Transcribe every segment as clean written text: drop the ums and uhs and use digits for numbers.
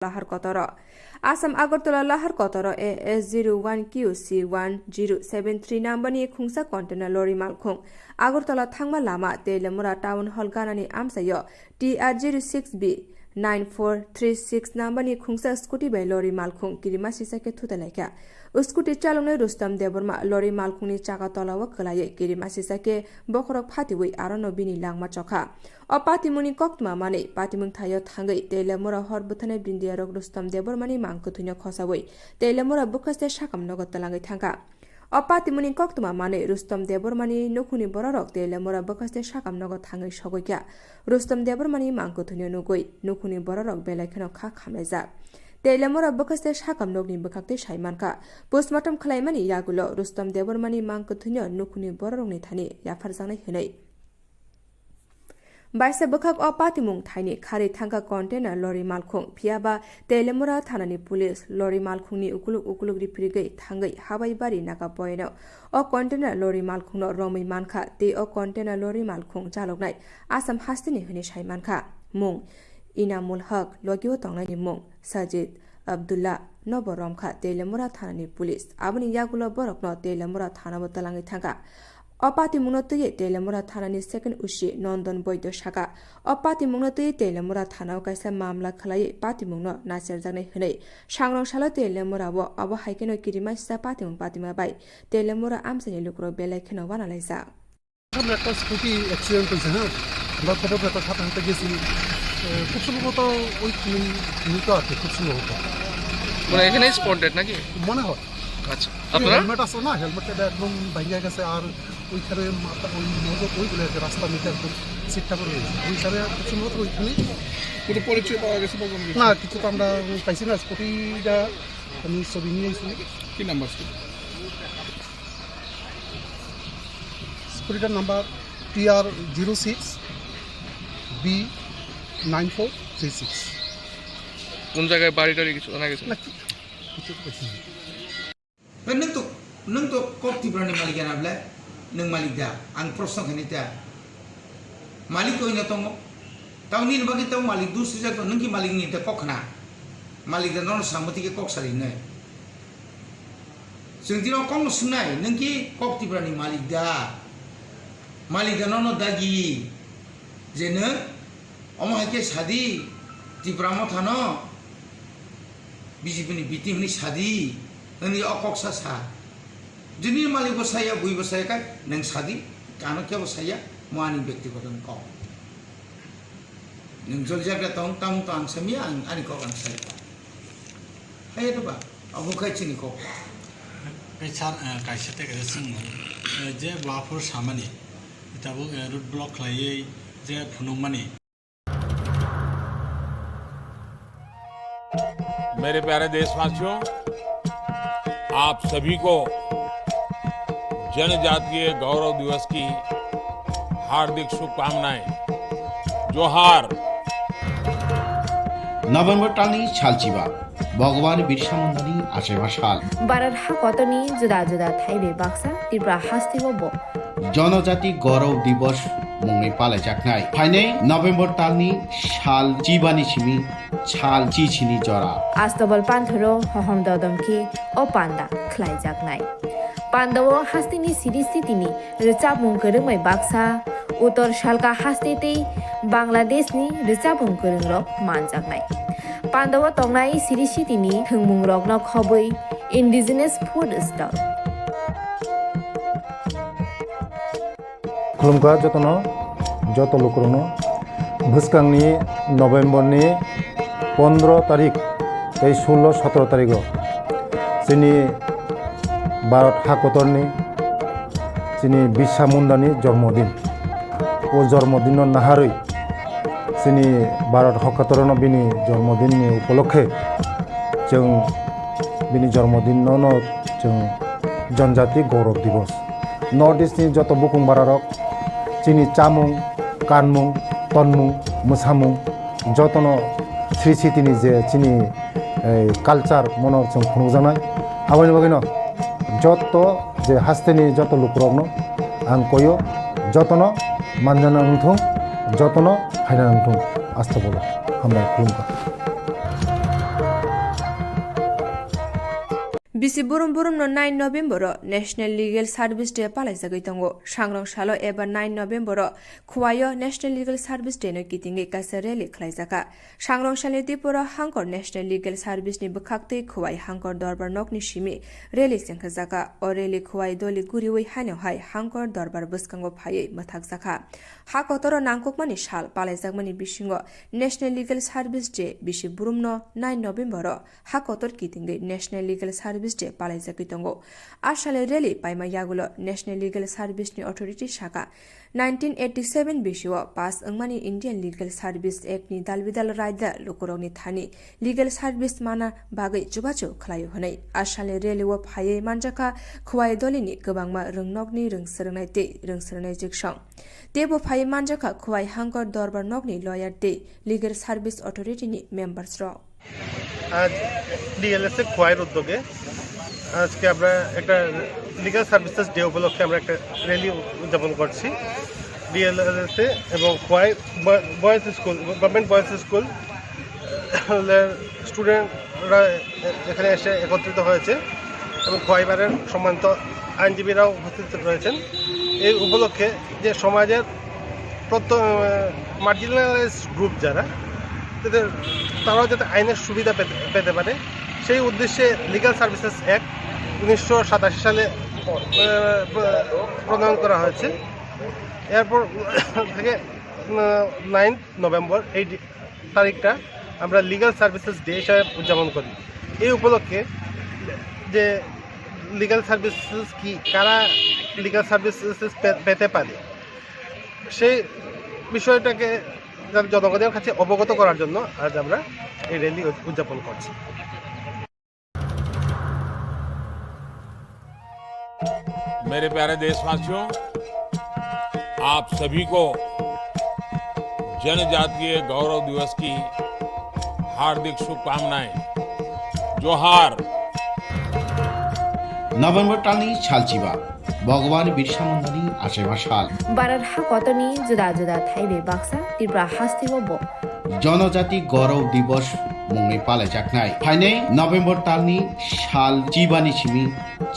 lahar kotoro Asam Agartala lahar kotoro AS01QC1073 number ni khungsa container lorry malkhung Agartala thangma lama Telemura town hall ganani amsayo TR06B 9436 number ni khungsa scooty by lorry malkhung kirima sisake thutalaika Scooty chalongne Rustam Deborma lorry malkhungni chaka tolawa khalaye kirima sisake bokhorok phatiwi arono bini langma chokha O patimuni koktma mane patimung thayo thangai Telemura horbuthane bindiarok Rustam Debormani mangkuthunya khosawai Telemura bukaste shakam nogot talangai thangka O patimuni koktma mane Rustam Debormani nukhuni bororok Telemura bukaste shakam nogot thangai sogoikya Rustam Debormani mangkuthunya nugoi nukhuni bororok belaikhano kha khamlaijak Telemura bukaste shakam nogni bukakte shaimanka postmortem khlaimani yagulo Rustam Debormani mangkuthunya nukhuni bororokni thani yafarjangnai hinai Baisa bukak o patimung thaini khari thangka container lorry malkhung phiaba Telemura thanani police lorry malkhungni ukuluk ripirigai thangai habai bari naka poino o container lorry malkhungno romai mankha te o container lorry malkhung chaloknai asam hastini hini shaimanka mung Inamul Haq logio tongnani mung Sajid Abdullah Noboromkha Telemura thanani police abuni yagulo borokno Telemura thanabo talangai thangka Opati Munotui Telemura Thanani second Ushi Nondon Boydo Shaka Opati Munotui Telemura Thana Kaisa Mamla Kalai Patimungno Nasir Zane Hune Shangrong Shala Telemura Wo Abo Haikeno Kirima Patimung Patima Bai Telemura Amsani Lukro Belekino Wanalisa একটা scooty accident হয়েছে হ্যাঁ আমরা খবর পেতাম সাথে সাথে গেছি খুব সম্ভবত ওই মৃত আর কি খুব সম্ভবত মানে এখানে স্পটেড নাকি মনে হয় আচ্ছা আপনারা হেলমেট আছে না হেলমেটটা একদম ভাঙিয়া গেছে আর ওইখানে ওই মজক ওইগুলো রাস্তা মিটে একদম সিটটা করে ওইখানে খুব সম্ভবত ওইখানে কোনো পরিচয় পাওয়া গেছে না কিছু তো আমরা পাইছি না স্কুটিটা আমি ছবি নিয়ে এসেছি কি নাম্বার স্কুটিটার নাম্বার TR06B9436 কোন জায়গায় বাড়িটারি কিছু জানা গেছে না কিছু পাইছি nung to kok Tipra ni Malik na bla nung Malik da ang prosong kanita Malik ko ina tong taw ni bagi taw Malik du sija to nung ki Malik ni ta kok na Malik da non samati ke kok sari nai sing tino kong no sunai nung ki kok Tipra ni Malik da Nono Dagi jene omo hake sadi Tipra Motha no BJP ni biti ni sadi Nani okok sasa, jadi malik bersaya, bui bersaya kan, neng sadi, karena kia bersaya, muani bekti kodan kau. Neng jual jaga tong tang semia, ani kau kan saya. Hai tu ba, aku kai cini kau. Pecar kaisa te kada sungmung, je wafur samani, kita bu root block lagi, je phunung mani. मेरे प्यारे देशवासियों आप सभी को जनजातीय गौरव दिवस की हार्दिक शुभकामनाएं जोहार नभेम्बर टालनि सालचिबा भगवान बिरसा मुन्डानि आसेबा साल बारार हा कतनि जुदा जुदा थाइबे बाक्सा त्रिपुरा हास्तिबो बो जनजाति गौरव दिवस मुंगै पालायजाखनाय फाइनै नभेम्बर टालनि साल चिबानि सिमि साल चिचिनि जरा आस्तबल पान्थरो हहम ददमखि ओ पान्दा खलायजाखनाय पान्दावो हास्तिनि सिरिसितिनि रिचाबुं गोरोंमै बाक्सा उत्तर सालका हास्तितै बांलादेशनि रिचाबुं गोरोंरक मानजाखनाय पान्दावो तंनाय सिरिसितिनि थोंमुं रकनो खबै इन्डिजिनास फुड स्टल खुलुमगा जतनो जत लोकरनो भुसकांनि नभेम्बरनि 15 तारिख 16-17 तारिख जोंनि भारत हाकतरनि जोंनि बिरसा मुन्डानि जन्मदिन ओ जन्मदिन नाहारै जोंनि भारत हाकतरनो बिनि जन्मदिननि उपलक्षे जों बिनि जन्मदिननो जों जनजाति गौरव दिवस नर्थ इस्टनि जत बुकुं बारारक जोंनि चामुं कानमुं तनमुं मोसामुं जतनो श्री सिटिनि जे जोंनि कालचार मनर जों खुंजानाय आबानि बागैनो जत जे हास्तेनि जत लुकरकनो आं कयो जतनो मानजाना नंथों जतनो हायना नंथों आस्था बोला हामबाय खुलुमबाय Bisi burum burum no 9 November National Legal Service Day palaisagoi tongo sangrong salo eber 9 November Khwayo National Legal Service Day no kitingi kaisa rally khlaijaka sangrong sale Tipra hangkor National Legal Service ni bkhakte khwai hangkor darbar nok ni simi rally sengkhajaka o rally khwai doli guriwi hano hai hangkor darbar buskango phaiye mathakjaka ha kotoro nangkokmani sal palaijagmani bisingo National Legal Service Day bisi burum no 9 November ha kotor kitingi National Legal Service Day palaijagoi tongo asale rally paima yagulo National Legal Service ni authority shaka 1987 bisio pass angmani Indian Legal Service Act ni dalbidal raida lokoroni thani legal service mana bagai chubachu khlayo honai asale rally wo phaye manjaka khwai dolini gobangma rungnokni rungsrngnai te rungsrngnai jiksong tebo phaye manjaka khwai hangkor dorbar nokni lawyer te legal service authority ni members ro আজ DLSA খোয়াইয়ের উদ্যোগে আজকে আমরা একটা legal services day উপলক্ষে আমরা একটা rally উদযাপন করছি ডিএলএসএ এবং Khowai boys school government boys school স্টুডেন্টরা এখানে এসে একত্রিত হয়েছে এবং খোয়াইবারের সম্মানিত আইনজীবীরাও উপস্থিত রয়েছেন এই উপলক্ষে যে সমাজের মার্জিনালাইজ গ্রুপ যারা তারাও যাতে আইনের সুবিধা পেতে পারে সেই উদ্দেশ্যে লিগাল সার্ভিসেস অ্যাক্ট 1987 সালে প্রণয়ন করা হয়েছে এরপর থেকে 9 নভেম্বর এই তারিখটা আমরা লিগাল সার্ভিসেস ডে হিসাবে উদযাপন করি এই উপলক্ষে যে লিগাল সার্ভিসেস কি কারা লিগাল সার্ভিসেস পেতে পারে সেই বিষয়টাকে জনগণের কাছে অবগত করার জন্য আজ আমরা এই র্যালি উদযাপন করছি मेरे प्यारे देशवासियों आप सभी को जनजातीय गौरव दिवस की हार्दिक शुभकामनाएं जोहार নভেম্বর টালনি সালচিবা ভগবান বিরসা মুন্ডানি আশেবা সাল বারার হা কতনি জুদা জুদা থাইবে বাক্সা ত্রিপুরা হাস্তিবব জনজাতি গৌরব দিবস মুংনি পালাইজাকনাই ফাইনে নভেম্বর টালনি সাল চিবানি সিমি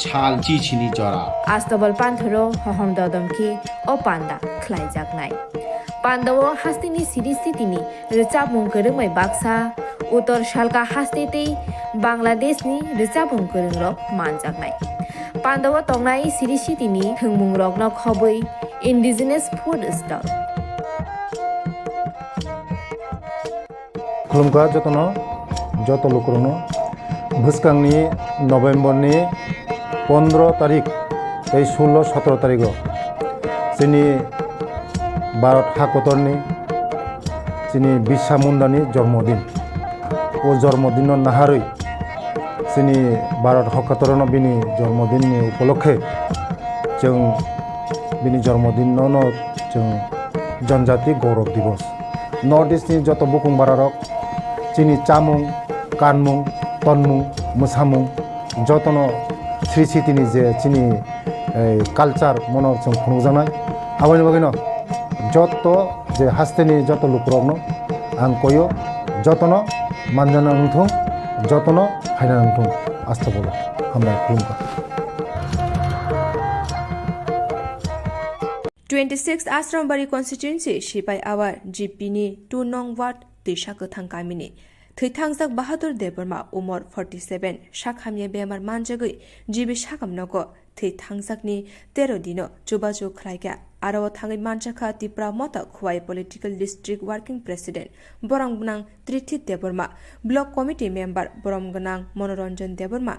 ছাল চিছিনি জরা আস্তবল পান্থরো হহম দদমকি ও পান্ডা খ্লাইজাকনাই পান্ডাও হাস্তিনি সিরিস্থিতিনি রিচাবুং করংমাই বাক্সা উত্তর শালকা হাস্তেতেই বাংলাদেশনি রিচাবুং করংরক মানজাকনাই পান্ডাও তংনাই সিরিস্থিতিনি থংমুং রকন খবই ইন্ডিজিনাস ফুড স্টল खुलुमगा जतनो जत लोकरनो भुसकांनि नभेम्बरनि 15 तारिख 16-17 तारिख जोंनि भारत हाकतरनि जोंनि बिरसा मुंडानि जन्मदिन ओ जन्मदिन नाहारै जोंनि भारत हाकतरनो बिनि जन्मदिननि उपलक्षे जों बिनि जन्मदिनावनो जों जनजाति गौरव दिवस नर्थ इस्टनि जत बुकुं बारारक जोंनि चामुं कानमुं तनमुं मोसामुं जतनो श्री सिटिनि जे जोंनि कालचार मनर जों खुंजानाय आबायनि बागैनो जत जे हास्तेनि जत लुकरकनो आं कयो जतनो मानजाना नंथों जतनो फायना नंथों आस्था बोलो हामबाय खुलुमबाय 26 Asrambari constituency Sipai Awar GP ni 2 Nong Wat Tisakha thangkamini Thaitangjak Bahadur Deborma umor 47 Shakhamye bemar manjagoi jibi shakamnoko Thaitangjak ni 13 dino chubachu khlaiga araw thangai manjaka Tipra Motha Khwai political district working president Boromgnang Trithi Deborma block committee member Boromgnang Monoranjan Deborma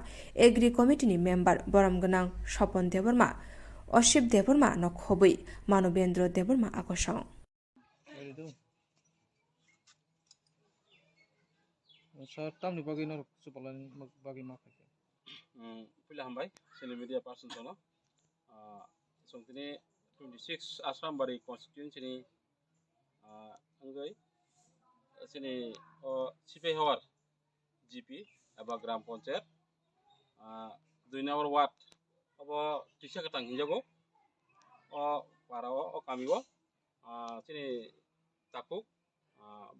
agri committee ni member Boromgnang Shopon Deborma অশিব Debbarma নখবই Manabendra Debbarma আকর্ষণ tamni bagi nor supalan bagi ma khake pila hambai seni media person sono songtini 26 Asrambari constituency ni angai seni sipai hawar GP aba gram panchayat 2 number ward abo Tisakha tang hinjago parao kamiwo sini takuk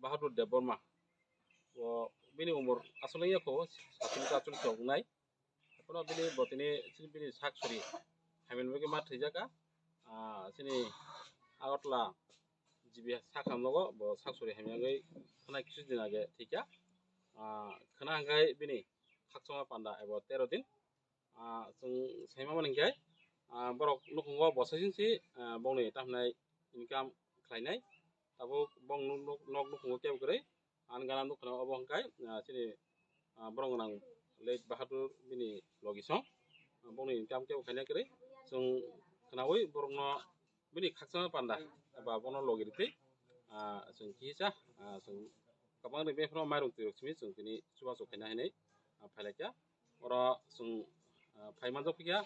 Bahadur Deborma bini umur aslinya ko 1 tahun nai kono bini botini sini bini saksuri hamin bagi mat thijaka sini agotla jibi sakam logo bo saksuri hamin gai khana kisu din age thika khana gai bini khaksoma panda ebo 13 din sung saima maning gai borok nukungo bosasin si bongni tamnai income khlainai tabo bong nok nukungo keb gre an gana nukna obong kai sini borong nang late bahadur bini logisong bongni income keb khainai gre sung kanawi borong no bini khaksoma panda ba bono logirti sung kisa sung kabang rebe from mairung tiroksmi sung tini suba sokhaina hinai phailaka ora sung phaiman jokya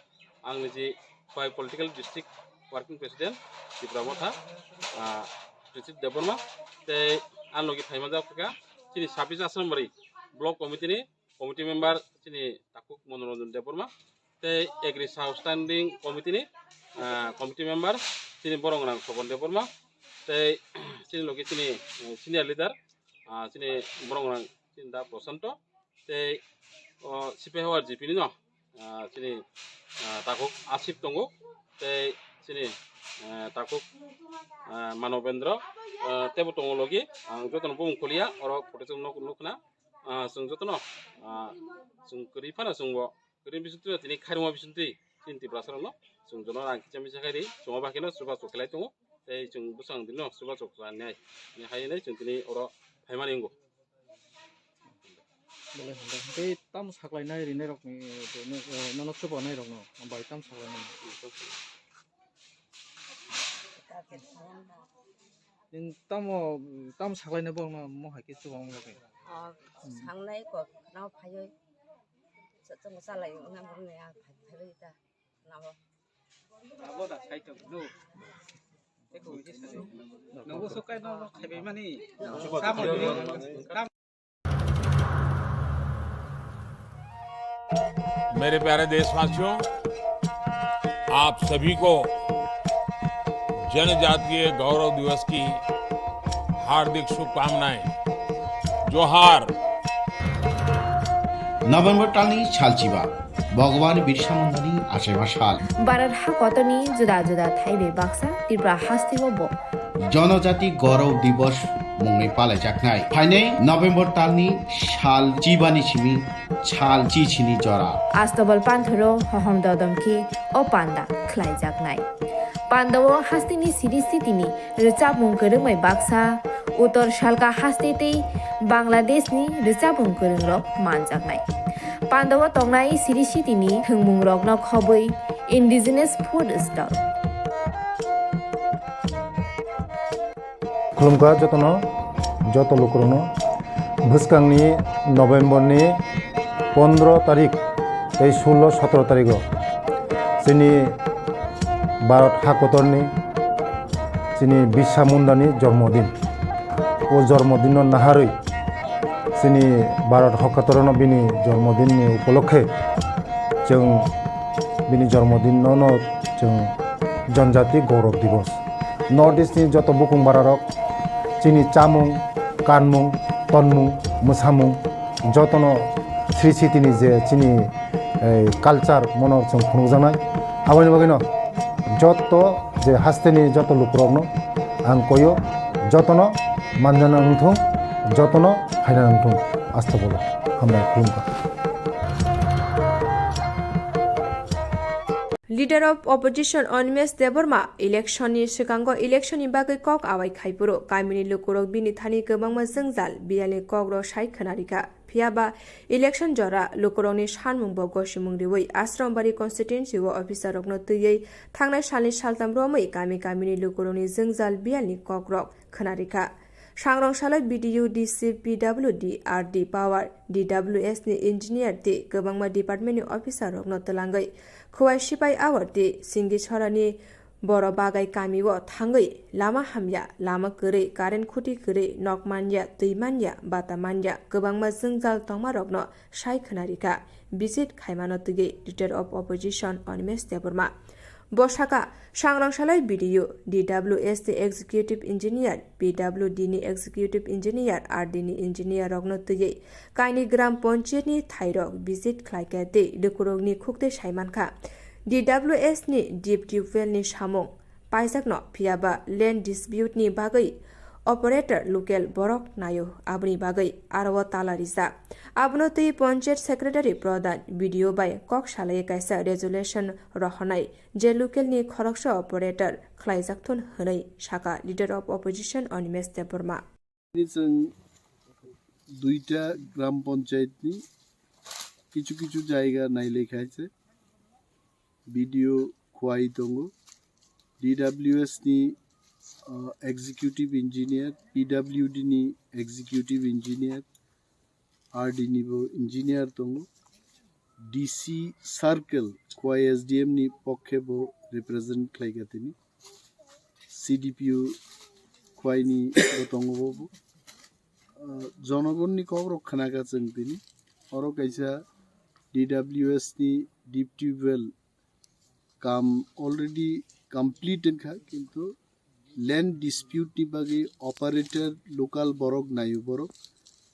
ang ji five political district working president Tipra Motha President Deborma te anlogi phaiman jokya chini 26 asrambari block committee ni committee member chini takuk monoranjan Deborma te agri outstanding committee ni committee member chini borongrang Sobon Deborma te chini logi chini senior leader chini borongrang chini da Prosanto te sipehawar GP ni no chini takuk asip tongo te chini takuk manobendra tebo tongo logi jotono bung kulia oro protection nok nukna sung jotono sung kri phana sungbo kri bisutri tini kharima bisutri tinti brasara no sung jono rang kichami sakari songo bakino suba soklai tongo te sung busang dino suba sokla nai ni hayene sung tini oro phaimaningo boleh boleh tam saklainai rine rok ni nono subo nai rok no bai tam saklainai in tam saklainai bong no mo haki subo mo ke 상나이 거 나와 봐요 저쪽 살아요 나 모르네 봐요다 나와 나보다 사이트 누 에고 이제 너무 속까지 너 해배만이 मेरे प्यारे देशवासियों, आप सभी को जनजातीय गौरव दिवस की हार्दिक शुभकामनाएं। जोहार। नभेम्बर टालनि सालचिबा भगवान बिरसा मुंडानि आसेबा साल भारत हाकतनि जुदा जुदा थाइबे बाक्सा त्रिपुरा हास्तिगो जनजाति गौरव दिवस मुङै पालायजानाय फाइनै नभेम्बर टालनि साल चिबानि सिमी साल चिचिनि जरा आस्तबल पान्थरो हहम ददमखि ओ पान्दा खलायजानाय पान्दावो हास्तिनि सिरिसितिनि रिचाबुं गोरोंमै बाक्सा उत्तर सालका हास्तेतै बांलादेशनि रिचाबुं गोरोंरक मानजानाय पान्दावो तंनाय सिरिसितिनि थोंमुं रकनो खबै इन्डिजिनास फुड स्टल खुलुमगा जतनो जत लोकरनो भुसकांनि नभेम्बरनि 15 तारिख 16-17 तारिख जोंनि भारत हाकतरनि जोंनि बिरसा मुंडानि जन्मदिन ओ जन्मदिन नाहारै जोंनि भारत हाकतरनो बिनि जन्मदिननि उपलक्षे जों बिनि जन्मदिनावनो जों जनजाति गौरव दिवस नर्थ इस्टनि जत बुकुं बारारक जोंनि चामुं कानमुं तनमुं मोसामुं जतनो श्री सिटिनि जे जोंनि कालचार मनर जों खुंजानाय आबानि बागैनो जत जे हास्तेनि जत लुकरकनो आं कयो जतनो मानजाना नंथों जतनो फायना नंथों आस्था बोलो हामबाय खुलुमबाय Leader of Opposition Onmes Deborma election ni sikango election ni bagai kok awai khaipuro kaimini lukurok bini thani gobangma jongjal bialni kokro sai khonarika phiaba election jora lukurokni sanmung bo gosimung riwei asrambari constituency o officer rokno tuyei thangnai salni saltam romai kamini lukurokni jongjal bialni kokrok khonarika सांग्रं सालाय BDU DC PWD RD Power DWS ni engineer ti gobangma department ni officer rokno telangai खुवाई सिपाई आवरती सिंगी छरानी बरो बागाई कामिवो थांगै लामा हामया लामा गरै कारेन्ट खुटी गरै नक मानया दै मानया बाता मानया गोबांमा जोंजाल तंमा रगनो साइ खनारिका विजिट खाइमानो तुगै leader of opposition Animesh Debbarma Boshaka Shangrangsalai BDU DWS ni Executive Engineer PWD ni Executive Engineer RD ni Engineer rokno tuje kaini gram panchayat ni thairok visit khlaikate dukurok ni khukte saimanka DWS ni deep tubewell ni samung paijakno phiaba land dispute ni bagai operator local borok nayo abni bagai arwa talarisa abno tei panchayat secretary pradhan video bai kok salai kaisa resolution rohonai je local ni khoroksa operator khlaijakthon hwnai saka leader of opposition Onimes Deborma जों দুইটা গ্রাম পঞ্চায়েতনি কিছু কিছু জায়গা নাইলে খাইছে video Khowai দঙ্গ DWS ni executive engineer PWD ni executive engineer RD ni bo engineer tongo DC circle khwai SDM ni pokkhe bo represent khlaigatini CDPO khwai ni bo tongo bo জনগণ নি কব রক্ষণা কাছেন তিনি অরো কাইসা DWS ni deep tubewell কাম already completed খা কিন্তু land dispute নি বাগে operator local বরক নাইও বরক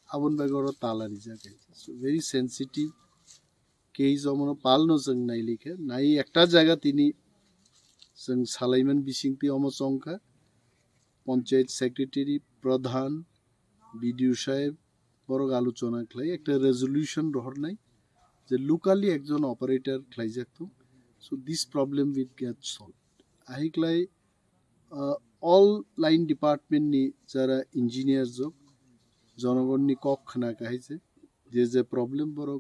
আবন বাগে অরো তালারি জায়গা সো ভেরি সেনসিটিভ কেস অমন পালনো जों নাইলিখে নাই একটা জায়গা তিনি जों সালাইমান বিসিংতি অমচংখা পঞ্চায়েত সেক্রেটারি প্রধান বিডিও সাহেব বড় আলোচনা খাই একটা রেজলিউশন রহর নাই যে লোকালি একজন অপারেটর খাই যাকতো so this problem will get solved আই ক্লাই অল লাইন ডিপার্টমেন্ট নি যারা ইঞ্জিনিয়ার যোগ জনগণ নি কক খানা কাহিছে যে প্রবলেম বড়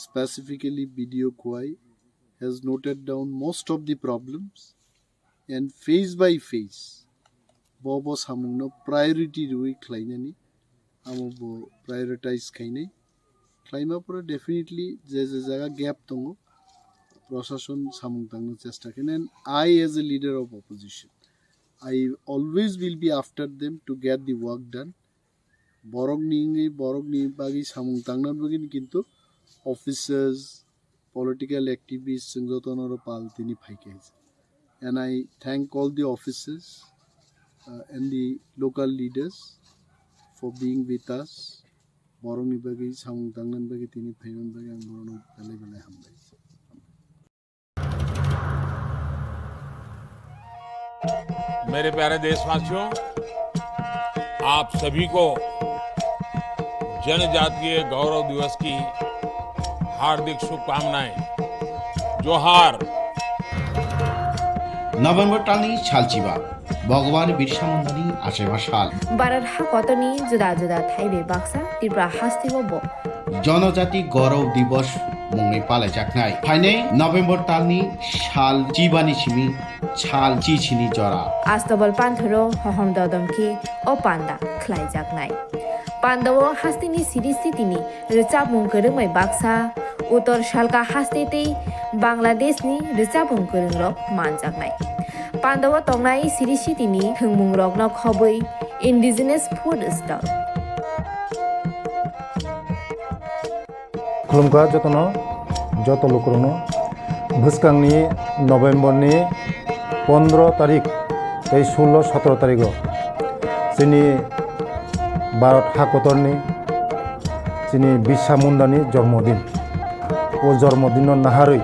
স্পেসিফিক্যালি বিডিও কোয়াই has noted down most of the problems and phase by phase বব সামুংনো প্রায়োরিটি রুই খাইনানি আমবো প্রায়োরিটাইজ খাইনাই খাইমা পরে ডেফিনেটলি যে জায়গা গ্যাপ দङ প্রশাসন সামুং তাংনো চেষ্টা কেন and I as a leader of opposition I always will be after them to get the work done. Borok ni bagi samung tangnan bagin kintu officers, political activists sengjotonoro pal tini phaike. And I thank all the officers and the local leaders for being with us. Borok ni bagi samung tangnan bagi tini phaiman bagi ang borono belai hambai. मेरे प्यारे देशवासियों, आप सभी को जनजातीय गौरव दिवस की हार्दिक शुभकामनाएं। जोहार। नभेम्बर टालनि सालचिबा भगवान बिरसा मुंडानि आसेबा साल बारार हा कतनि जुदा जुदा थाइबे बाक्सा त्रिपुरा हास्तिगबो जनजाति गौरव दिवस मुंगै पालायजाखनाय फाइनै नभेम्बर टालनि साल चिबानि सिमि साल चिचिनि जरा आस्तबल पान्थरो हहम ददमखि ओ पान्दा ख्लायजाखनाय पान्दाव हास्तिनि सिरिस्थितिनि रोचाबुं गोरोंमै बाक्सा उत्तर सालका हास्तेतै बांलादेशनि रोचाबुं गोरोंरक मानजाखनाय पान्दाव तंनाय सिरिस्थितिनि थोंमुं रकनो खबै इन्डिजिनास फुड स्टल खुलुमखा जतनो जत लोकरनो भुसकांनि नभेम्बरनि 15 तारिख 16-17 तारिख जोंनि भारत हाकतरनि जोंनि बिरसा मुंडानि जन्मदिन ओ जन्मदिन नाहारै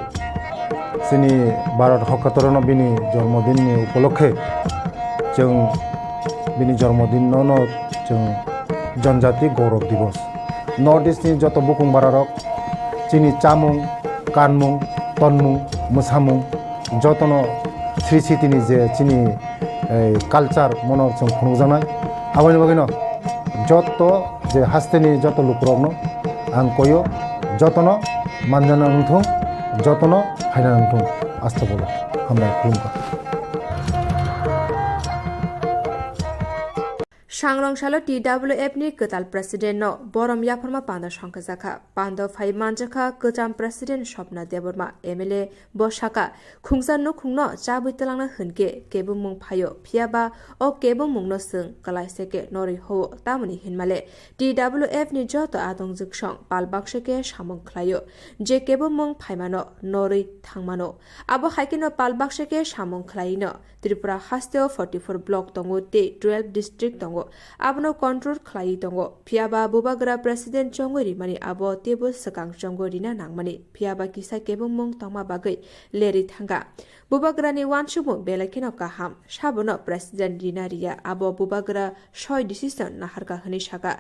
जोंनि भारत हाकतरनो बिनि जन्मदिननि उपलक्षे जों बिनि जन्मदिननो जों जनजाति गौरव दिवस नर्थ इस्टनि जत बुकुं बारारक जोंनि चामुं कानमुं तनमुं मोसामुं जतनो स्रिसितिनि जे जोंनि कालचार मनर जों खुंजानाय आबानि बागैनो जत जे हास्तेनि जत लुकरकनो आं कयो जतनो मानजाना नंथों जतनो फायना नंथों आस्था बोलो हामबाय खुलुमबाय सांग्रंशालो TWF ni ketal president no borom yaphorma panda songkajaka pando phai manjaka kecham president shopna deborma MLA boshaka khungsan no khungno chabui telangna hunke kebung mung phayo phiaba o kebung mung no sung kalai seke nori ho tamuni hinmale TWF ni joto adong juksong palbak seke samung khlayo je kebung mung phaimano nori thangmano abo haikino palbak seke samung khlaino Tripura hasteo 44 block tongo te 12 district tongo abno control khlai tongo phiaba bubagra president chongori mani abo tebo sakang chongori na nangmani phiaba kisa kebung mung tongma bagai leri thanga bubagra ni wansubu belakino kaham sabono president dinaria abo bubagra soy decision na harka hani saka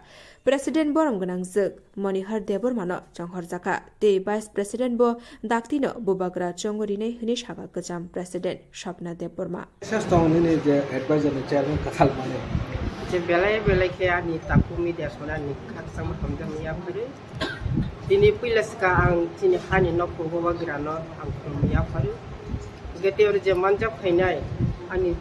president borom gonang jek monihar debor mano chonghor jaka te vice president bo daktino bubagra chongori nei hani saka kacham president shopna deborma Sastong ini je advisor ni chairman kasal mane. Je belai ke ani tapu media sona ni khak sama hamdam ya pare. Dini pilas ka ang tini hani no ko bawa grano ang ya pare. Gete or je manja phainai ani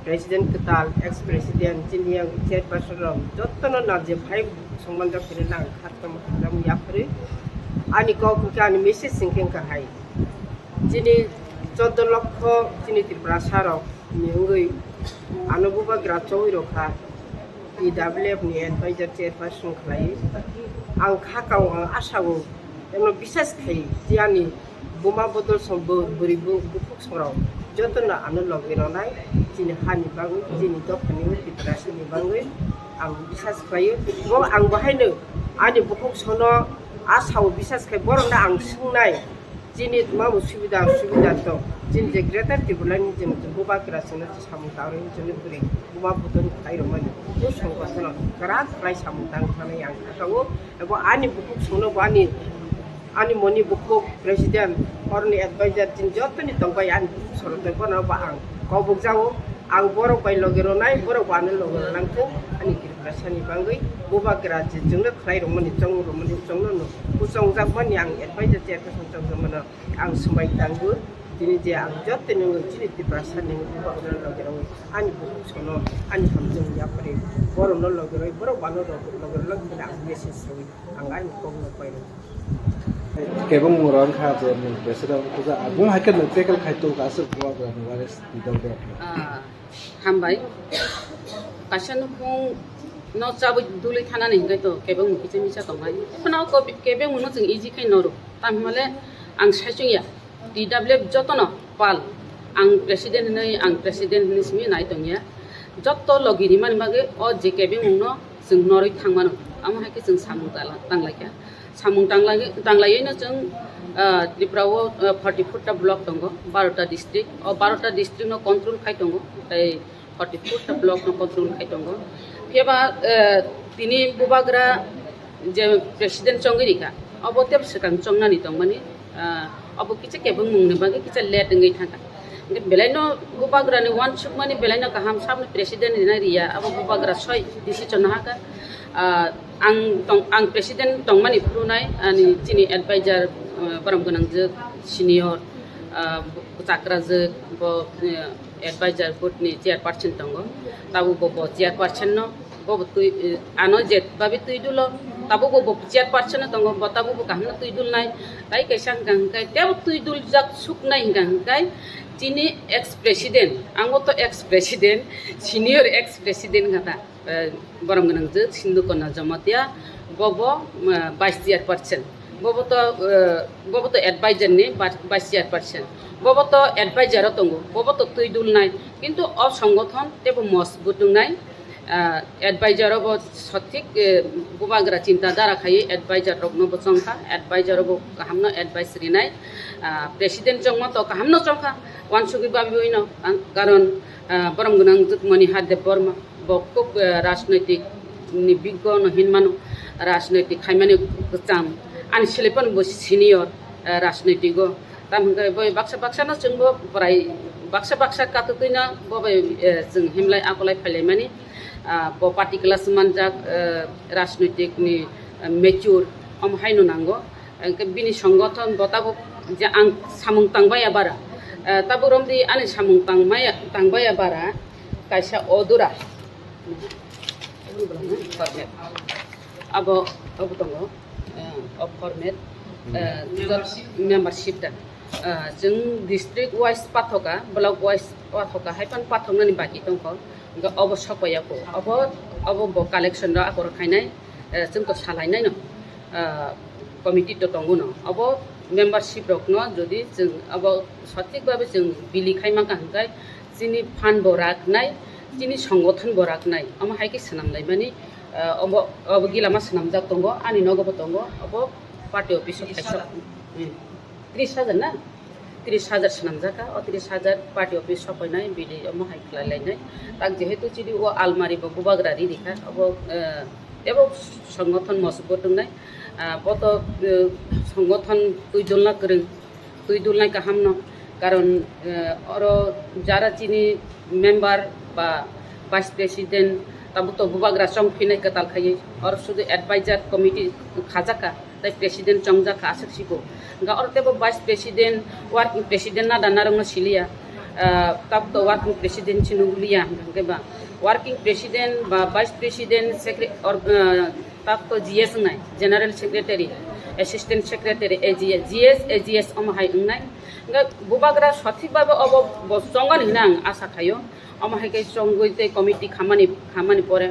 president ketal ex president tini yang chairperson ro jottono na je phai songmanja pare na khak sama hamdam ya pare. Ani ko ka ani message singking ka hai. Tini 14 লক্ষ তিনি Tripura সারক নিয়ঙ্গই আনুবুবা গ্রাচই রখা PWF ni advisor chairperson khlai ang khakau ang asago emno bisas khai jiani buma bodol sombo buribu bufuk sorau jotona anu logironai jini hani bangu jini dokani Tripura sini bangu ang bisas khai bo ang bahaino ani bufuk sono asau bisas khai borona ang sungnai jini mamu subida to jini je greater tibulani jini buba krasana samutare jini buri buba budon kairo mani to songkasana karat prai samutang thana yang kawo ebo ani bukuk sono ani moni bukuk president orni advisor jini jotoni tongbai ani sorote kono ba ang kobuk jawo ang borok bai logero nai borok banu logero nangtho ani kirasani bangai buba kraje jingna khairo mani chongno no kusong jakmani ang advisor chairperson chongmana ang sumbai tangbu dini je ang jotoni ngini tiprasani buba no logero ani bukuk sono ani hamjung ya pare borok no logero borok banu logero lagina ang message sawi ang ai kongno pai Kebong muron kha je ni president kuza abung hakan no tekal khaito ka asur buwa ba no wares didawde hambai kasan pung no chabu duli thana ni ngai to kebong mu kiche micha tongai phana ko kebong no jing easy khai noro tamhimale ang saisung ya DWF jotono pal ang president ni simi nai tongya jotto logiri man bage o je kebong no jing noroi thangmano am haike jing samung tanglakya samung tanglai no jing Tripura 44 ta block tongo 12 ta district o 12 ta district no control khai tongo tai 44 ta block no control khai tongo pheba tini bubagra je president chongiri ka obotep sekang chongna ni tongmani obo kiche kebung mungni bagi kiche let ngai thanga belaino bubagra ni one shuk mani belaino kaham samne president ni riya abo bubagra soi decision haka ang president tongmani prunai ani tini advisor param gonang je senior chakra je bo advisor board ni chairperson tongo tabu bo chairperson no bo tui ano jet babi tui dulo tabu bo chairperson tongo bo tabu bo kahna tui dul nai tai kaisang gang kai tab tui dul jak suk nai gang kai tini ex president ango to ex president senior ex president gata borom gonang je sindu kona jamatia bobo vice chairperson bobo to advisor ni vice chairperson bobo to advisor tongo bobo to tui dul nai kintu o সংগঠন tebo মজবুত নাই advisor bo সঠিক bubagra চিন্তা ধারা খাই advisor rokno bo chongkha advisor bo kahamno advisory nai president chongma to kahamno chongkha wansugi babi hoino karon borom gunang mani hadde borma bo kop রাজনৈতিক ni biggo no hinmano রাজনৈতিক khaimani cham ani silepan bo senior রাজনৈতিকgo tamhai boy baksa no chungbo prai baksa katuina bo jing himlai akolai phailai mani bo particular manjak রাজনৈতিক ni mature am haino nango bini সংগঠন botabo je ang samung tangbaya bara taboromdi ani samung tangbaya bara kaisa odura format abo tongo format membership da जों district wise pathoka block wise pathoka haipan pathoknani baki tongko ga obo sakpayako abo collection ra akor khainai जों to salainai no committee to tongo no abo membership rok no jodi जों abo সঠিক ভাবে जों বিলি Khaimah কাংকাই যিনি fund Barak নাই যিনি সংগঠন বরাক নাই আমা হাইকে সানামলাই মানি अब गिलामा सानामजाक दङ आंनि नगबो दङ अब पार्टी अफिसाव खायसा 30,000 ना 30,000 सानामजाका 30,000 पार्टी अफिस सफायनाय बिदि महाय खालायलायनाय ताक जेहेतु चिदि ओ आलमारि बो गुबाग्रारि रिखा अब एबो संगठन मजबुत दंनाय बत संगठन तुइदुलना गोरों तुइदुलनाय गाहाम न कारण अर जारा चिनि मेम्बार बा भाइस प्रेसिडेंट तब तो बुबाग्रा चंग फिनाय कताल खायै और सुदु एडवाइजर कमिटी खाजाका ताई प्रेसिडेंट चंगजाका आसक्सिको गा और तेबो वाइस प्रेसिडेंट वर्किंग प्रेसिडेंट ना दानारंग सिलिया तब तो वर्किंग प्रेसिडेंट चिनुलिया गबा वर्किंग प्रेसिडेंट बा वाइस प्रेसिडेंट सेक्रेटरी और तब तो जीएस नाय general secretary assistant secretary AGS अमहाय नाय गा बुबाग्रा सठिक बाबे अब बसंगन हिना आशा खायो अमहायके संगइते कमिटी खामानि परे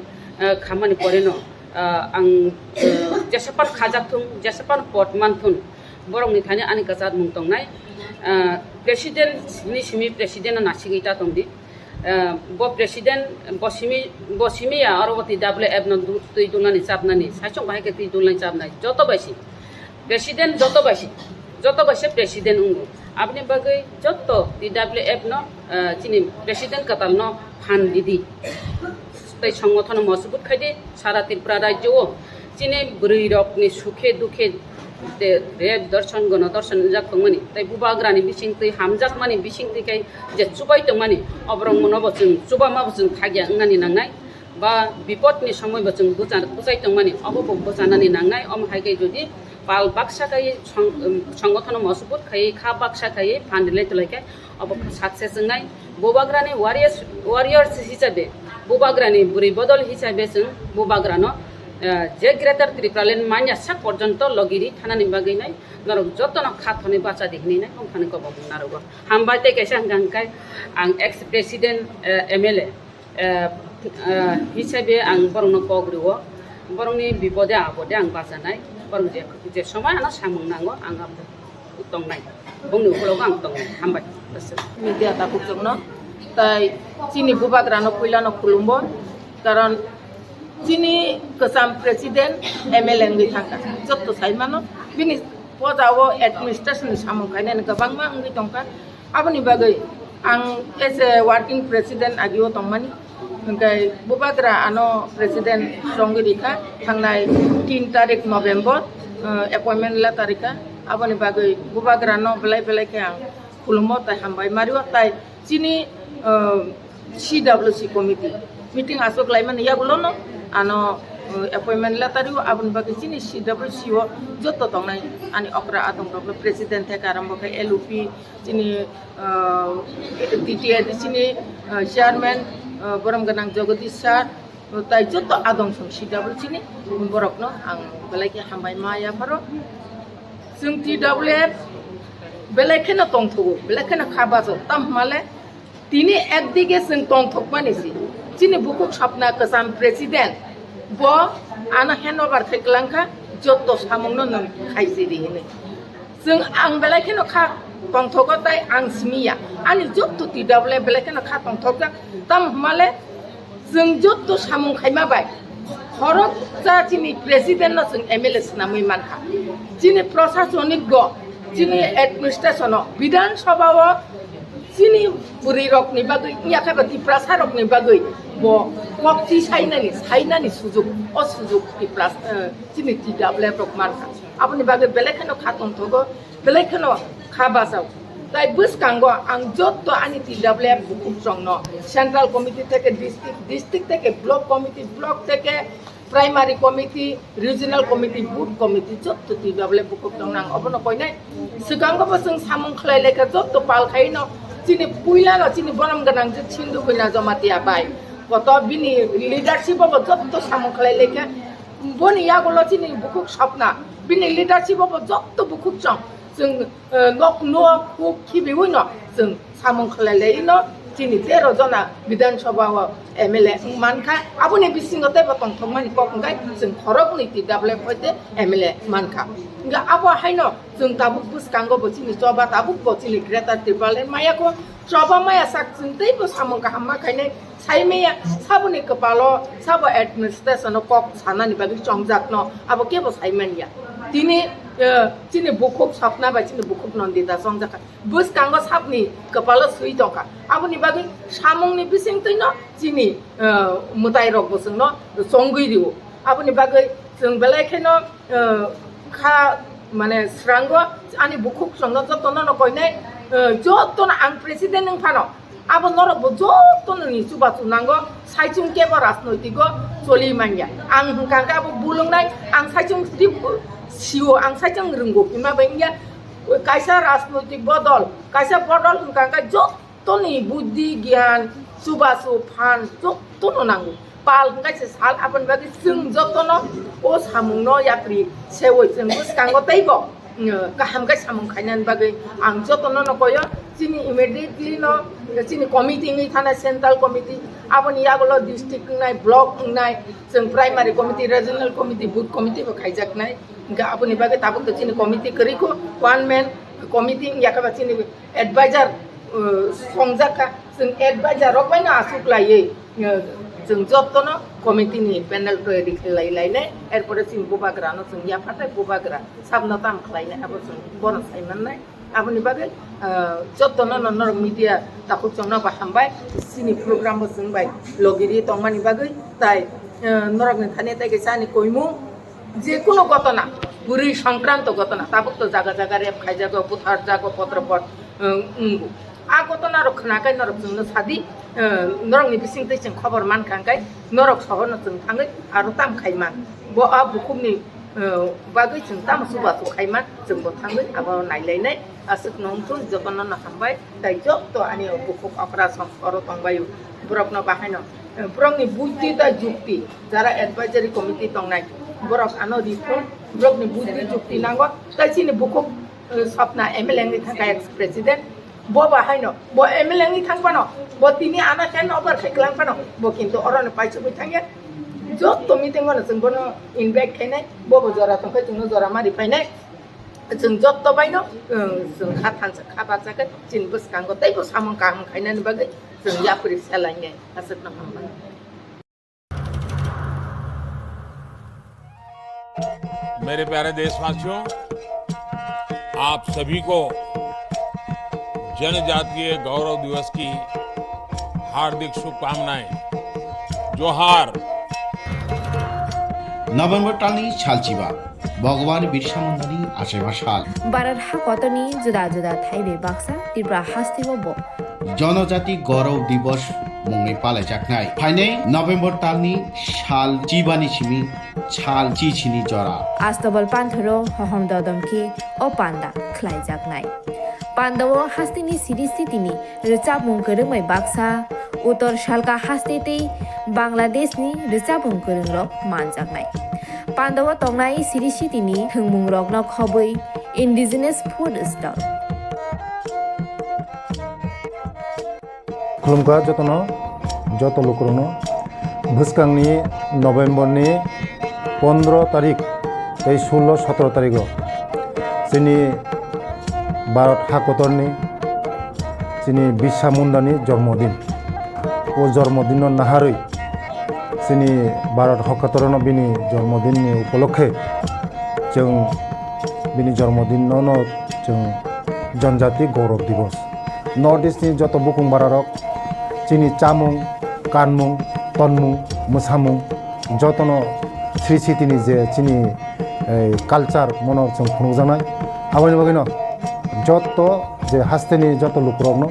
न आं जेसेबां खाजाथुं जेसेबां पटमानथुन बरंनि थानि आनि काजाद मुं दंनाय प्रेसिडेंट नि सिमि प्रेसिडेंट नासिगैता दंदि ब प्रेसिडेंट बसिमिया अरबती डब्ल्यूएफ न तुइ दुलनानि चाबनानि साइसं बाहायके तुइ दुलनानि चाबनाय जत बायसि प्रेसिडेंट जत बायसि प्रेसिडेंट उंगु आपनि बागै जत डब्ल्यूएफ न चिनि प्रेसिडेंट कताल न फान दिदि तै संगठन मजबुत खायदि सारा त्रिपुरा राज्य चिनि बुरै रकनि सुखे दुखे रेब दर्शन गण दर्शन जाखंमानि तै बुबाग्रानि बिसिंतै हामजाकमानि बिसिंतैखाय जे चुबायतंमानि अब्रंमनबो जों चुबामाबो जों थागिया ओंनानि नांनाय बा विपदनि समयबो जों बुजायतंमानि अबो बुजानानि नांनाय अमहायकै जुदि पाल बाक्सा खायै संगठन मजबुत खायै खा बाक्सा खायै फान्दिलाय तलायखाय अब साक्सेस जोंनाय बुबाग्रानि वारियर्स हिसाबै बुबाग्रानि बुरै बदल हिसाबै जों बुबाग्रानो जे ग्रेटर त्रिपुरालेण्ड मान्या सा पर्यन्त लगिरि थानानि बागैनाय नरक जतन खाथनि बाचा दिखनिनाय हमखानि कबा बुंनारगो हामबाय ते कैसे हंगांखाय आं एक्स प्रेसिडेंट एमएलए हिसाबै आं बरंनो पग्रिवो बरंनि बिपदे आबदे आं बाजानाय बरं जे समय आना सामुं नांगो आं दंनाय बुंनो उखलाव आं दंनाय हामबाय मिडिया ता खुजोंनो ताई चिनि बुबाग्रानो फैलानो खुलुमबो कारण चिनि कसाम प्रेसिडेंट एमएलए नगै थांगा जत्त साइमानो बिनि पजावो एडमिनिस्ट्रेशन सामुं खायनाय गोबां मा नगै दंका आबनि बागै आं एज ए वर्किंग प्रेसिडेंट आगियो दंमानि ओंखाय बुबाग्रा आनो प्रेसिडेंट संगिरिखा थांनाय 3 तारिख नभेम्बर अपॉइंटमेंट ला तारिखा आबनि बागै बुबाग्रानो बेलाय आं खुलुमो ताय हामबाय मारियो ताय चिनि सीडब्ल्यूसी कमिटी मीटिंग आसोक लाइमान याबुलोनो आनो अपॉइंटमेंट ला तारियो आबनि बागै चिनि सीडब्ल्यूसी ओ जत्त दंनाय आनि अक्रा आदम दंबो प्रेसिडेंट थे आरम्भ खाय एलओपी चिनि टीटीए चिनि चेयरमैन बरम गनां जगदीश सार ताय जत्त आदम सं सीडब्ल्यूसी नि बरकनो आं बेलायके हामबाय माया फारो जों टीडब्ल्यूएफ बेलायखेनो तंथगो बेलायखेनो खाबाजो ताम माले तिनि एकदिगे जों तंथकमानिसि चिनि बुकुक सपना कसाम प्रेसिडेंट ब आना हेनोभार खैक्लांखा जत्त सामुंनो नों खायजिरि हिने जों आं बेलायखेनो खा तंथगो ताय आं सिमिया आनि जत्त टीडब्ल्यूएफ बेलायखेनो खा तंथकजा ताम माले जों जत्त सामुं खायमाबाय हरक जा चिनि प्रेसिडेंट न जों एमएलए नामै मानखा चिनि प्रशासनिक ग चिनि एडमिनिस्ट्रेशन विधानसभा चिनि बुरै रकनि बागै याखाबा तिप्रा सारकनि बागै ब कक्ति साइनानि सुजुग असुजुग तिप्रा चिनि टीडब्ल्यूएफ रक मानखा आपनि बागै बेलेखनो खातंथगो बेलेखनो खाबासाव ताई बुसकांगो आं जत्त आनि टीडब्ल्यूएफ बुकुक संनो सेंट्रल कमिटी থেকে डिस्ट्रिक्ट থেকে ब्लॉक कमिटी ब्लॉक থেকে primary committee regional committee booth committee जत्त टीडब्ल्यूएफ बुकुक दं आं अबनो कयनाय सिगांगोबो जों सामुं खलायलेखा जत्त पालखायनो चिनि पुइलानो चिनि बरम गनां जे छिन्दु फैना जमातिया बाय কত বিনি লিডারশিপ হবো যত সামং খালাই লেখা বনি ইয়াগুলো চিনি বুকুক স্বপ্না বিনি লিডারশিপ হবো যত বুকুক চং जों नक न' खुब खिबिउ न जों सामं खालायलाय न चिनि 13 जना विधानसभा एमएलए मानखा आबुनि बिसिंगते बतंग थंमानि कखंगाय जों खरगनि तिदाबले फयते एमएलए मानखा इंगा आबो हायनो जों ताबु बुसकांगो बचिनि चबा ताबु बचिनि ग्रेटर तिरपाले मायाको चबा माया साक जों दैबो सामं गाहामा खायने साइमेया साबुनि कपालो साबो एडमिनिस्ट्रेशन कक सानानि बागै चंजाक न आबो केबो साइमेनिया दिनै चिनि बुकुब सपना बाय चिनि बुकुब नन्दिता संजाखा बुस कांगो साबनि कपालो सुइ दंखा आबुनि बागै सामंनि बिसिं तैनो चिनि मुताय रग बसंनो संगैरिउ आबुनि बागै जों बेलायखेनो खा माने स्रांगो आनि बुकुब संनो जतनो न कयनाय जतनो आं प्रेसिडेन्ट नों फानो आबो नरबो जतनो नि सुबा सुनांगो साइचुं केबो राजनैतिक चलि मानिया आं हंकांगा आबो बुलुंनाय आं साइचुं सिओ आं साइचुं रोंगौ बिमा बायनिया कायसा राजनैतिक बदल कायसा बदल हंकांगा जतनो बुद्धि ज्ञान सुबासु फान जतनो नांगौ पाल हंकायसे साल आबन बागै जों जतनो ओ सामुंनो यात्री सेवै जों बुसकांगो तैबो गाहामगाय सामुं खायनान बागै आं जतनो नकयो चिनि इमिडिएटली न चिनि कमिटि नि थाना सेंट्रल कमिटि आबनि यागलो डिस्ट्रिक्ट नाय ब्लॉक नाय जों primary committee regional committee booth committee बो खायजाकनाय गा आबनि बागै ताबुक चिनि कमिटि करिको वन मैन कमिटि याकाबा चिनि एडवाइजर संजाका जों एडवाइजर रकबायना आसुक लायै जों जतनो कमिटिनि पेनेल तयारि खालायलायनाय एरपरे जों बुबाग्रानो जों याफाथाय बुबाग्रा साबना ताम खालायनाय आबो जों बन सायमाननाय आबनि बागै जतनो नर मिडिया ताखु चंना बाहामबाय सिनि प्रोग्राम बो जोंबाय लगिरि तंमानि बागै ताय नरगनि थाने ताय गेसानि कयमु जे कोनो घटना पुरी संक्रांत घटना ताबुक तो जागा जागा रेप खायजागो बुथार जागो पत्रपट आ घटना रखनाकाय नरक जोंनो सादि नरगनि बिसिं तैजों खबर मानखांकाय नरक सहरनो जों थाङै आरो ताम खायमान बो आ बुकुमनि बागै जों ताम सुबासु खायमान जोंबो थाङै आबो नायलायनाय आसुक नंथुन जतनो न हामबाय ताय जत आनि बुकुम अपारेशन अरो तंबायु ब्रकनो बाहायनो ब्रकनि बुद्धि ता जुक्ति जारा एडवाइजरी कमिटि तंनाय ब्रक आनो रिफर्म ब्रकनि बुद्धि जुक्ति नांगो ताय चिनि बुकुम सपना एमएलए नि थाखाय एक्स प्रेसिडेंट बो बाहायनो बो एमएलए नि थांबानो बो तिनि आना केन अबर खायख्लांबानो बो किन्तु अरनो पाइसुबै थाङे जत मिटिं गनो जों बनो इनभाइट खायनाय बो जरा तंखाय जोंनो जरा मारि फायनाय जों जत बायनो जों खाथानसे खाबाजागोन जिन बुसकांगो तैबो सामं काहाम खायनानि बागै जों यापुरि सालायनाय आसुक नहमबाय मेरे प्यारे देशवासियों, आप सभी को जनजातीय गौरव दिवस की हार्दिक शुभकामनाएं। जोहार। नभेम्बर टालनि सालचिबा भगवान बिरसा मुंडानि आसेबा साल भारत हाकतनि जुदा जुदा थाइबे बाक्सा त्रिपुरा हास्तिगो जनजाति गौरव दिवस मुंनि पालायजाकनाय फाइनै नभेम्बर टालनि साल चिबानि सिमि साल चिचिनि जरा आस्तबल पान्थरो हहम ददमखि ओ पान्दा खलायजाकनाय पान्दाव हास्तिनि सिरि सितिनि रोचाबुं गोरोंमै बाक्सा उत्तर सालका हास्तेतै बांलादेशनि रोचाबुं गोरोंरक मानजाकनाय पान्दाव तंनाय सिरि सितिनि थोंमुं रगन खबै इन्डिजिनास फुड स्टल खुलुमखा जतनो जत लोकरनो भुसकांनि नभेम्बरनि 15 तारिख 16-17 तारिख जोंनि भारत हाकतरनि जोंनि बिरसा मुंडानि जन्मदिन ओ जन्मदिन नाहारै जोंनि भारत हाकतरनो बिनि जन्मदिननि उपलक्षे जों बिनि जन्मदिनावनो जों जनजाति गौरव दिवस नर्थ इस्टनि जत बुकुं बारारक जोंनि चामुं कानमुं तनमुं मोसामुं जतनो श्री सिटिनि जे जोंनि कालचार मनर जों खुंजानाय आबानि बागैनो जत जे हास्तेनि जत लुकरकनो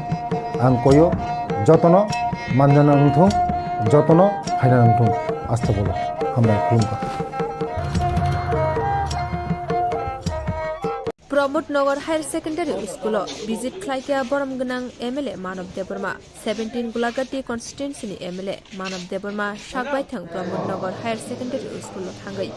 आं कयो जतनो मानजाना नंथों जतनो हायना नंथों आस्था बोलो हामबाय खुलुमबाय प्रमोदनगर हायर सेकेंडारी स्कूल विजिट खालायखा बरम गनां MLA मानव देबरमा 17 गुलागटी कन्स्टिट्युएन्सिनि MLA मानव देबरमा सागबायथां प्रमोदनगर हायर सेकेंडारी स्कूल थांगै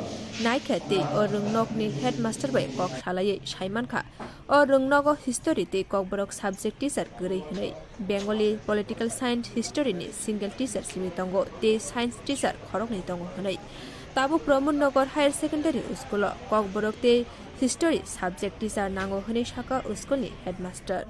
नायखा ति अ रुंनकनि हेडमास्टर बाय कक सालायै साइमानखा अ रुंनक हिस्टोरी ति ककबरक सब्जेक्ट टीचर गरै हनै बेंगली पॉलिटिकल साइंस हिस्टोरीनि सिंगल टीचर सिमि तंगो ते साइंस टीचर खरकनि तंगो हनै ताबु Pramodnagar higher secondary school Kokborok ते हिस्टोरी सब्जेक्ट टीचर नांगो हनै साका स्कूलनि हेडमास्टर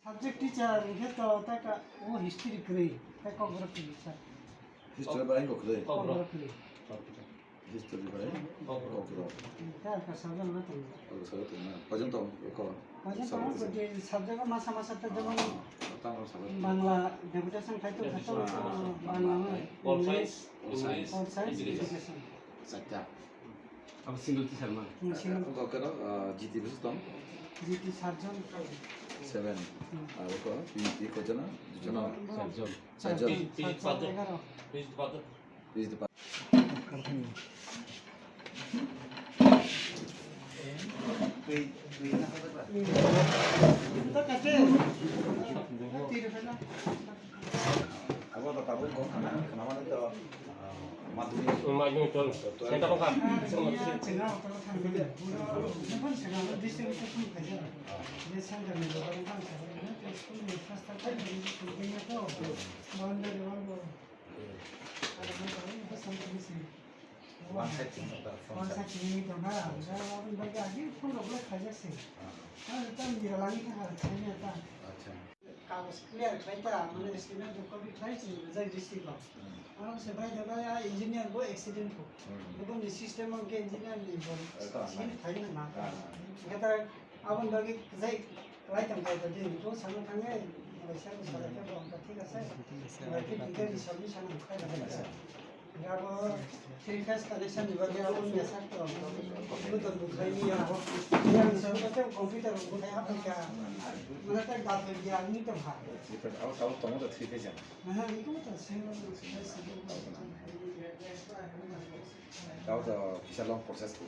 सब्जेक्ट टीचर हे तो ताका वो हिस्ट्री करे ताका गरक टीचर हिस्ट्री बारे को करे हिस्ट्री बारे को ताका सजन न तो सजन ना पजन तो को सब्जेक्ट मासा मासा त जब बांग्ला डेपुटेशन खाइतो बांग्ला में इंग्लिश और साइंस एजुकेशन सत्या अब सिंगल टीचर में सिंगल तो करो जीटी बस तो GT surgeon 7 apa PhD ko jana jana sarjan PhD kita kate aku tak tahu kok kenapa itu maju itu kita bukan कागज क्लियर खाइता माने स्टूडेंट को भी खाइछि जय डिस्ट्रिक्ट को और से भाई जगह या इंजीनियर को एक्सीडेंट को लेकिन सिस्टम के इंजीनियर नहीं बोल सीन खाइ ना गता अब लगे जय लाइटम खाइ त दिन तो सानो थांगे वैसा को सारा के बोल ठीक है बाकी डिटेल सॉल्यूशन खाइ ना अब थ्री फेस कनेक्शन निभागे अब मेसा तो कंप्यूटर बुखाई या यार सब तो कंप्यूटर बुखाई अपन क्या मतलब तक बात कर दिया नहीं तो भाग अब तो थ्री फेस है हां ये तो single tahu dah bisa long proses tu.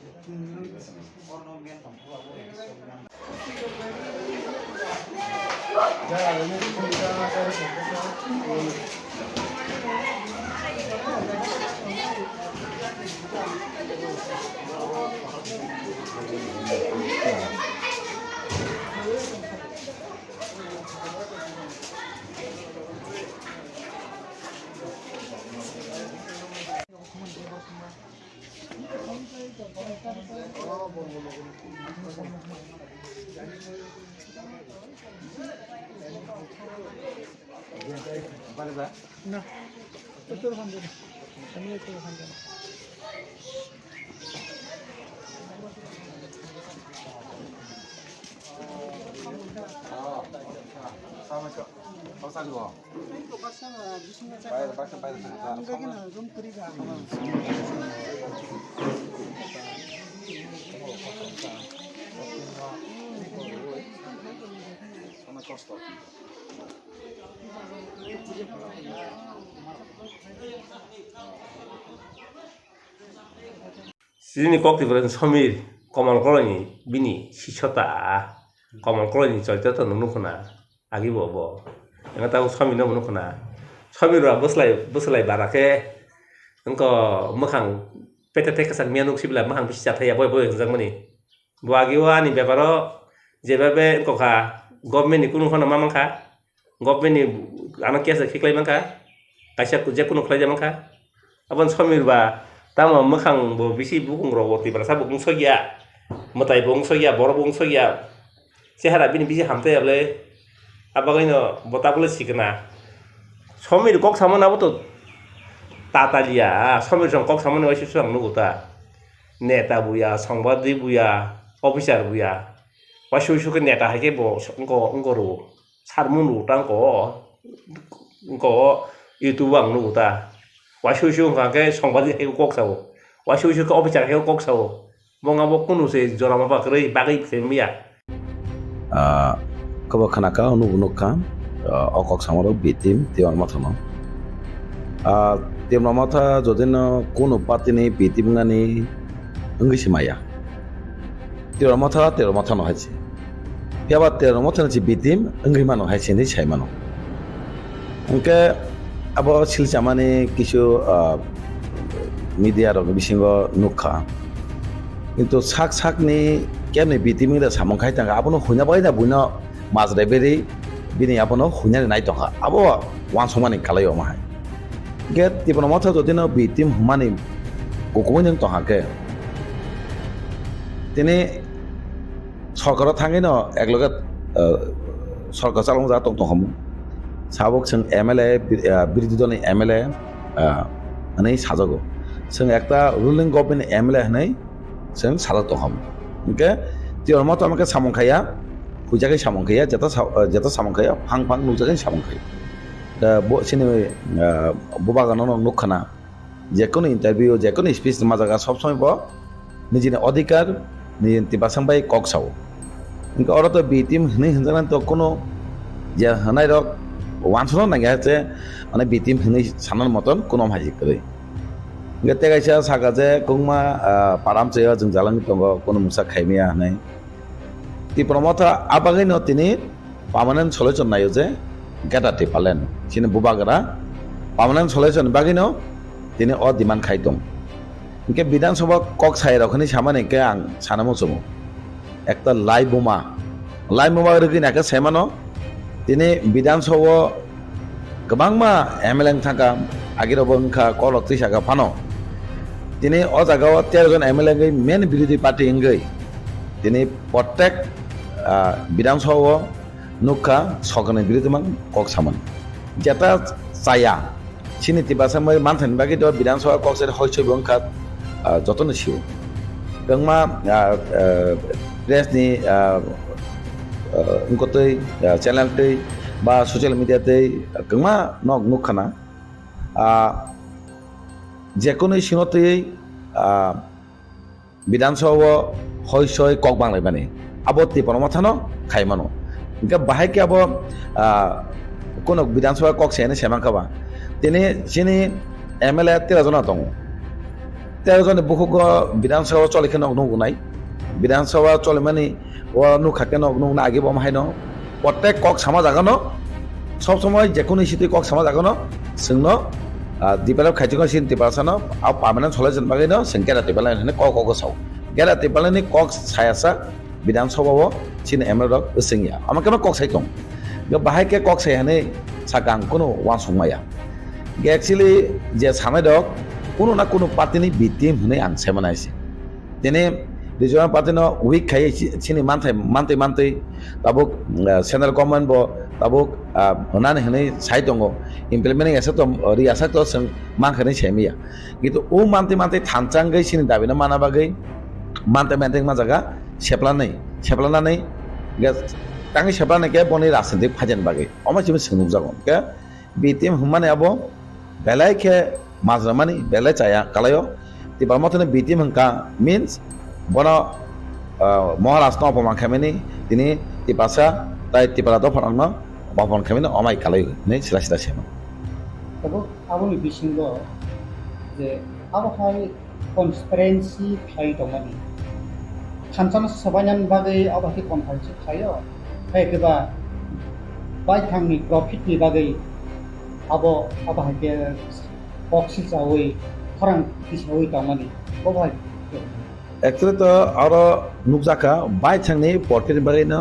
No, itu handal. Kami itu handal. Sama cok. Kau sanggup? Itu pasal di sini saya. Bayar pasal bayar. Mungkin room kerja. Sama costo. Sini kok different Samir Kamal colony বিনি সিসতা Kamal colony চলতে তো নুখনা আগি বব এnga tahu sami no নুখনা sami ra boslai barake engko mokhang pete kesan mianuk sibla mokhang bisa thaya boy jang mani buagi wani beparo jebabe engko kha government ni kunu khona mamangkha government ni ana kesa khiklai mangkha kaisa je kunu khlai jamangkha abon sami ba tamo mokhang bo bisi bukung ro ti barasa bukung sogia motai bung sogia bor bung sogia sehara bini bisi hamte able abagaino botabule sikna somir kok samana boto tatalia somir jong kok samana wasi suang nuguta neta buya sangbadi buya officer buya wasu ke neta hake bo ngko ro sarmunu tangko ngko itu bang nuguta wasu ke sangbadi hake kok sawo wasu ke officer hake kok sawo monga bo kunu se jorama bakrei bagai semia kaba khanaka unuka okok samaro bitim tiwar mathano timra matha jodino kono patini bitim ngani engisi maya tiwar matha no haisi piaba tiwar matha ni bitim engri mano haisi ni chai mano engke abo silchamani kisu media rok bisingo nukha কিন্তু sak ni kemne bitimi da samong khai tanga abono hunya bai na buino মাজরে বেরি বিনি আপনো হুনারে নাই তখা আবো one সমানি কালাইও মাহাই গে তিবন মথা যদিন বিতিম হুমানি কোকোমনি তহাকে তিনি সরকার থাঙ্গি ন একলগে সরকার চালং যা তং তহম সাবক जों MLA বিরোধী দলনি এমএলএ হनै সাজাগো जों একটা রুলিং গভর্নমেন্ট এমএলএ হनै जों সাজা তহম গে তিবন মথা আমাকে সামংখায়া hujagai samongkhaya jata samongkhaya phang nujagai samongkhaya da bo sini bobagano nukhana jekono interview jekono speech majaga sob somoy bo nijini adhikar nijini tibasang bai kok sao inka ora to bitim hne hinjana to kono je hanai rok wansono nanga je mane bitim hne sanar moton kono haji kore inga tegaisa saga je kongma param cheya jeng jalang tongo kono musa khaimia hanai ti promota abagaino tini permanent solution nayo je gata te palen sini bubagara permanent solution bagino tini o demand khaitong inke bidan sabha kok sai rakhani samane ke ang sanamo somo ekta lai boma rogin eka semano tini bidan sabha gobangma mlng thaka agiro bongkha kolok tisakha phano tini o jagao 13 jon mlng main birodhi party ingai tini প্রত্যেক বিধানসভা নুখা সরকারের বিরুদ্ধে cock সামান যেটা চায়া সিনি তিবাসামাই মানথান বাকি তো বিধানসভা cock side হইছই বংখা যতন সিও গংমা প্রেসনি উনকতই চ্যানেলতই বা সোশ্যাল মিডিয়াতই গংমা নক নুখানা যে কোনো সিনতই বিধানসভা হইছই কক বাংলাই মানে aboti panomathano khaimano inka bahai ke abo kono bidansabha kok sene semangkaba tini sini mla 13 jona tongo 13 jon bukhuk bidansabha chole keno nungu nai bidansabha chole mani o nu khake no nungu na age bom haino প্রত্যেক cock sama jagano sob somoy jekono siti kok sama jagano singno dipalap khaijiko sin tipasano au permanent solution bagino singkera tipalan hene kok sao gera tipalani kok sayasa বিধানসভা চিনি এমএলরক সিংয়া আমাকে cock সাইতং বাহাই কে cock সাই হানে সাকাং কোনো one সংমায়া actually যে সামে দক কোনো না কোনো পার্টিনি বিটিম হনে আং সেমানাইছে তেনে রিজনাল পার্টিনো উইক খাই চিনি মানতে তাবুক সেন্ট্রাল গভর্নমেন্ট ব তাবুক হনানে হনে সাইতং ইমপ্লিমেন্টিং এসে তো রিয়াসা তো সং মানখানে সেমিয়া কিন্তু ও মানতে থানচাঙ্গৈ চিনি দাবিনা মানাবাগৈ মানতে মাজাগা सेप्लानानै tangi seplane ke boni rasendik phajen bagi oma chibu sungmung jagon ke bitim humane abo belai ke mazramani belai chaya kalayo ti barmotone bitim hangka means bono moharashtra opman khameni tini ti pasa tai ti parado pharangno bapon khameni omai kalayo nei sila sema tabo aboni bisingo je abo hai conspiracy khai tomani थानसानो सबायनान बागै आबादि conference थायो है Gauba bye थांनि प्रफिटनि बागै आबो आबाहाके बक्सिल जावै खरां दिसावै तामानि बबाय actually तो और नुकजाखा bye थांनि प्रफिट बागैनो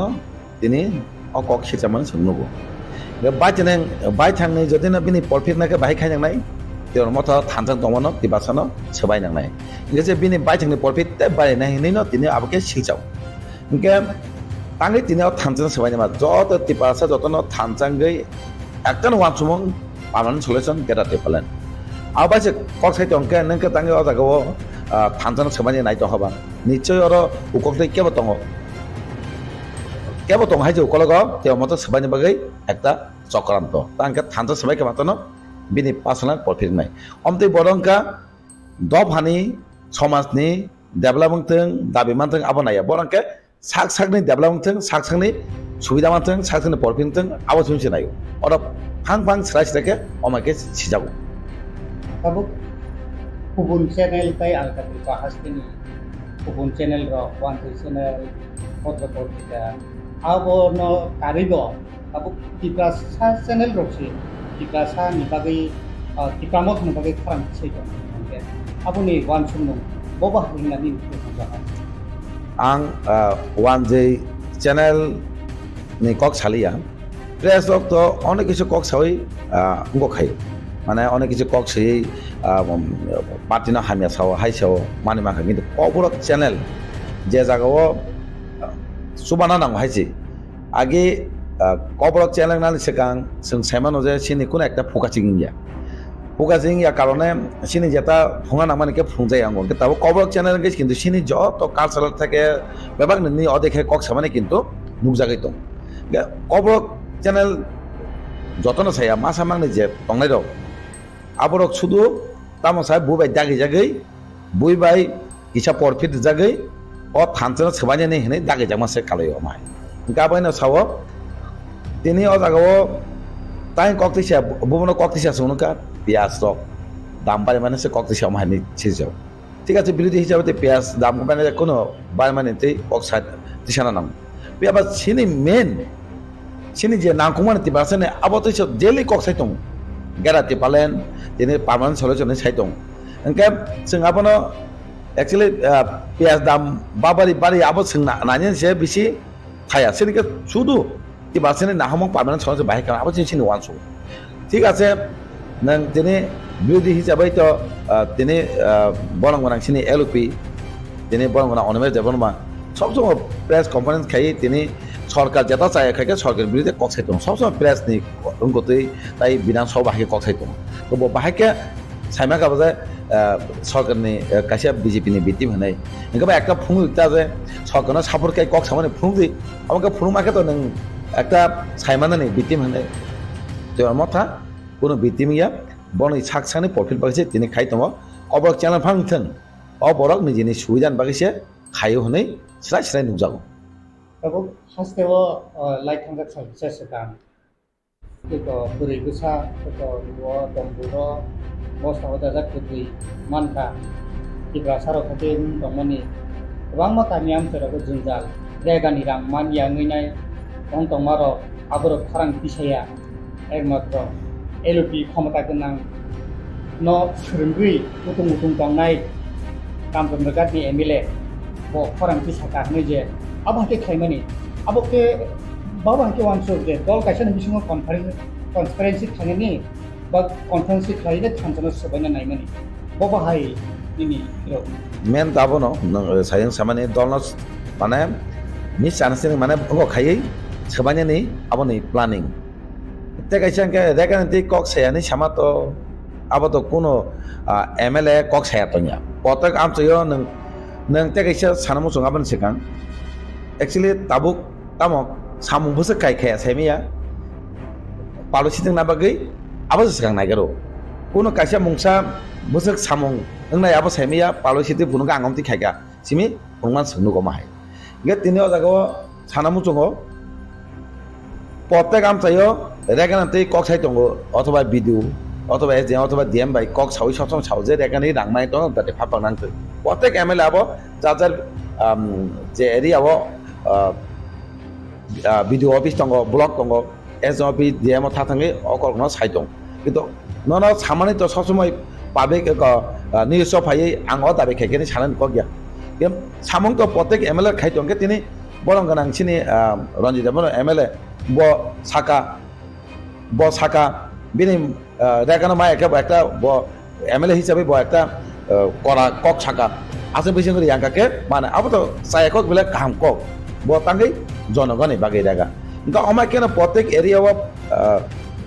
दिनै अकक सिचामन सोंनुगो बाय थांनि जदिनो बिनि प्रफिट नाके बाहाय खायनांनाय देर मथा थानसां दंमोन तिबासानो सोबायनांनाय इंगे बिनि बाय थांनि प्रफिट बायनाय हिनैनो दिनै आबके सिचाव इंगे तांगै दिनै थानसां सोबायनामा जत तिबासा जतनो थानसांगै एकटन वान सुमं पार्मानेंट सल्यूशन गेटा टेपलान आबासे कक साइट अंके नंके तांगै अजागो थानसां सोबायनाय नायतो हबा निश्चय और उककलै केबो दङ केबो दङ हायजो उकलग ते मत सोबायनाय बागै एकटा चक्रान्त तांके थानसां सोबायके मातनो बिनि पार्सोनल प्रफिट नाय अमते बरंका दफानि समाजनि डेभलपमेंट दाबिमानथों आबनाया बरंके साकसाकनि डेभलपमेंट साकसाकनि सुबिदा मानथों साकसाकनि प्रफिट आबो सुनसे नायो और फां स्राइस्राके अमाके सिजागो अब गुबुन चेनेल ताई आलका बाहासनि गुबुन चेनेल र वान चेनेल पत्रपत्रिका आबो न कारिगो अब तिप्रासा चेनेल रछि तिप्रासा नि बागै तिप्रामत नि बागै खरां सैतो आबोनि वान सुमung बबा हरिनानि आं वान जे चैनल नि कक सालिया प्रेस लोग तो अनेक किसी कक सावै उनको खाई माने अनेक किसी कक से पार्टी ना हामिया साव हाई साव माने माखा किंतु कबरक चैनल जे जागाव सुबाना नांगौ हाइसी आगे कबरक चैनल ना सिगां जों साइमान जे सिनि कुन एकटा फुकाजिंगिया कारणे सिनि जेता फुंगा नामानिके फुंजाय आंगो ताबो कबरक चैनल गेस किन्तु सिनि जत कालचाराल थाके बेबाग ननि अदेखे कक सामाने किन्तु नुकजागै दं कबरक चैनल जतन साया मा सामांनि जे तंनाय दं आबरक सुदु तामसा बुबाय दागि जागै बुइबाय इसा प्रफिट जागै अ थानचन सोबाने ने हने दागि जामासे कालयो माय गाबायनो सावो दिनै अ जागाव ताइ कक्तिसा बुबनो कक्तिसा सुनुका पियाज रक दाम बारे माने से कक्तिसा माने छिजाव ঠিক আছে বিরোধী হিসাবে পেঁয়াজ দাম কমানো কোনো বারে মানে অক্সাইড দিশানা নাম পেঁয়াজ সিনি মেন সিনি যে নাম কমানো তিবাসনে আবত ডেলি কক্সাই দं গ্যারাতি পালেন তিনি পার্মানেন্ট সলিউশন সাই दं ओंखाय जों आबनो एक्चुअली पेঁয়াজ दाम बाबारि बारि आबो जों नानि से बिसि थाया सिनिके सुदु तिबासने नाहमं पार्मानेंट सलिउशन बाहाय खाना आबो जों सिनि वानसो ঠিক আছে नों दिनै বিরোধী হিসাবে তো दिनै বরং सिनि एलपी दिनै बरं अनमेर देबनमा सबসময় प्रेस कन्फारेंस खाई दिनै सरकार जेता चाहे खायके सरकार बिरुद्धे कक्साय दं सबসমय प्रेसनि रोंगौथि ताई विधानसभा बाहाय कक्साय दं तो बाहायके साइमा गाबो जे सरकारनि कासे बीजेपीनि बिटिम होनाय ओंखाय एकटा फुंता जे सरकारनो सापर्ट खाय कक सामाने फुंदि আমাকে फुंमाके तो नों एकटा साइमानानि बिटिम होनाय तो मथा কোনো बिटिमिया बन साकसानि प्रफिट बागैसे दिनै खाय दङ अबरक चैनल फांथों अबरक निजेनि सुबिदानि बागैसे खायो हनै स्राय स्राय नुजागौ अब हास्तेव लाइथांगा सार्भिसेस गान तो बुरै गोसा तो रुवा दंबुर मस्ताव दाजा कुदुइ मानका तिब्रा सारो खाते दंमनि गोबां माखानि आमफोराबो जुंजाल जायगानि रां मान याङैनाय दं दंमारो आबरक खारां बिसाया एकमात्र एलपि क्षमता गोनां न फोरोंगिरि गुदुं गुदुं दंनाय कामरुनगारनि एमएलए ब खरां तिसाखा होनो जे आबाके खायमानि आबके बाबाके वानसो जे दल गायसन बिसिङाव कनफारेन्स थांनायनि बा कनफारेन्स खालायनो थांजोनो सोबायना नायमानि बबाहाय दिनै मेन दाबोनो सायं सामानि दलनो माने मिस आनस्टेन्डिं माने अंगो खायै सोबायनानि आबोनि प्लानिं तेगाइसांके रेगानति कक सायानि सामातो आबो कोनो एमएलए कक साया तोnya पतक आमचयो नों तेगाइसा सानमु संगाबन सिगां एक्चुअली ताबुक तामक सामुबोसो कायखाया सायमिया पालुसिदों नाबागै आबो सिगां नायगरो कोनो कायसा मुंसा बोसक सामुं नोंनाय आबो सायमिया पालुसिदि बुनुगा आंगमति खायगा सिमि बुंमान सोंनुगो माहाय गे तिनि अजागो सानमु संगो पतक आमचयो रेगानति कक साय दङ अथवा बिदु अथवा एजे अथवा डिएम बाय कक सावै ससम सावजे रेगानि रांनाय दङ दाते फापांनांगो प्रत्येक एमएलए आबो जाजार যে এরিয়াও বিডিও অফিস দङ ব্লক दङ एसडिएम अफिस डिएम थाथाङै अकलखौनो साइ दं खिन्थु नन सामानि तो सबसमय पाब्लिक निउस फायै आं दाबि खायखेनि सानानै क गया सामं तो प्रत्येक एमएलए खाइ दं के तिनि बरं गोनांसिनि रन्जित एमएलए ब साका बिनि रेगानो मा একটা एमएलए हिसाबै ब একটা करा कक साका आसे बैसंगरि यांगाके माने अब तो सायकक बेले काम कक ब तांगै जनगणनि बागै रेगा ఇంకా আমাকে প্রত্যেক এরিয়া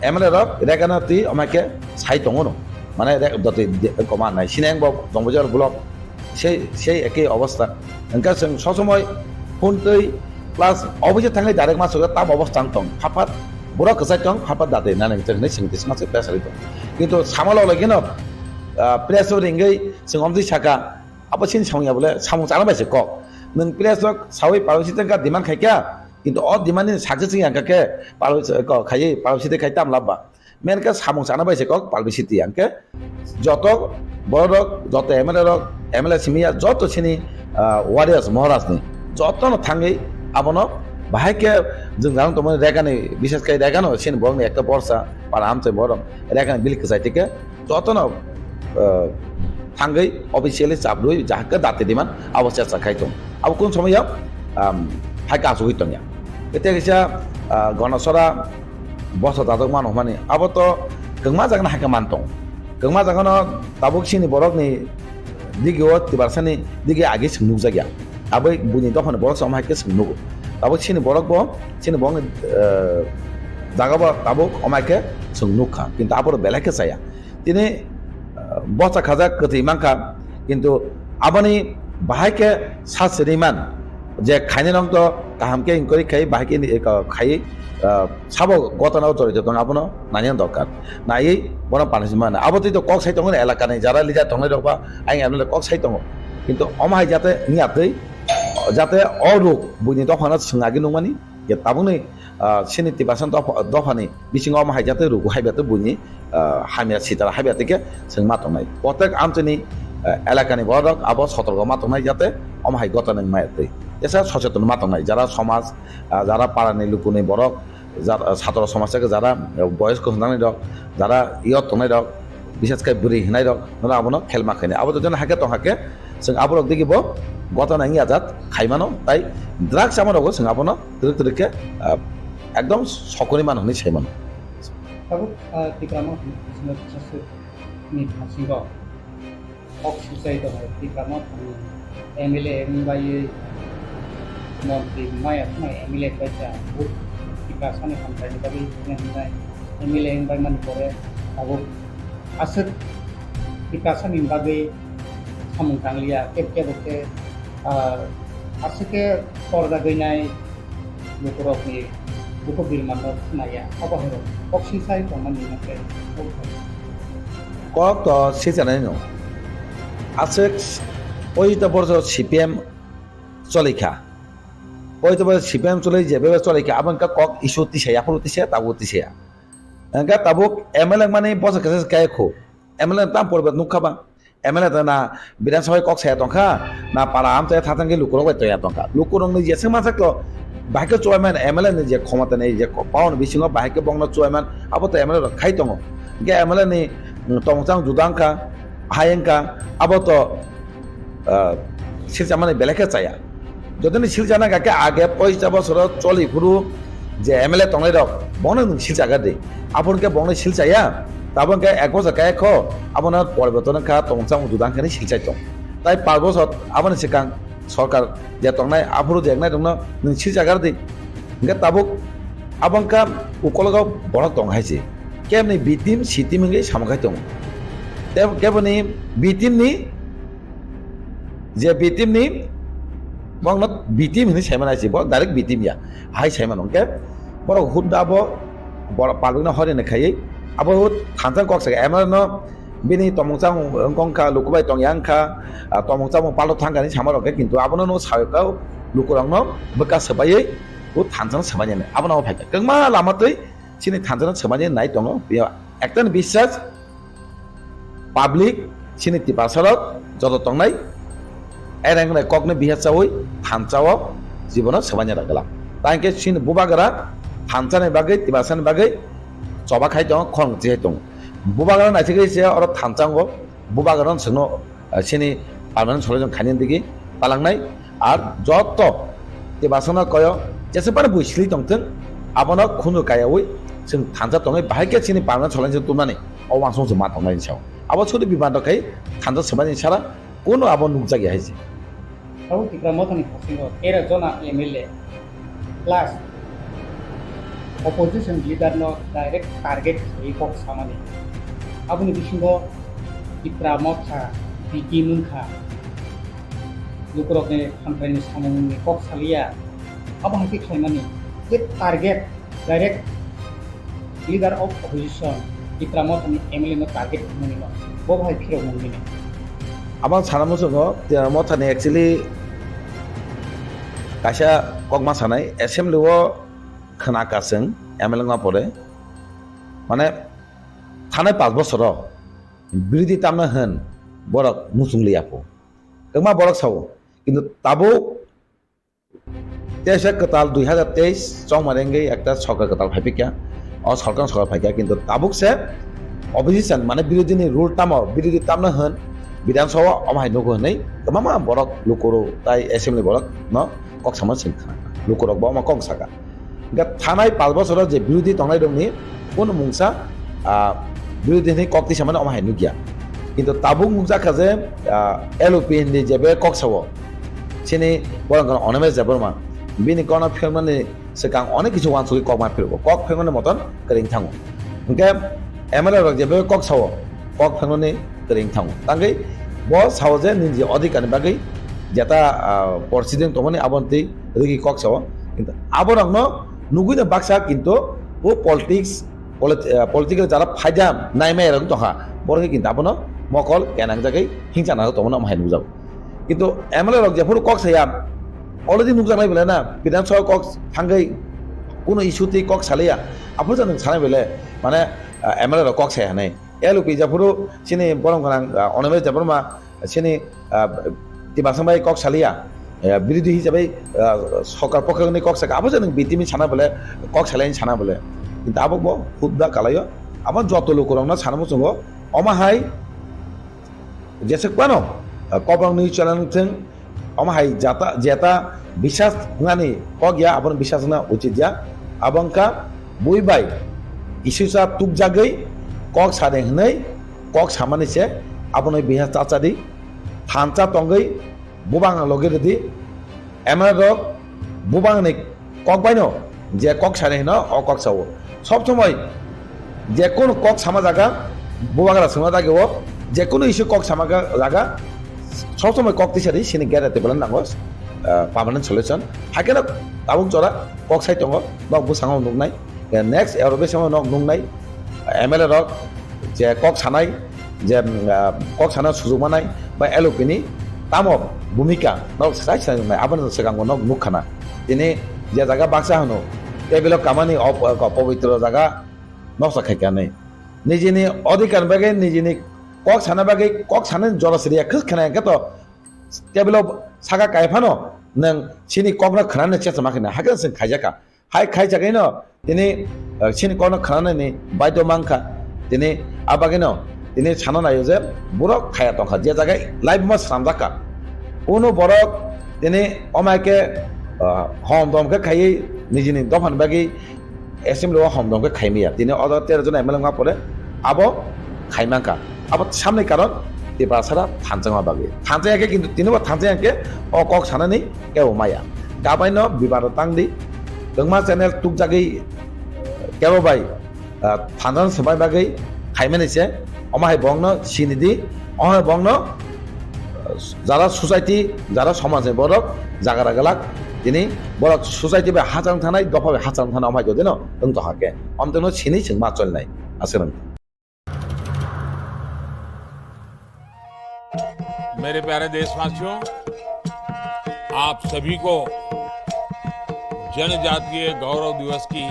এমএলএ রেগানো তুই আমাকে সাই দङ মানে কমান নাই সিনাং দংবজার ব্লক সেই একই অবস্থা ఇంకా সবসময় ফোন তুই প্লাস অফিসে থাকলে ডাইরেক্ট মাস তাপ অবস্থা দं ফাফাত বড় কসাই দं ফাফাত দাতে নাनै जोंनि सिंथिस मासे प्रेसारि दं কিন্তু সামালাव লাগে ন প্রেসার রিঙ্গै जों अमजि साका आबसिन सावनिया বলে सामु जाना बायसे क नों प्रेसार सावै पारसि तंका डिमान्ड खायका কিন্তু অদিমানি সাকসেসিং আঙ্কাকে খাইয়ে পালবিসিতে খাইতাম লাভবা মেনকে সামং জানা পাইছে কক পালবিসিতি আঙ্কে যত বড় রক যত এমএলএ সিমিয়া যত সিনি ওয়ারিয়ার্স মহারাজনি যত থাঙ্গै আবনো বাহাইকে जों জানো তো মানে রেগানি বিশেষ করে রেগানো সিন বংনি একটা বর্ষা পার আমতে বড় রেগানি বিলকে যাইতেকে যত ন থাঙ্গै অফিসিয়ালি চাপরুই যাহাকে দাতে দিমান অবস্থা খাইতো আব কোন সময় হাইকা আসুইতনিয়া এটা কিসা গণসরা বস দাদক মান হমানি আবো তো গংমা জাগনা হাইকা মানতং গংমা জাগানো তাবুক সিনি বরকনি দিগিও তিবারসানি দিগে আগে সোंनुग जागिया আबै বুনি দখন বরক সম হাইকে सोंनुग তাবুক সিনি বরক সিনি বং জাগাবো তাবুক অমাইকে सोंनुग খা কিন্তু আবর বেলাকে চায়া তিনি বসা খাজা কতি মানকা কিন্তু আবনি বাহাইকে সাসরিমান যে খাইনে নং তো কাহামকে ইনকরি খাই বাহাইকে খাই সাবো গতনাও জড়িত দं আপনো নানিয়ান দরকার নাই বড় পানিস মানে আবতি তো কক সাই দङ এলাকা নেই যারা লিজা দংলে দবা আই আমলে কক সাই দङ কিন্তু অমাই যাতে নিয়াতৈ যাতে অরুক বুনি দফানা সোंगागि नंमानि যে তাবুনি সিনিতি বাসন দফানি বিসিং অমাই যাতে রুগু হাইবাতে বুনি হামিয়া সিতারা হাইবাতেকে जों মাতনাই প্রত্যেক আমচনি এলাকানি বড় আবো সতর্ক মাতনাই যাতে অমাই গতনাং মায়াতৈ এছাড়া সচেতন মাতনাই যারা সমাজ যারা পাড়ানি লুকুনি বড় যারা ছাত্র সমাজ থেকে যারা বয়স্ক হনাই দক যারা ইয়ত তনাই দক বিশেষ করে বুড়ি হিনাই দক নরা আবনো খেল মাখানি আবো যেন হাকে তহাকে जों আবরক দেখিব গতনাং আজাদ খাইমানো তাই ড্রাগস আমার অবশ্য जों আবনো তরিক তরিকে একদম সকনি মানুষনি সাইমানো Kabuk tikrama sunat sasu ni hasigo ok susai to tikrama MLA mbai monti maya mai MLA baca buk tikrasane sampai tadi ngai MLA mbai man kore kabuk asat tikrasane mbai samung tanglia ke boke asake porda gainai lukurok ni buku bilmano naya apa hero opsi sai pamani nake কক তো সিজানাই ন আছে ওইটা বড় CPM চলেখা ওইটা বড় CPM চলে যেভাবে চলেখা আবনকা কক ইস্যু তিসে আপন তিসে তাবু তিসে এঙ্কা তাবুক এমএলএ মানে বস কাছে কায়খো এমএলএ তাম পড়বে নুখাবা এমএলএ না বিধানসভায় কক সায়া টঙ্কা না পাড়া আমতে থাথাঙ্গে লুকুরক তয়া টঙ্কা লুকুরংনি যেসে মাথাকো বাহিকে চয়মান এমএলএ যে ক্ষমতা নেই যে পাওন বিসিং বাহিকে বংন চয়মান আবো তো এমএলএ খাই দङ গে MLA ni tongchang judangka hayengka abo to silchamani beleke chaya jodini silchana gake age 50 বছর চলি পুরু যে এমএলএ তংলাই রক বনে silchaga de aponke bongne silchaya tabonke এক বছর কায় খ আপনার পরিবর্তন কা tongchang judangkani silchai dङ তাই 5 বছর aboni sikang সরকার যে তংনাই আফুরু যে একনাই দङ নों silchaga de গে তাবুক abangka ukologaw borok dङ haise কেমনি বিটিম সিটিম হয়ে সামগাই দङ কেবনি বিটিমনি যে বিটিমনি বংন বিটিম হনি সাইমান আইছে ব ডাইরেক্ট বিটিম ইয়া হাই সাইমান অংকে বড় হুদ দাবো বড় পালুনা হরে খাই আবো থানজাং কক সাকে এমন ন বিনি তমংচাং অংকংকা লুকুবাই তংয়াংকা তমংচাং পালো থাঙ্গানি সামারকে কিন্তু আবনো ন সায়কাও লুকুরাং ন বকা সবাই হুদ থানজাং সবাইনে আবনো ফাইকা গংমা লামাতৈ sini tanjana semanya naik dong, biar ekten bisa publik sini di pasarot jodoh tong naik এরেংনে ককনে বিহাচাওই থানচাও জীবন সেবানি রাখলা তাইকে সিন বুবাগরা থানচানি বাগৈ তিবাসানি বাগৈ চবা খাই দং খং জিহাই দং বুবাগরা নাইথিগৈ সে আর থানচাঙ্গ বুবাগরা সঙ্গ সিনি পার্মানেন্ট সলিউশন খাইনি দিকে পালাंनाय আর যত তিবাসনা কয় जेसेबां बुइस्लि दंथों आबनो खुनु गायावै जों थानजा दङै बाहायके सिनि पार्मानेन्ट सलिउशन तुमनानै अवांसं जों मा थांनायनि सायाव आबो सुदि बिबान दखाय थानजा सेबानि सारा कोनो आबो नुजा गया हायजे Tahu Tipra Motha ni Pasingo, era zona MLA plus opposition leader no direct target ikok samani. Abu ni Pasingo Tipra Motha, Dagi Nungda, lukurok ni company Sungmung ni kok salia. Abu hakik samani. It target direct leader of opposition Tipra Motha ni MLA no target muni no. Bob hai phiro muni ni. Abang sanamu songo Tipra Motha ni actually kaisa kokma sanai assembly o khnakaseng MLA nga pore mane thanai 5 বছর বিরোধী তামনা হন বড় মুসুংলিয়াপো কমা বড় Sao কিন্তু তাবো 23 কতাল 2023 চংমারেঙ্গে একটা সরকার কতাল ফাইপিকা অ সরকার ফাইকা কিন্তু তাবুক সে opposition মানে বিরোধী নি রুল তাম বিরোধী তামনা হন বিধানসভা অমাই নগো নাই কমা বড় লুকরো তাই assembly বড় ন cock sama singkha lukurok ba ma kong saka ga thanai 5 বছর যে বিরোধী তংলাই দংনি কোন মুংসা বিরোধী ni kok ti samane omai nugia কিন্তু তাবুক মুংসা খাজে LOP ni jebe kok sawo sini borang kono oname jaborma bini kono phirmane sekang onek kichu wansui kok ma phirbo kok phirmane moton kering thango ngke MLA rok jebe kok sawo kok phirmane kering thango tangai bo sawo je ninji odikani bagai jata porsideng tomani abonti rigi kok sawo কিন্তু আবরংনো নুগুইনা বাক্সা কিন্তু ও political যারা ফাইদা নাইমে এরকম তহা বরকে কিন্তু আপন মকল কেনাং জাগাই হিংসা না তমন মাই নুজাব কিন্তু এমএলএ রক যেফুর কক সায়া অলরেডি নুজানাই বলে না বিধানসভা কক থাঙ্গাই কোন ইস্যুতে কক সালিয়া আপন জানেন সানাই বলে মানে এমএলএ রক কক সায়া নাই এলপি যেফুর সিনি বরং গাং অনমে যেফুরমা সিনি তিবাসংবাই কক সালিয়া বিরোধী হিসাবে সরকার পক্ষে কক সাকা আবার জানেন বিটিমি ছানা বলে কক সালাইনি ছানা বলে কিন্তু আবক ব খুদ্দা কালায় আবার যত লোক রংনা ছানামো সঙ্গ অমাহাই যেসে পানো কবরং নি চ্যানেলথেं অমাহাই জাতা জেতা বিশ্বাস গানি কগিয়া আবার বিশ্বাস না উচিত যা আবংকা বইবাই ইস্যুসা তুক জাগৈ কক সাদে হनै কক সামানিছে আপনি বিহাস চাচাদি থানচা তঙ্গৈ বুবাং লগে যদি এমএলএ রক বুবাং নি কক বাইনো যে কক সারে ন অ কক সাও সব সময় যে কোন কক সামা জায়গা বুবাংরা সামা জায়গা যে কোন ইস্যু কক সামা জায়গা সব সময় কক তিসারি সিনি গ্যারাতে বলেন নাগো পার্মানেন্ট সলিউশন হাকেনা আবুক জরা কক সাই দङ নক বুসাङाव नुनाय नेक्स्ट एरबे समाव नक नुनाय एमएलए रक जे কক सानाय जे কক साना सुजुग मानाय बा एलओपि नि तामक भूमिका नक साइ साइ आबन सेगांग नक मुखाना दिनै जे जागा बाक्सा हनो टेबिल कामानि पवित्र जागा नक्सा खायकानै निजिनि अधिकार बागै निजिनि কক साना बागै কক साना जलसरिया खस खानाय गत टेबिल सागा कायफानो नों सिनि ककना खानानै चेस माखिना हागन जों खायजाका हाय खायजाकैनो दिनै सिनि ककना खानानै बायद मांखा दिनै आबागैनो दिनै साना नायो जे बरक खाया दंखा जे जागाय लाइफ मा सामजाका उनो बरक दिनै अमायके हम दमके खायै निजिनि दफान बागै एसेम्बली हम दमके खायमिया दिनै अदर 13 जन एमएलए मा परे आबो खायमांका आबो सामनै कारण Tipra थानजाङा बागै थानजायाके किन्तु तिनबा थानजायाके अ कक सानानै केव माया गाबायनो बिबार तांदि दोंमा चेनेल तुक जागै केव बाय थानजां सबाय बागै खायमेनैसे अमाहाय बंनो सिनिदि अहाय बंनो যারা সোসাইটি যারা সমাজে বড় জায়গা গেলাক তিনি বড় সোসাইটি বে হাজার থানায় দফা হাজার থানা অমাই যদি না তো হাকে অন্তন সিনি সিং মা চল নাই আছে না मेरे प्यारे देशवासियों, आप सभी को जनजातीय गौरव दिवस की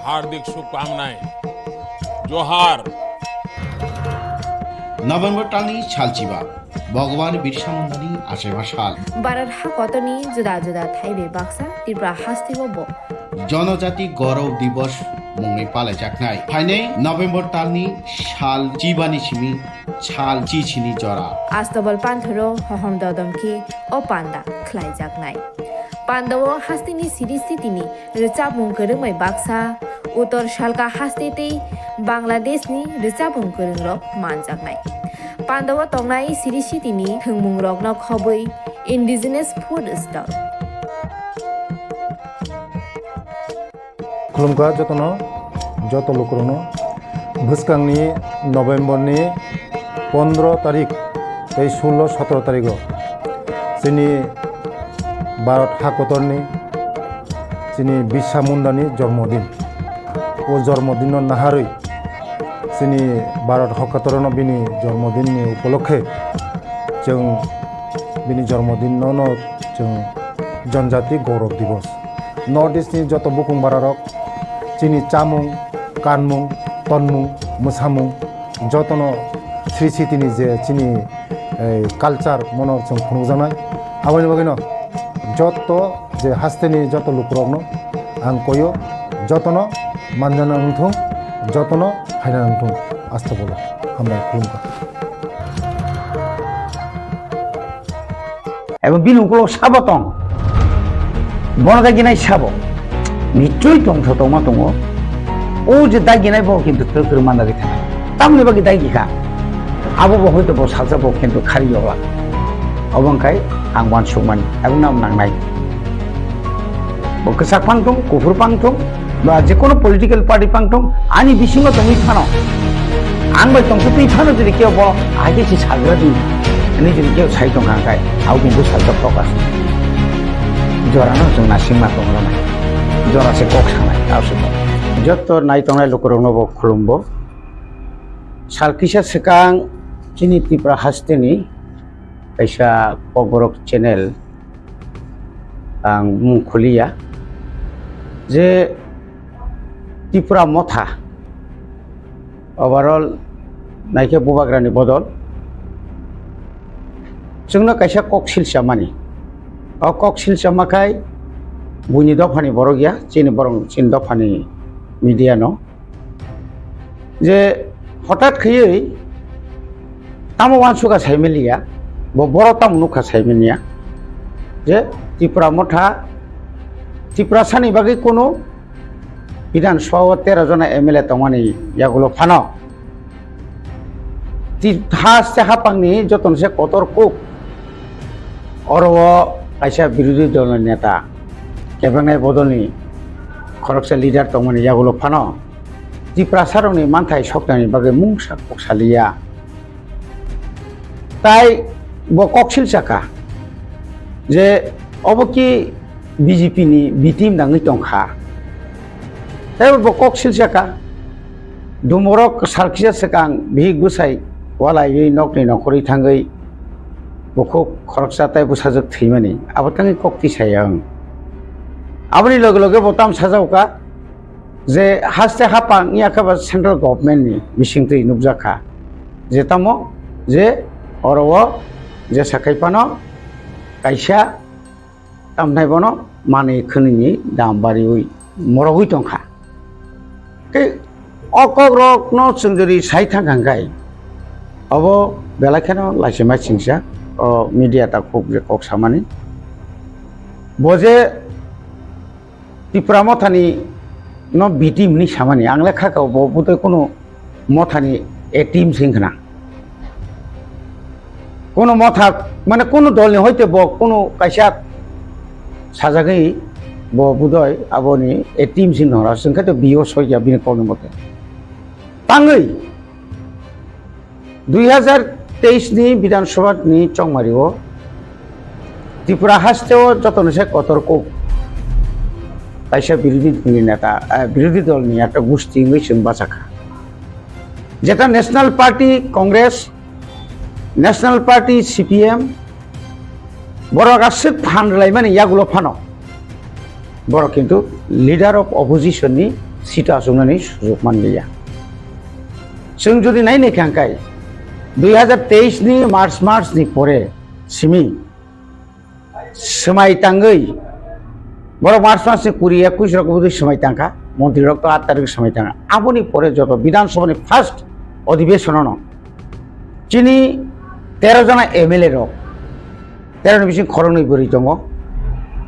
हार्दिक शुभकामनाएं। जोहार। नभेम्बर टालनि सालचिबा ভগবান বিরসা মুন্ডানি আশেমা সাল বারার হাকতনি জুদা জুদা থাইবে বাক্সা ত্রিপুরা হাস্তিবব জনজাতি গৌরব দিবস মুংনি পালাইজাকনাय फाइनै नभेम्बर तालनि साल जिबानि सिमि साल चिचिनि जरा आस्तबल पान्थरो हहम ददमके ओ पान्दा ख्लाइजाकनाय पान्दाव हास्तिनि सिरिस्थितिनि रिचाबुं गोरोङै बाक्सा उत्तर सालका हास्तेतै बांलादेशनि रिचाबुं गोरोंरक मानजाकनाय पान्दाव तंनाय सिरिस्थितिनि थोंमुं रकनो खबै इन्डिजिनास फुड स्टल खुलुमका जतन যত লোকরনো ভুসকাংনি নভেম্বরনি 15 তারিখ এই 16-17 তারিখ যিনি ভারত হাকতরনি যিনি বিরসা মুন্ডানি জন্মদিন ও জন্মদিন নাহারই যিনি ভারত হাকতরন বিনি জন্মদিননি উপলক্ষে जों বিনি জন্মদিন নন जों जनजाति गौरव दिवस नर्थ इस्टनि যত बुकुं बारारक যিনি চামুং কানমুং তনমুং মুসামুং যতন স্মৃতিনি যে চিনি কালচার মনৰ जों खुंजानाय आबानि बागैनो যত যে हास्तेनि যত लोकरकनो आं कयो যতन मानजाना उंथुं যতन फायना उंथुं आस्था बोलो हामबाय खुलुमका এবং বিনুগুলো সাবো দं বনদাগিনাय সাবো নিশ্চয়ই দंथ'मा दङ ও যে দাগিনাय বো কিন্তু তোর মানাগি থাকে তামনি বাকি দাগিখা আবো হয়তো বো সাজাবো কিন্তু খারিয়লা অবংকাই आं वानसुमान এবং নাম নাংনাय বো কসাক পাংথং কুফুর পাংথং বা যে কোনো পলিটিক্যাল পার্টি পাংথং আনি বিসিঙ্গ তুমি ফানো আং বাই তংস তুই ফানো যদি কেউ বো আগে সে সাজা দি এনে যদি কেউ সাই দं কাंगाय আও কিন্তু সাজা প্রকাশ জরানো जों नासिमा दंना जरासे कक सानाय आवश्यक जत नायतंनाय लोकरनबो खुलुमबो सालकिसा सिगां चिनि त्रिपुरा हास्तेनि कैसा पगरक चेनेल आं मुंखुलिया जे त्रिपुरा मथा ओभारअल नायके बुबाग्रानि बदल जोंनो कैसा कक सिलसामानि अ कक सिलसामाखाय बुनि दफानि बर गया चिनि बरं चिन दफानि मिडिया न जे हठाৎ खयै तामो वानसुगा साइमेलिया बर तामो नुखा साइमेनिया जे त्रिपुरा मथा त्रिपुरा सानि बागै कोनो विधानसभा 13 जना एमएलए तंगानि यागुलो फानो हास्ते हापांनि जतनसे कतर कुक अरव आइसा विरोधी दल नेता केबंनाय बदलनि खरकसा लिडार तंगमनि यागुलो फानो त्रिपुरा सारंनि मानथाय सकनानि बागै मुंसा ककसालिया ताई बो ककसिल साखा जे अबकि बीजेपी नि बिटिम नाङै दंखा ताई बो ककसिल साखा दुमरक सालखिया सिगां बिहिक बुसाय वालायै नकनि नखरै थाङै बखौ खरकसा ताई बुसाजोक थैमानि आबादनि कक्ति सायां आबनि लगे लगे बताम साजावका जे हास्ते हापां याखाबा सेंट्रल गभर्नमेंट नि मिसिंथै नुबजाखा जे तामो जे अरव जे साखायपानो कायसा तामनाय बनो माने खनिनि दामबारि मरगै दंखा के अकग्रक न सुंदरी साइथां गांगाय अब बेलाखेनो लाइसेमा सिंसा मीडिया ता खूब जे कक सामानि बजे त्रिपुरा मथानि न बिटिमनि सामानि आंला खाकाव बबुदय कोनो मथानि ए टीम सिंखना कोनो मथा माने कोनो दलनि हयते ब कोनो कायसा साजागै बबुदय आबनि ए टीम सिंहरा जोंखाथ बियो सयया बिनि कलनि मते ताङै 2023 नि विधानसभा नि चंमारिओ त्रिपुरा हास्तेओ जतनसे कतरको कायसा विरोधी दलनि नेता विरोधी दलनि একটা গোষ্ঠী जों बासाखा जेटा national party Congress national party CPM बड़ गासै फानलाय माने यागुलो फानो बड़ किन्तु लिडार अफ अपोजिशन नि सीटा आसुंनानै सुजुग मानलिया जों जुदि नायनो खांखाय 2023 ni March ni pore simi semai tangai boro March ni 20-21 rok budhi semai tangka মন্ত্রী রক্ত 8 তারিখ সময় টাকা আপনি পরে যত বিধানসভার ফার্স্ট অধিবেশন চিনি 13 জন এমএলএ রক 13 বেশি খরনই বরি দङ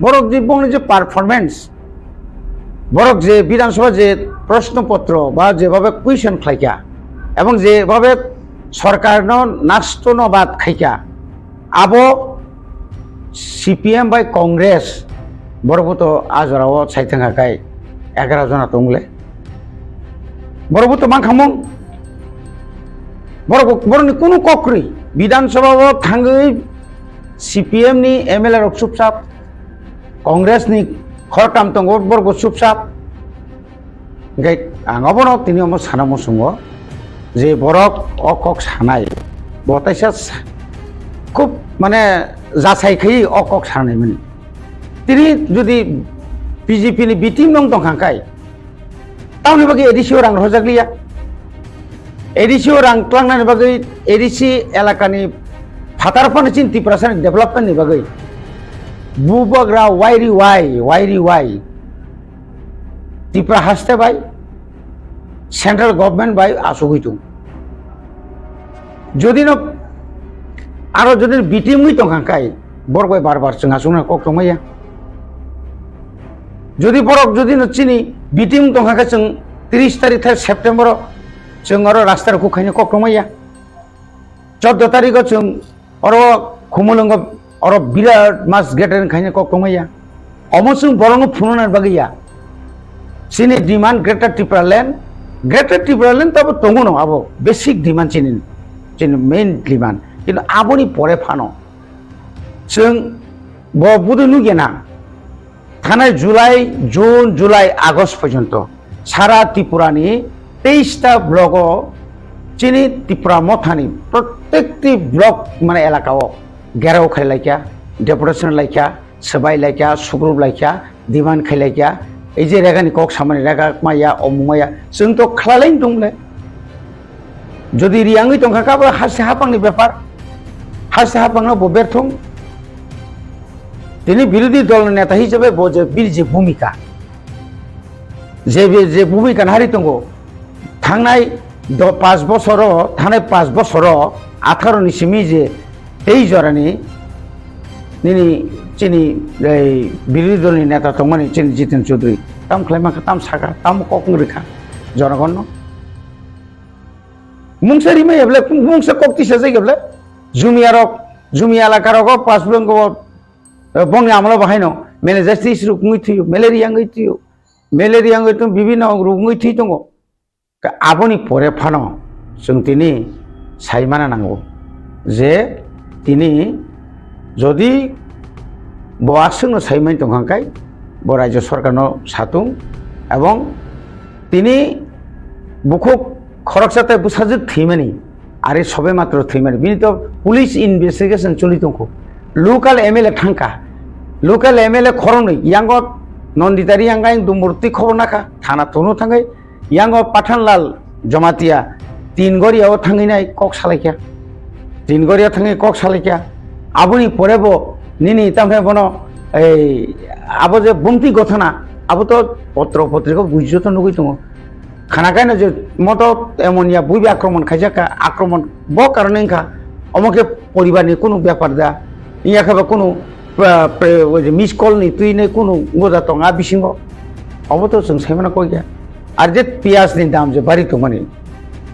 বরক জীবনের যে পারফরম্যান্স বরক যে বিধানসভা যে প্রশ্নপত্র বা যেভাবে কুয়েশন খাইকা এবং যেভাবে সরকার নাস্তনবাদ খাইকা আবো সিপিএম বাই কংগ্রেস বরবত আজরাও সাইথাঙ্গাকাই 11 जना दंले बरबो मांखामों बरनि कुनु कक्री विधानसभा थांगै सीपीएम नि एमएलए रक चुपचाप कांग्रेस नि खरटाम दंगो बरगो चुपचाप गे आंगाबनो तिनि अम सानामो संगो जे बरक अकक सानाय बताइसा खूब माने जासायखै अकक सानाय माने तिनि जुदि बीजेपी नि बिटिम नं दंखांखाय तावनि बागै एडिसिओ रां रजाग्लिया एडिसिओ रां क्लांनानि बागै एडिसि एलाकानि फातारफानि चिन तिप्रासानि डेभलपमेन्ट नि बागै बुबग्रा वाइरि वाइ तिप्रा हास्ते बाय सेंट्रल गवर्नमेंट बाय आसुगैतु जदि न आरो जदि बिटिमनि दंखांखाय बरगय बार जोंहा सुना कक्टमैया যদি বরক যদি নচিনি বিটিম দंखाखौ जों 30 तारिख सेप्टेम्बर जों आरो रास्तार खुखायनो कक्टमैया 14 तारिख जों आरो खुमुलंग आरो बिराट मास गेटेन खायनो कक्टमैया अमसुं बरंग फुननार बागैया सिनि डिमांड ग्रेटर टिप्रा लैंड तब दङ न आबो बेसिक डिमांड चिनि मेन डिमांड किन्तु आबोनि परे फानो जों बुदु नुगेना थानाय जून जुलाई आगस्ट पर्यंत सारा त्रिपुरानि 23टा ब्लक चिनी त्रिपुरा मथानि प्रत्येकटी ब्लक माने एलाकाओ घेराव खायलायखा डेपुटेशन लायखा सबाय लायखा सुग्रुप लायखा डिमांड खायलायखा এই যে রেগানি কক সামনে রেগা মাইয়া অমুমাইয়া जों তো খালাইन दंले যদি রিয়াङै दंखाकाबो हासे हापांनि ব্যাপার हासे हापांना बबेरथं তিনি বিরোধী দল নেতা হিসেবে বীর যে ভূমিকা যে ভূমিকা হারি দङ थांनाय 5 বছর थानाय 5 বছর 18 नि सिमी जे 23 जरानि निनि चिनि বিরোধী দলनि नेता दंमोन चिनि जितेन चौधरी ताम खालायमाखा ताम सागा ताम ककंग्रेखा जनगण मुंसारि मायब्ले मुंसा कक्तिसा जायगाब्ले जुमिया एलाकारक पासबुंग बंगे आमला बाहायनो मेलेजास्टिस रुगुङै थैयो मेलेरियाङै तो बिभिन्न रुगुङै थै दङ आबोनि परे फानो जों तिनि सायमाना नांगौ जे तिनि जदि बआसोंनो सायमानि दंखांखाय ब राज्य सरकारनो सातुं एवं तिनि बुखुब खरकसाते बुसाजो थैमानि आरो सबे मात्र थैमानि बिनि तो पुलिस इनभेस्टिगेशन चलि दंखौ लोकल एमएलए थांका लोकल एमएलए खरनै यांग नन्दितारी यांगाय दुमूर्ति खबर नाखा थाना थनो थांगाय यांग पाठानलाल जमातिया तीनगरियाव थांगैनाय कक सालायखा तीनगरिया थाङै कक सालायखा आबोनि परेबो निनि तामफ्राय बनो आबो जे बुंथि घटना आबो तो पत्र पत्रिका बुझियो नुगै दङ खानाखायनो जे मत एमनिया बुइबे आक्रमण खायजाका आक्रमण ब कारनेखा अमके परिवारनि कोनो ब्यापार दा इयाखाबा कोनो मिस कल नि तुइने कोनो गोजा दङ आ बिसिङ अब तो जों सायमाना कइया आरो जे पियाजनि दाम जे बारि दंमानि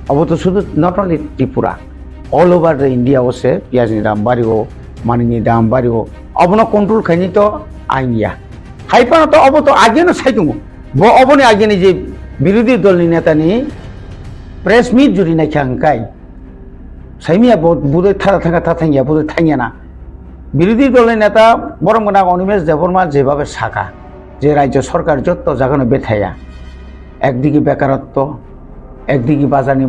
अब तो शुद्ध not only Tripura all over the India से पियाजनि दाम बारियो मानिनि दाम बारियो अब न कंट्रोल खायनि तो आइनिया हाइपाना तो अब तो आगे न साइदुङ ब अबनि आगेनि जे विरोधी दलनि नेतानि प्रेस मिट जुरि नायखांखाय साइमिया बुदे थारा थांगिया बुदे थांगियाना বিরোধী দলের নেতা বরমগনা অনিমেষ দেববর্মা যেভাবে শাখা যে রাজ্য সরকার যত জাগানো বেথায়া একদিকে বেকারত্ব একদিকে বাজারনি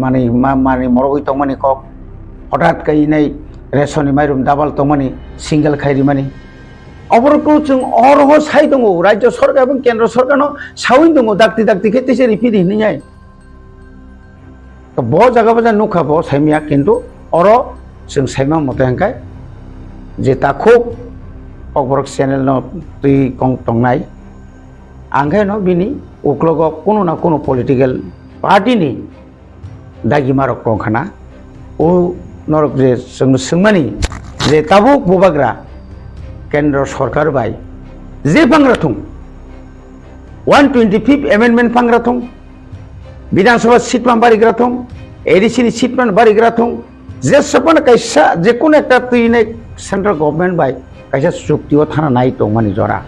মানে মরগই তংমানি কক হঠাৎ কাইনাই রেশনি মাইরুম ডাবল তংমানি সিঙ্গেল খাইরি মানি অবরকौ जों अरह साइ दङ राज्य सरकार এবং केन्द्र सरकारनो सावै दङ दाक्ति खेतेसे रिपिट हिनियाय तो ब जागा बाजा नुखाबो साइमिया किन्तु oro जों साइमा मते हांखाय जे ताखौ अबरक चैनल न तui kong tongnai आंखाय न बिनि उक्लग कोनो ना कोनो पॉलिटिकल पार्टी नि दागि मारक रंखाना ओ नरक जे जों सोंमानि जे ताबुक बोबाग्रा केंद्र सरकार बाय जे बांग्रा थं 125th amendment बांग्रा थं विधानसभा सीट मान बारिग्रा थं एडीसी नि सीट मान बारिग्रा थं जे सपन कैसा जे कोन एकटा तुइने सेंट्रल गवर्नमेंट बाय कैसा चुक्तिओ थाना नाय दं मानि जरा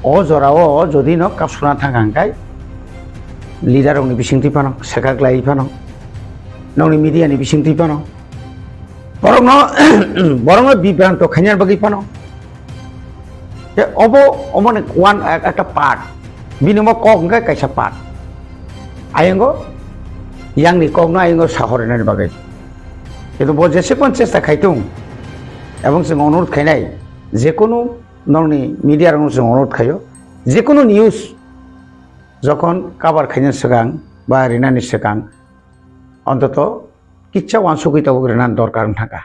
ओ जराओ जदि न कासुना थांगांखाय लिडार नि बिसिंथि फानो सेकाग्लाय फानो नौनि मीडिया नि बिसिंथि फानो बरंग बिभ्रांत खाइनार बागै फानो जे अबो अमने वन एकटा पार्ट बिनिमो कगंगा कैसा पार्ट आयंगो यांगनि कगनो आयंगो साहरनानि बागै কিন্তু যেসেপন চেষ্টা খাইতুম এবং जों অনুরোধ খাইনাय যেকোনো নরনি মিডিয়ার जों অনুরোধ খাইयो যেকোনো নিউজ যখন কাবার খাইनो सिगां বা রিনাनि सिगां অন্তত কিচ্ছা ওয়ানসুকিতাও রেনাन দরকার থাকা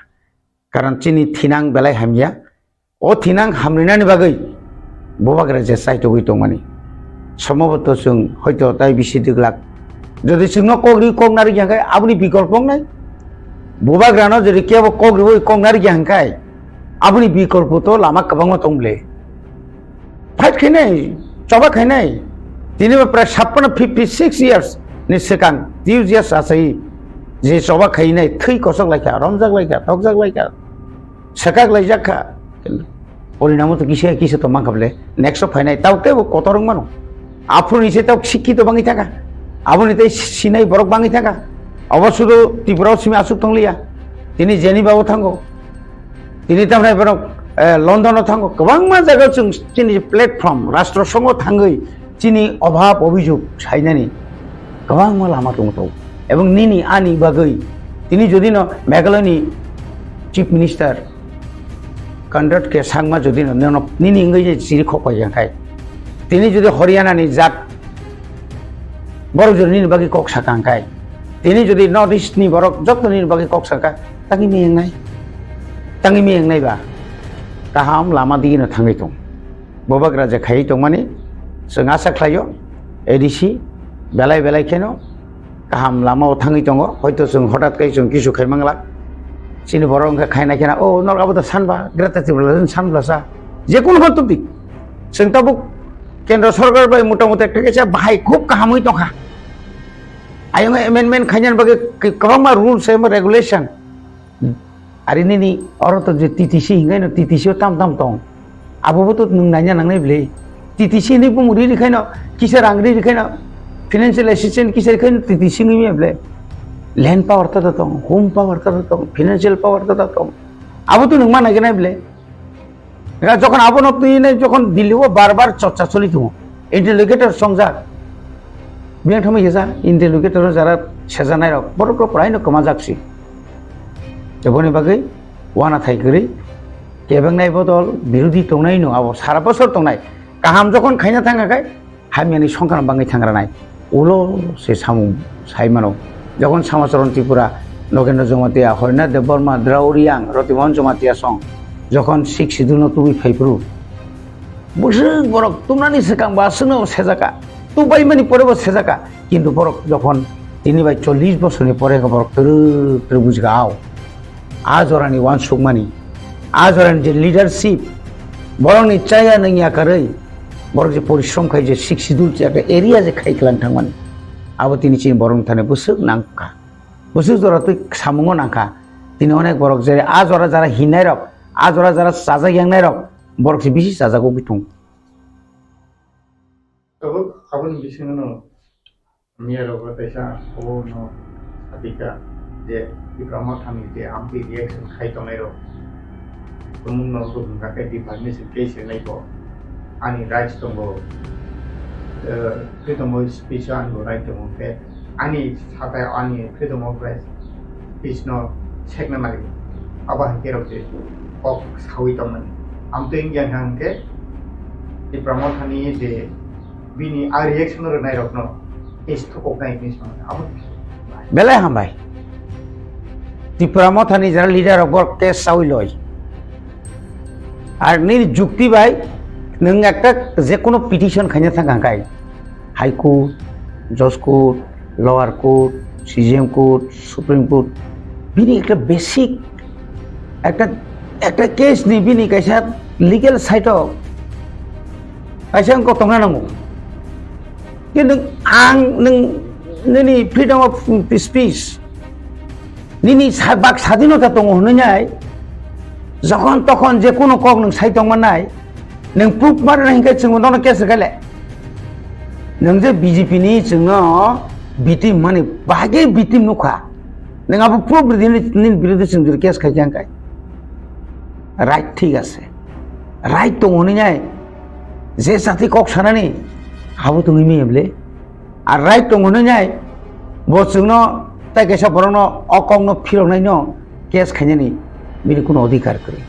কারণ চিনি থিনাং বেলায় হামিয়া ও থিনাং হামরিনাनि বাগै ববাগ্রা যে সাইতো গইতো মানি সম্ভবত जों হয়তো তাই বিসি দিগলাক যদি जोंनो কগরি কগনারি জায়গায় আপনি বিকল্প নাই बोबाग्रानो जदि केबो कग्रिबो कगनारि गियांखाय आबुनि बिकल्प तो लामा कबांग तंब्ले फाइट खैनाय चबा खैनाय दिनै प्राय 56 इयार्स नि सिगां 30 इयार्स आसै जे चबा खैनाय थै कसक लायखा रमजाक लायखा तकजाक लायखा सकाक लायजाखा परिणाम तो किसे तो मांखाबले नेक्स्ट फाइनाय तावते कतरं मानो आफुनि से ताव शिक्षित बाङै थाका आबुनि तै सिनाय बरक बाङै थाका अवश्य त्रिपुरा सिमी आसुक तंलिया तिनी जेनिबाव थांगो तिनी तामने बरक लंडनाव थांगो गोबां मा जायगायाव जों तिनी प्लेटफर्म राष्ट्र संघ थांगै तिनी अभाब अभियोग सायनानि गोबां मा लामा दङ तो एवं निनि आनि बागै तिनी जदि न मेघालयनि चीफ मिनिस्टर कन्डक्ट के सांगमा जदि न निनि इंगै जे सिरि खपायखाय तिनी जदि हरियाणानि जात बरजर निनि बागै कक साकांखाय तिनी जदि नॉर्थ ईस्ट नि बरक जतनि बागै कक साका तांगि मेंनाय बा गाहाम लामा दिगिनो थाङै दं बोबाग्रा जे खायै दं माने जों आसा खालायो एडीसी बेलाय खेनो गाहाम लामायाव थाङै दङ हयतो जों हठातकै जों किसु खायमांला सिनि बरंग खायना खेना ओ नरगाबो त सानबा ग्रेटाटिबल सानब्लासा जेकुनु हतुबिक जों ताबुक केन्द्र सरकार बाय मोटामोटी एकटा केसा बाहाय खूब गाहामै दंखा आयंग एमेंडमेंट खाइनान बागै गोबां रुल्स एम रेगुलेशन आरो निनि अरत जे टीटीसी हिंगायनो टीटीसीआव ताम दं आबोबो तो नों नायना नांनाय ब्ले टीटीसी नि बुमुरि रिखायनो किसार आंग्रि रिखायनो फाइनेंशियल असिस्टेंट किसार रिखायनो टीटीसी नि मेब्ले लैंड पावर ता दं होम पावर ता दं फाइनेंशियल पावर ता दं आबो तो नों मा नागिरनाय ब्ले যখন আবো নতুই যখন দিল্লিও বারবার চর্চা চলিত ইন্টেলিগেটর সংজাক बियां थमै हेजा इन्टेलिगेटर जारा सेजानाय रक बरक प्रायनो कमा जाक्सि जबनि बागै वाना थाइगरि केबंनाय बदल बिरोधी तंनाय न आबो सारा बছর तंनाय गाहाम जखन खायना थांगाखाय हामियानि संखान बाङै थांग्रानाय उलो से सामु साइमानो जखन समाचरण त्रिपुरा नगेन्द्र जमातिया हरिनाथ देव बर्मा द्राउरियां रतिमोहन जमातिया सं जखन 6 शिड्यूल तुबि फाइब्रु बसु बरक तुमनानि सिगां बासनो सेजाका तो बाई मानी परे सेजाका किन्तु बरक जखन तिनि बाय 40 बছरनि परे बरक तर बुझगाव आजरानि वानसुक मानी आजरानि जे लीडरशिप बरंनि चाया नंगिया करै बरक जे परिश्रम खाय जे 6 शिड्यूल जे एक एरिया जे खायखलां थांमानी आबो तिनि चिन बरं थाने बुसुक नांका बुसुक जरा तो सामुङो नांका तिनि अनेक बरक जे आजरा जारा हिनाय रक आजरा जारा साजा यांनाय रक बरक जे बिसि साजागो बिथुं अब abon bisino no miaro kataisa obo no adika je diploma thami je ampi reaction khai tonai ro tumung no to ngake department case nai bo ani rights tongo freedom of speech and right to move ani satai ani freedom of speech no chekna mari aba hero je ok sawi tomani amto ingyan hangke diploma thani je Binny uh reaction रो नाय रखनो इस तो कोकना English में अब बेले हम भाई ত্রিপুরা মথানি যারা leader of case চাউই লয় আর নি যুক্তি বাই নং একটা যে কোনো পিটিশন খাইনা থাকাই হাইকোর্ট জজ court lower court CGM court supreme court বিনি একটা বেসিক একটা কেস নি বিনি কাইসা লিগেল সাইটও কাইসা আंखौ तंना नांगौ কিন্তু आं नोंनि फ्रिडम अफ स्पिच निनि बाक स्वाधीनता दङ होननाय যখন তখন যে কোনো কক नों साइटंमानाय नों प्रुफ मारना हिंखा जों नों केस गाले नों जे बीजेपी नि जोंनो बिटिम माने बागे बिटिम नुखा नों आबो प्रुफ नि बिरुद्ध जों केस खाइजांखाय राइट ठीक আছে राइट दङ होननाय जे जाति কক सानानि हाबो दङ मियेबले আর राइट दङ होननाय बो जोंनो ताइकेसा बरनो अकंनो फिरनायनो केस खाइनानि बिनि कोनो अधिकार करे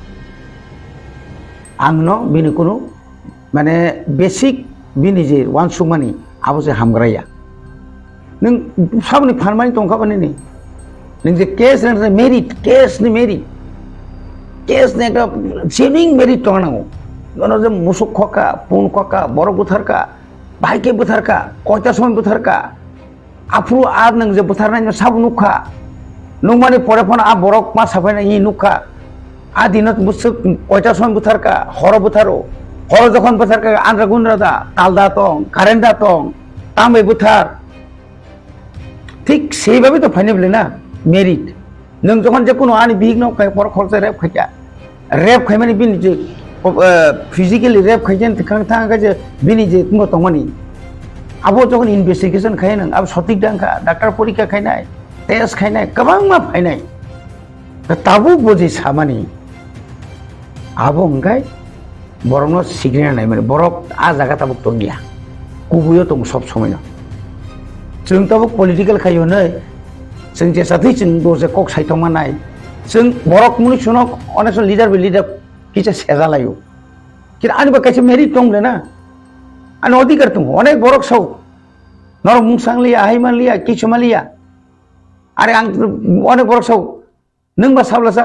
आंनो बिनि कोनो माने बेसिक बिनि जे वानसुमानि आबो जे हामग्राया नों साबनि फानमानि दंखाबानि नि नों जे केस ने मेरिट केस नि मेरिट केस ने का जेनिं मेरिट दंनांगौ नोनो जे मुसुक खका पुन खका बरक बुथारका बाइके बुथारका कयटा समय बुथारका आफु आर नों जे बुथारनाय साबु नुखा नों माने परे फन आ बरक मा साफायनाय इ नुखा आ दिনত बुसु कयटा समय बुथारका हर बुथारो हर जखन बुथारका आन्द्रा गुन्द्रा दा तालदा दं कारेन्ट दा दं तामै बुथार ठीक সেইভাবে তো ফাইনাবলে না মেরিট नों जखन जे कोनो आनि बिग न खाय पर खरसे रेप खाया रेप खाय माने बिनि जे फिजिकली रेप खायजेन थांगा जे बिनि जे तुम तंगनि आबो जखन इनभेस्टिगेशन खाय नों आबो सटिक दांखा डाक्टर परीक्षा खायनाय टेस्ट खायनाय गोबां मा फायनाय ताबो बुजि सामानि आबो ओंखाय बरनो सिग्रेनाय माने बरक आ जागा ताबो तो गैया गुबुयो दं सब समय जों ताबो पलिटिकल खायो नै जों जे साथै जों दसे कक साइथंमानाय जों बरक मुनि सुनो अनेक लिडार किसे सेजालायो किन आनिबा काइसे मेरिट दंले ना आनि अधिकार दं अनेक बरक साव नर मुंसांलिया हाइमालिया किसुमालिया आरे आं अनेक बरक साव नोंबा साब्लासा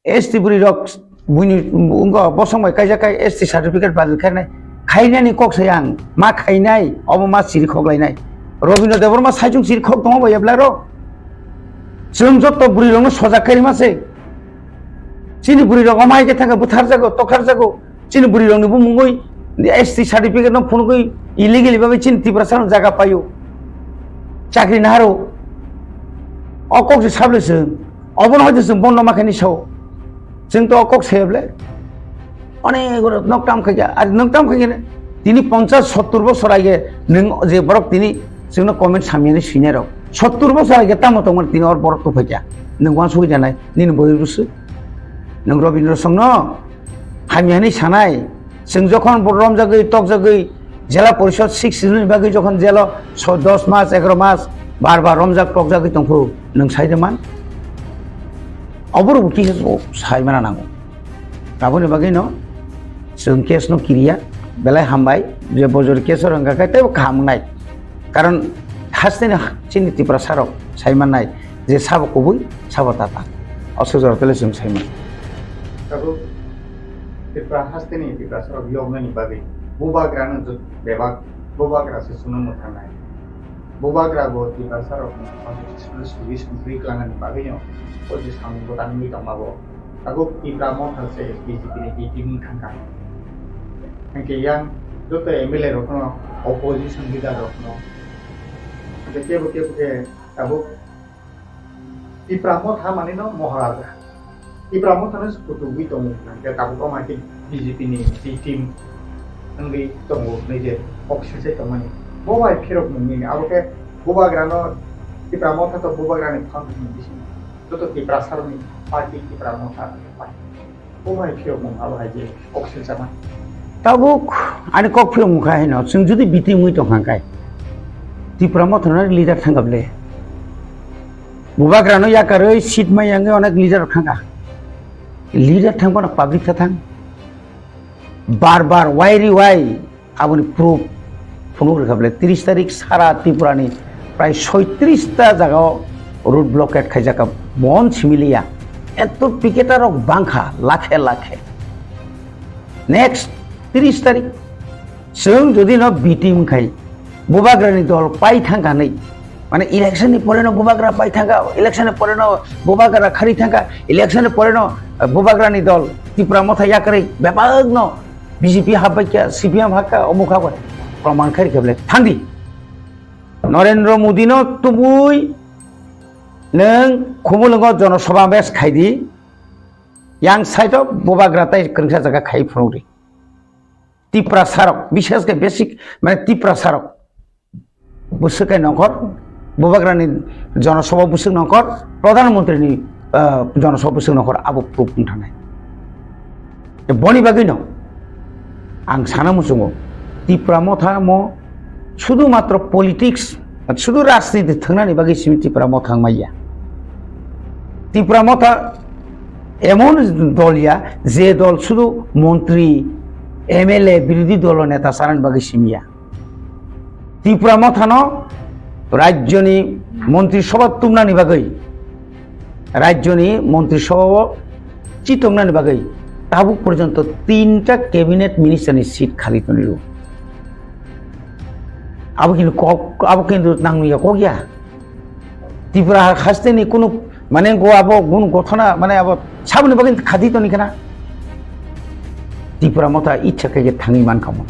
एसटी बुरि रक बुनि उंगा बसंबाय काइजाकाय एसटी सार्टिफिकेट बाजल खायनाय खायनायनि कक साय आं मा खायनाय अब मा सिरि खगलायनाय रबिन्द्र देवर मा साइजुं सिरि खग दङ बायब्ला र जों जत बुरि रंनो सजाखारि मासे चिनि बुरि रंगा माइके थांगा बुथार जागो तखार जागो चिनि बुरि रंनो बुमुगै एसटी सार्टिफिकेट न फुनगै इलिगेलि बाबे चिनि तिब्रा सान जागा पायो चाकरि नाहारो अकक से साब्लेसो अबन हयतो जों बन्द माखानि साव जों तो अकक सेबले अनेक नकटाम खाया आरो नकटाम खायने दिनै 50-70 বছর আগে नों जे बरक दिनै जोंनो कमेन्ट सामियानि सिनाय र 70 বছর আগে तामो तंगन दिनै और बरक तो फैया नों वान सय जानाय निन बयबुसो नों रबिन्द्र संनो हामियानि सानाय जों जखन बरम जागै तक जागै जिला परिषद 6 सिजन बागै जखन जेल 10 मास 11 मास बार बार रमजाक टक जागै तंफु नों साइदमान अबरो बुकी साइमाना नांगौ गाबोन बागै न जों केस न किरिया बेलाय हामबाय जे बजर केस रंगाखाय ते खामनाय कारण हास्तेनि चिनि तिप्रा साराव साइमानाय जे साबखौबो साबताता असजर तेले जों साइमान ताबो तिप्रा हास्तेनि तिप्रा साराव बियावनायनि बागै बुबाग्रानो जो बेबाग बुबाग्रासो सुनो मोथानाय बुबाग्रा गो तिप्रा साराव कन्स्टिट्यूशनल सल्यूशन फ्रिक्लांनि बागै न ओजे सामगो तानि दमाबो ताबो तिप्रा मथासे बीजेपी नि टिम थांगा के yang जो तो एमएलए रखनो ऑपोजिशन लीडर रखनो के ताबो तिप्रा मथा माने न महाराजा तिप्रा मथा ने कुटुबि दङ के ताबो माके बीजेपी नि टीम नंगै दङ नै जे अक्सिसे तमानि बवाय फेरक नंगै आबो के बुबाग्रानो तिप्रा मथा तो बुबाग्रानि फांसन दिसि जो तो तिप्रा सारनि पार्टी तिप्रा मथा बवाय फेरक नंग आबो हाय जे अक्सिसे जामा ताबुक आनि कक फिल्म मुखाय न जों जुदि बिति मुइ दंखांखाय तिप्रा मथना लिडार थांगाबले बुबाग्रानो याकारै सीट मायांगे अनेक लिडार थांगा लिडार थांबाना पाब्लिक थां बार बार वाइरि वाइ आबनि प्रूफ फुनु रखाबले 30 तारिख सारा त्रिपुरानि प्राय 36 ता जागाव রুট ব্লকেট খাইজাকা মন সিমিলিয়া এত পিকেটার বাংখা লাখে লাখে নেক্সট 30 তারিখ जों যদি ন বিটিম খাই বুবাগ্রানি দল পাই থাকাनै মানে ইলেকশনनि পরে ন বুবাগ্রা পাই থাকা ইলেকশনनि পরে ন বুবাগ্রা খারি থাকা ইলেকশনनि পরে ন বুবাগ্রানি দল ত্রিপুরা মথা ইয়াকरै ব্যাপক ন বিজেপি হাবাইকা সিপিএম হাকা অমুক হাবাই প্রমাণ খাই কেবলে থান্দি নরেন্দ্র মোদি ন তুবুই नों खुमुलुंगाव जनसमावेश खायदि yang side of बुबाग्रा ताई कृंसा जगह खाई फुंगरी तिप्रा सारक विशेष के बेसिक माने तिप्रा सारक बुसुके नगर बुबाग्रानि जनसभा बुसुक नगर प्रधानमंत्री जनसभा बुसुक नगर आबो प्रूफ थानाय बनि बागै न आं साना मुसुङो तिप्रा मथा म शुधु मात्र पलिटिक्स शुधु राजनीति थांनानै बागै सिमि तिप्रा मथा माइया तिप्रा मथा এমন দলিয়া যে দল শুধু মন্ত্রী এমএলএ বিরোধী দল নেতা সারান বাগি সিমিয়া ত্রিপুরা মথানো রাজ্যনি মন্ত্রিসভা তুমনানি বাগৈ রাজ্যনি মন্ত্রিসভা চিতংনানি বাগৈ তাবুক পর্যন্ত 3টা ক্যাবিনেট মিনিস্টারনি সিট খালি তনিরু আবো কিন্তু নাংনুয়া কগিয়া ত্রিপুরা হাসতেনি কোনো মানে গো আবো গুণ গঠনা মানে আবো সামনে বাগিন খাদি তো নিখানা ত্রিপুরা মথা ইচ্ছা কে থাঙি মান খামো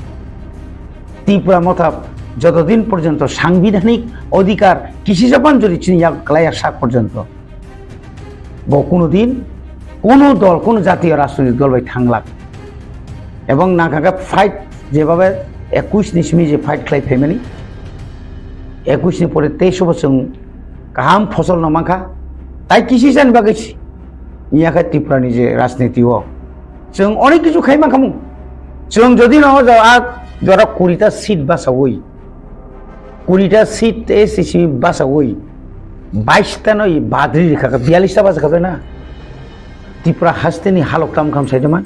ত্রিপুরা মথা যতদিন পর্যন্ত সাংবিধানিক অধিকার কৃষি জাপান যদি চিনিয়া ক্লাইয়া শাক পর্যন্ত কোনোদিন কোনো দল কোনো জাতীয় রাজনৈতিক দল বাই থাংলাক এবং নাগাগা ফাইট যেভাবে 21 নিসমি যে ফাইট খাই ফেমিলি 21 নি পরে 23 বছর গাহাম ফসল নমাখা তাই কৃষি জান বাগেছি ইয়াখা ত্রিপুরানি যে রাজনীতি ও जों অনেক কিছু খাইমা খামু जों যদি না আর যারা 20টা সিট বাসাওই 20টা সিট এসিসি বাসাওই 22টা নয় বাদরি রেখা 42টা বাসা খাবে না ত্রিপুরা হাসতেনি হালক কাম সাইদমান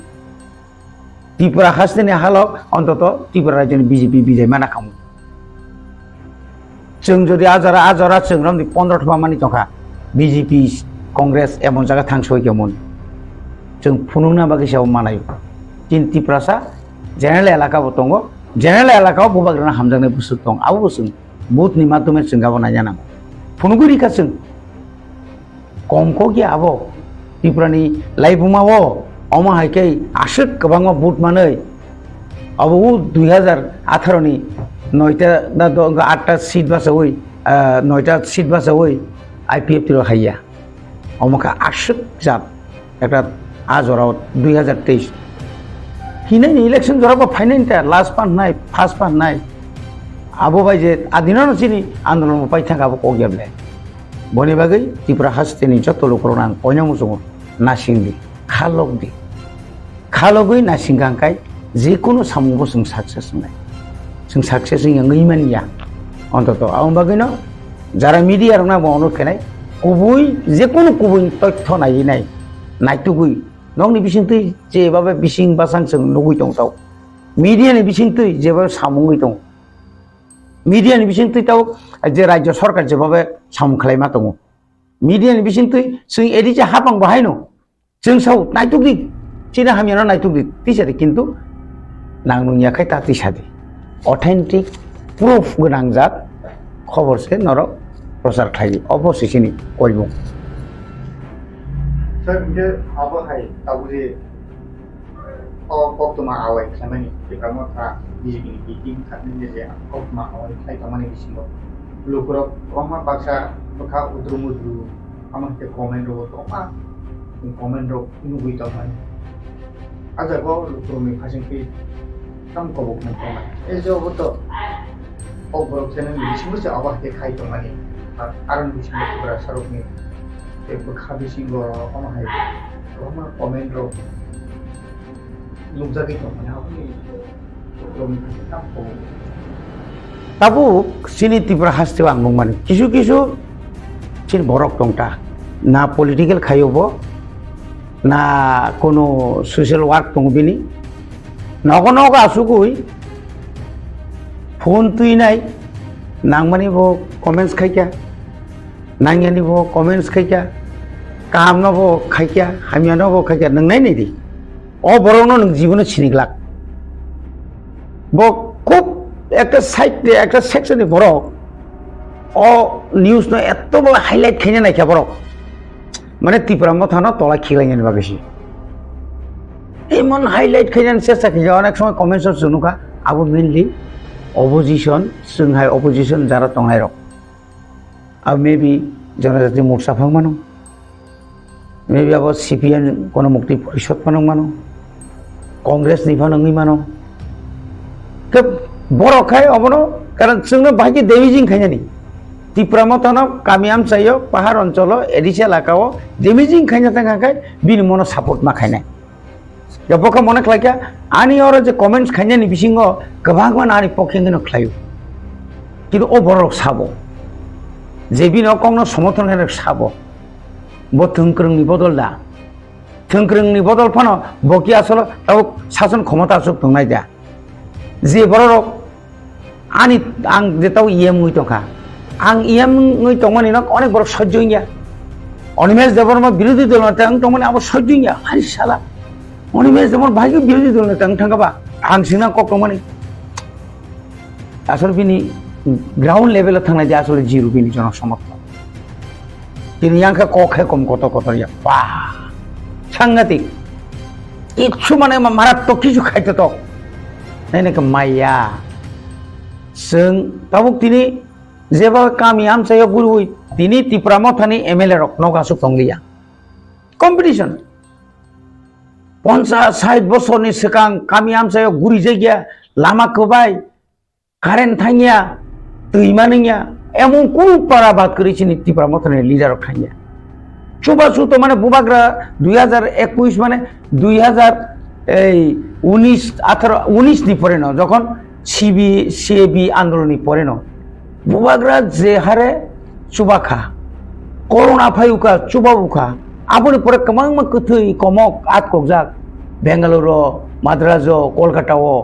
ত্রিপুরা হাসতেনি হালক অন্তত ত্রিপুরা রাজ্যনি বিজেপি বিজয় মানা খামু जों যদি আজারা जों রামনি 15 মানি তখা বিজেপি কংগ্রেস এমন জায়গা থাংসই কেমন जों फुनुंना बागै सायाव मानाय तीन ত্রিপুরাসা জেনারেল এলাকাबो दङ জেনারেल एलाकायाव बुबाग्राना हामजांनाय बुसु दं आबो बुसु बुथनि माध्यमे जों गाबोना जाना फुनुगुरिखा जों कमखौ गि आबो ত্রিপুরাनि लाइबुमावो अमाहायकै आसुक गोबां बुथ मानै आबो 2018 नि 9টা না 8টা সিট বাসাवै 9টা সিট বাসাवै आईपीएफ तिरो हाइया अमका आसुक जाब একটা আজরাও 2023 কিনাই ইলেকশন জরাবা ফাইনাইনটা লাস্ট পান নাই ফার্স্ট পান নাই আবো ভাই যে আদিনানো চিনি আন্দোলন পাই থাকাবো কগিয়াবলে বনি বাগৈ ত্রিপুরা হাসতেনি যত লোকরনা কয়না মুসুম নাসিংদি খালগৈ নাসিংগাंखाय যে কোনো সামুবো जों সাকসেস নাই जों সাকসেস ইংমানিয়া অন্তত আউন বাগৈ ন যারা মিডিয়া রংনা অনুরোধ খাই কুবুই যে কোনো কুবুই তথ্য নাই নাইতুগুই নংনি বিসিংতৈ যেভাবে বিসিং বাসাং जों নগুই दं তাও মিডিয়াनि বিসিংতৈ যেভাবে সামুই दं মিডিয়াनि বিসিংতৈ তাও যে রাজ্য সরকার যেভাবে সামু খালাইমা दं মিডিয়াनि বিসিংতৈ जों এডি যে হাবাং বাহাইনো जों साव नाइतुगि চিনা হামিয়ানো নাইতুগি তিসারে কিন্তু নাংনুনিয়াখাই তা তিসাদি অথেন্টিক প্রুফ গোনাं জাত খবরসে নরক প্রচার খাই অবশেষে করব স্যার যে আবহাই তাবুরে কতমা আওয়াই খামানি ত্রিপুরা বিজেপি বিটিং খাতনি যে কতমা আওয়াই খাই তামানি বিসিল লোকরা রমা বাক্সা বখা উদ্রুমুদ্রু আমাকে কমেন্ট রো তমা কমেন্ট রো নুগুই তামানি আজাগো লোকরমি ফাসিংকি কাম কবক না তমা এই যে অবতো অবরক চ্যানেল বিসিমু যে আবহাকে খাই তামানি কারণ বিসিমু ত্রিপুরা সরকনি খাবি সিংহ অমাহাই রমা কমেন্ট রো লুকজাগি তো মানে আপনি রমি ফাসিং কাম কবক তাবু সিনি ত্রিপুরা হাসতে আং মানে কিছু কিছু চিন বরক দংটা না পলিটিক্যাল খাইব না কোনো সোশ্যাল ওয়ার্ক দং বিনি নগ নগ আসুকুই ফোন তুই নাই নাংমানি বো কমেন্টস খাইকা नांगयानि बो कमेंट्स खायका काम न बो खायका हामिया न बो खायका नंनाय नै दि ओ बरनो नों जीवन सिनिग्लाक बो खूब एक साइड एक सेक्शन नि बरो ओ न्यूज न एत्तो बो हाइलाइट खायना नायका बरो माने त्रिपुरा मथा न तला खिलायनि बागैसि एमन हाइलाइट खायना चेष्टा खायना अनेक समय कमेंट्स सुनुका आबो मेनलि अपोजिशन जोंहाय अपोजिशन जारा दंनाय रक अब मे बी जनजाति मोर्चा फांग मानो मे बी अब सीपीएम गण मुक्ति परिषद फांग मानो कांग्रेस नि फांग मानो कब बरखाय अबनो कारण जोंनो बाकी डेमेजिंग खायनानि त्रिपुरा मथानो कामियाम चायो पाहाड़ अंचल एडिशा लाकाओ डेमेजिंग खायना थाखाय बिनि मनो सपोर्ट मा खायनाय जबका मने खायका आनी और जे कमेंट्स खायनानि बिसिङो गोबांमान आनी पक्षेंगनो खायो किन्तु ओ बरक साबो जेबि न कंनो समर्थन खायना साबो बो थंक्रंनि बदल दा थंक्रंनि बदल फानो बकि आसलो ताव शासन क्षमता सुख दंनाय दा जे बरक आनी आं जेताव इएम मुइ तखा आं इएम मुइ तंमानि न अनेक बरक सज्जइया अनिमेश देबरमा विरोधी दल नथां तंमानि आबो सज्जइया हारि साला अनिमेश देबर भाइगे विरोधी दल नथां थांगाबा आं सिना ककमानि आसल बिनि ग्राउंड लेवल थांनाय दे आसल जिरो बिनि जन समर्थन किनि यांखा कखे कम कत कतरिया बा सांगतिक इच्छु माने मारात्मक किछु खायते तो नैनक माया जों ताबुक दिनै जेबा कामी आमसायाव गुरुय दिनै त्रिपुरा मथानि एमएलए रक नगासु दंलिया कम्पिटिशन 50-60 बोसोरनि सिगां कामी आमसायाव गुरि जायगा लामा खोबाय कारेन्ट थांगिया दैमा नोंगिया एमन कुल पारा बात करिसिनि त्रिपुरा मथानि लिडार थांगिया सुबा सुतो माने बुबाग्रा 2021 माने 2019 नि परे न যখন সিবি আন্দোলনनि পরে ন বুবাগ্রা যে হারে চুবাখা করোনা ফাইউকা চুবাবুখা আপনি পরে কমাং मा कथै कमक आतकजाक बेंगालुर माद्राज कलकाताओ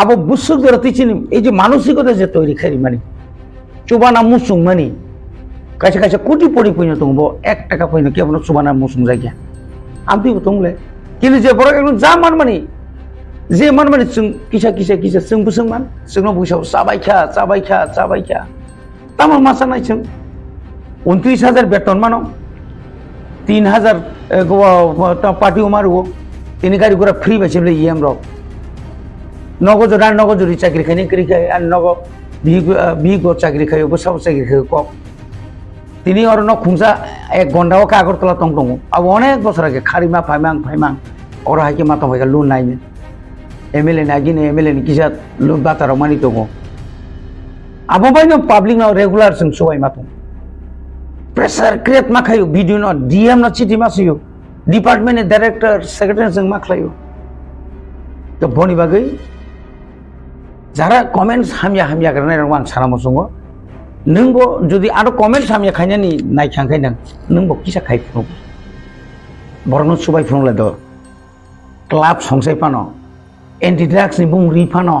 आबो बुसुक दरतिचिनि এই যে মানসিকতা যে তৈরি খারি মানে চুবানা মুসুং মানে কাছে কাছে কোটি পড়ি পইন তংবো 1 টাকা পইন কি আপনি চুবানা মুসুং জায়গা আমতি তংলে কিন্তু যে বড় একদম যা মান মানে जे मान माने जों किसा जों बुसुं मान जोंनो बुसाव चाबायखा तामा मासा नाय जों 29,000 बेतन मानो 3,000 पार्टी मारो तिनि गाड़ी घोड़ा फ्री बाइसेले इएम रो नगजोरी चाकरी खाने करिखाय आर नग बिगो चाकरी खायो बसाव चाकरी खायो क तिनि और न खुंसा 1 घंटा का आगरतला तंग दङ अब अनेक बছর आगे खारिमा फाइमां और हाइके माता भाइगा लुन नायनो एमएलए नागिने एमएलए नि किसा लुन बाताराव मानि दङ आबो बायनो पब्लिक नाव रेगुलार जों सबाय माथो प्रेसार क्रिएट माखायो भिडिअ न डीएम न चिठी मासियो डिपार्टमेन्ट डाइरेक्टर सेक्रेटारि जों माख्लायो तो बनि बागै जारा कमेन्ट्स हामिया गरनाय रं आं सानामो सङो नोंबो जुदि आरो कमेन्ट्स हामिया खायनानि नायखांखाय नोंबो किसा खायफुनो बरनो सबाय फुंला द क्लाब संसाय पानो एंटी ड्रग्स नि बुं रिफानो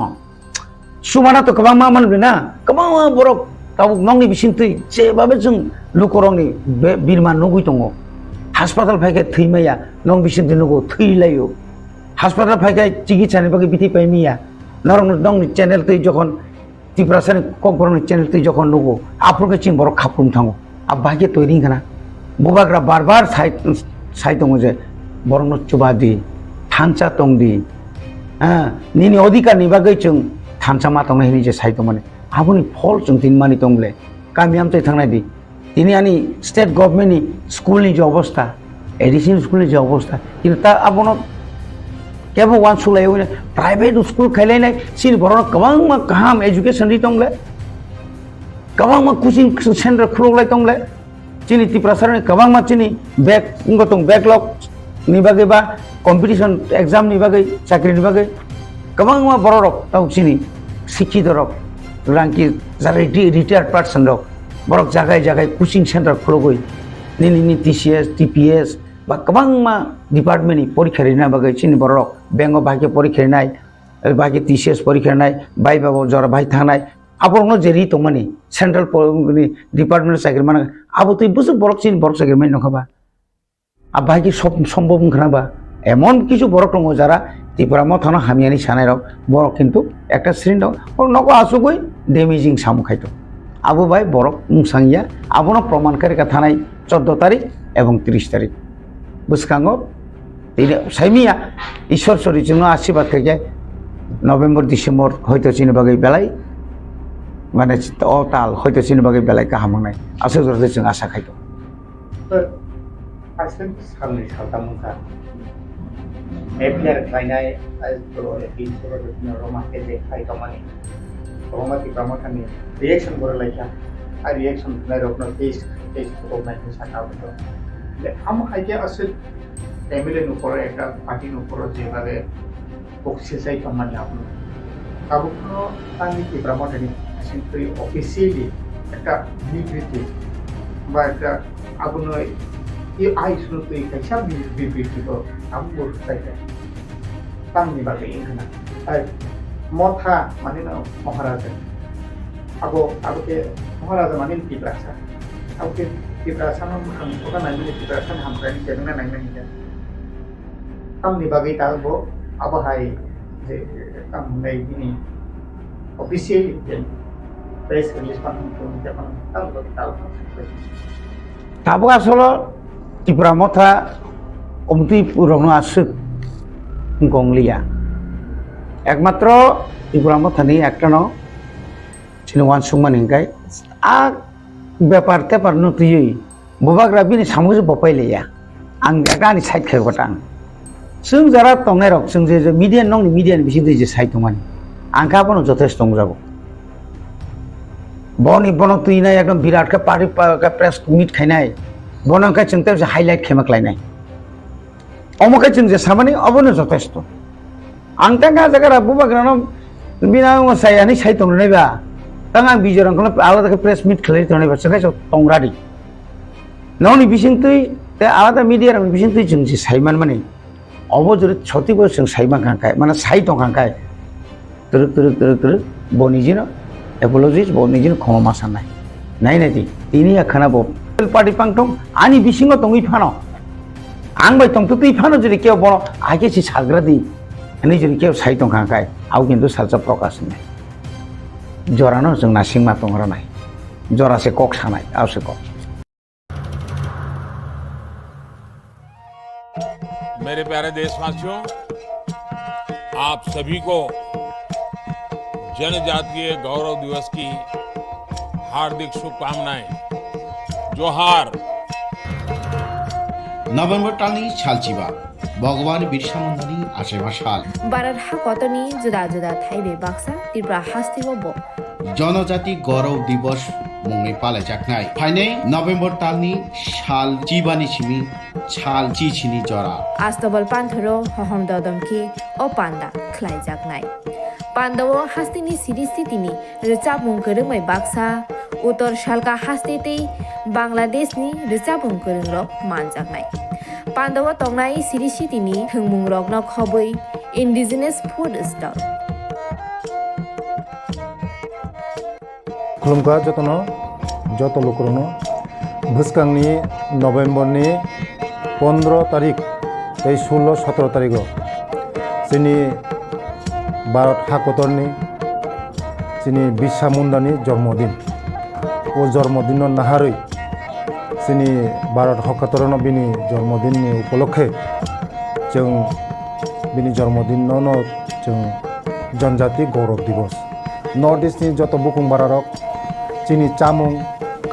सुमाना तो गोबां मा मोनबेना गोबां बरक ताव नंनि बिसिंथै जेबाबे जों लुकरंनि बिरमा नगुइ दङ हासपाताल फायखे थैमाया नं बिसिंथै नगो थैलायो हासपाताल फायखे चिकित्सानि बागै बिथि पाइमिया नरं दंनि चैनल तै जखन त्रिपुरासानि ककबरनि चैनल तै जखन नगो आफुरके चिं बरक खापुम थाङो आ बागे तैरि गना बुबाग्रा बार साइड दङ जे बरन चुबादि थानसा तंदि निनि अधिकार नि बागै जों थानसा मा तंनाय नि जे साइड माने आबुनि फल जों दिन मानि तंले कामियाम तै थांनाय दि दिनै आनि स्टेट गभर्नमेन्ट नि स्कुल नि जे अवस्था एडिशन स्कुल नि जे अवस्था किन्तु ता आबनो केबो वान सुलायो प्राइवेट स्कुल खायलायनाय सिनि बरन गोबां मा गाहाम एजुकेशन नि तंले गोबां मा कोचिं सेन्टर खुललाय तंले चिनि त्रिपुरासारनि गोबां मा चिनि बैकलॉग नि बागै बा कम्पिटिशन एग्जाम नि बागै चाकरी नि बागै गोबां मा बररक ताव चिनि शिक्षित रक रांकि जारा रिटायर्ड पर्सन रक बरक जागाय कोचिं सेन्टर खुलगै निनि टीसीएस टीपीएस बा गोबां मा डिपार्टमेन्ट नि परीक्षा रिना बागै चिनि बररक बेंग बागै परीक्षा रिनाय बागै टीसीएस परीक्षा रिनाय बाय बाबो जरा बाय थानाय aborno jeri tongmani central department sakir mana abo tuই বুঝ বড় চিন বড় sakir mai নখাবা আব্বাই কি সব সম্ভব খানাবা এমন কিছু বড় টঙ্গ যারা ত্রিপুরা মথানো হামিয়ানি সানাই রক বড় কিন্তু একটা শ্রেণী ওর নক আসুগই ডেমেজিং সামু খাইতো আবু ভাই বড় মুসাঙ্গিয়া আবনো প্রমাণকারী থানাই 14 তারিখ এবং 30 তারিখ বুঝকাঙ্গ তিনি সাইমিয়া ঈশ্বর চরির জন্য আশীর্বাদ থেকে নভেম্বর ডিসেম্বর হয়তো চিনবাগৈ বেলাই মানে অতাল হয়তো চিনবাগৈ বেলাই কাহামনাই আসল জোরতে जों আশা খাইতো Asal sekali salta muka. Epiar kainai itu pintu itu rumah kerja kai tomani. Rumah di kamar kami reaction berlaku. Reaction dari orang taste rumah itu sangat betul. Kamu aja asal family nupor ekta party nupor jenabe boxes saya tomani apa. Kamu kalau tadi di kamar ini asal itu officially ekta bibriti. Baca aku noi ये आई सुनो तो एक अच्छा BBT को हम बोल सकते हैं तंग नहीं बातें इनका मोथा माने ना महाराजा अब के महाराजा माने टिप्रा सा अब के टिप्रा सा हम उसका नाम नहीं टिप्रा सा हम कहीं कहना नहीं नहीं है तंग नहीं बाकी ताल वो अब हाई जे तंग नहीं भी ऑफिशियली प्रेस रिलीज पाने को जब तंग बाकी ताल asal Tipra Motha omti purongno asuk gonglia ekmatro Tipra Motha ni একটা ন চিনওয়ান সুংমান হিংকাই আ ব্যাপার তেপার নতুই ববাগ্রা বিনি সামুজে বপাইলেয়া আং একানি সাইড খাইগটাং जों যারা তংনাই রক जों যে মিডিয়ান নং মিডিয়ান বিসি যে সাইড দমানি আংকা বনো যথেষ্ট দং যাব বনি বনো তুই না একদম বিরাট কা পারি প্রেস মিট খাইনাই বনংকা চিন্তা যে হাইলাইট খেমাকলাইনাই অমুকে চিন যে সামানি অবনো যথেষ্ট আংটাঙ্গা জায়গা বুবাগ্রানো বিনা সাইয়ানি সাই তংনাইবা তাং আং বিজরংকনো আলাদা প্রেস মিট খেলাই তংনাইবা সঙ্গে তংরাদি ননি বিসিংতুই তে আলাদা মিডিয়ার বিসিংতুই जों যে সাইমান মানে অবজরিত ছতিব जों সাইমান খাঙ্কায় মানে সাই তংখাঙ্কায় তুর বনিজিনো এপোলজিস বনিজিনো ক্ষমা সানাই নাই নাই তিনি খানাবো পার্টি পাংটং আনি বিসিংহ তংই ফানো আং বাই তংতো তুই ফানো যদি কেউ বড় আগে সে সাগ্রা দি এনে যদি কেউ সাই তংখাঙ্কায় আও কিন্তু সাজা প্রকাশ নাই জরানো जों নাসিংমা তংরা নাই জরাসে কক সানাই आवसे কক मेरे प्यारे देशवासियों, आप सभी को जनजातीय गौरव दिवस की हार्दिक शुभकामनाएं। जोहार। নভেম্বর টালনি সালচিবা ভগবান বিরসা মুন্ডানি আশেমা সাল বারার হা কতনি জুদা জুদা থাইবে বাক্সা ত্রিপুরা হাস্তিব জনজাতি গৌরব দিবস মুংনি পালাইজাকনাই ফাইনে নভেম্বর টালনি সাল চিবানি সিমি ছাল চিছিনি জরা আস্তবল পান্থরো হহম দদমকি ও পান্ডা খ্লাইজাকনাই পান্ডাও হাস্তিনি সিরিস্থিতিনি রিচাবুং করংমাই বাক্সা উত্তর শালকা হাস্তেতেই বাংলাদেশনি রিচাবুং করংরক মানজাকনাই পান্ডাও তংনাই সিরিস্থিতিনি থংমুং রকন খবই ইন্ডিজিনাস ফুড স্টল खुलुमगा जतनो जत लोकरनो भुसकांनि नभेम्बरनि 15 तारिख 16-17 तारिख जोंनि भारत हाकतरनि जोंनि बिरसा मुंडानि जन्मदिन ओ जन्मदिन नाहारै जोंनि भारत हाकतरनो बिनि जन्मदिननि उपलक्षे जों बिनि जन्मदिनावनो जों जनजाति गौरव दिवस नर्थ इस्टनि जत बुकुं बारारक जोंनि चामुं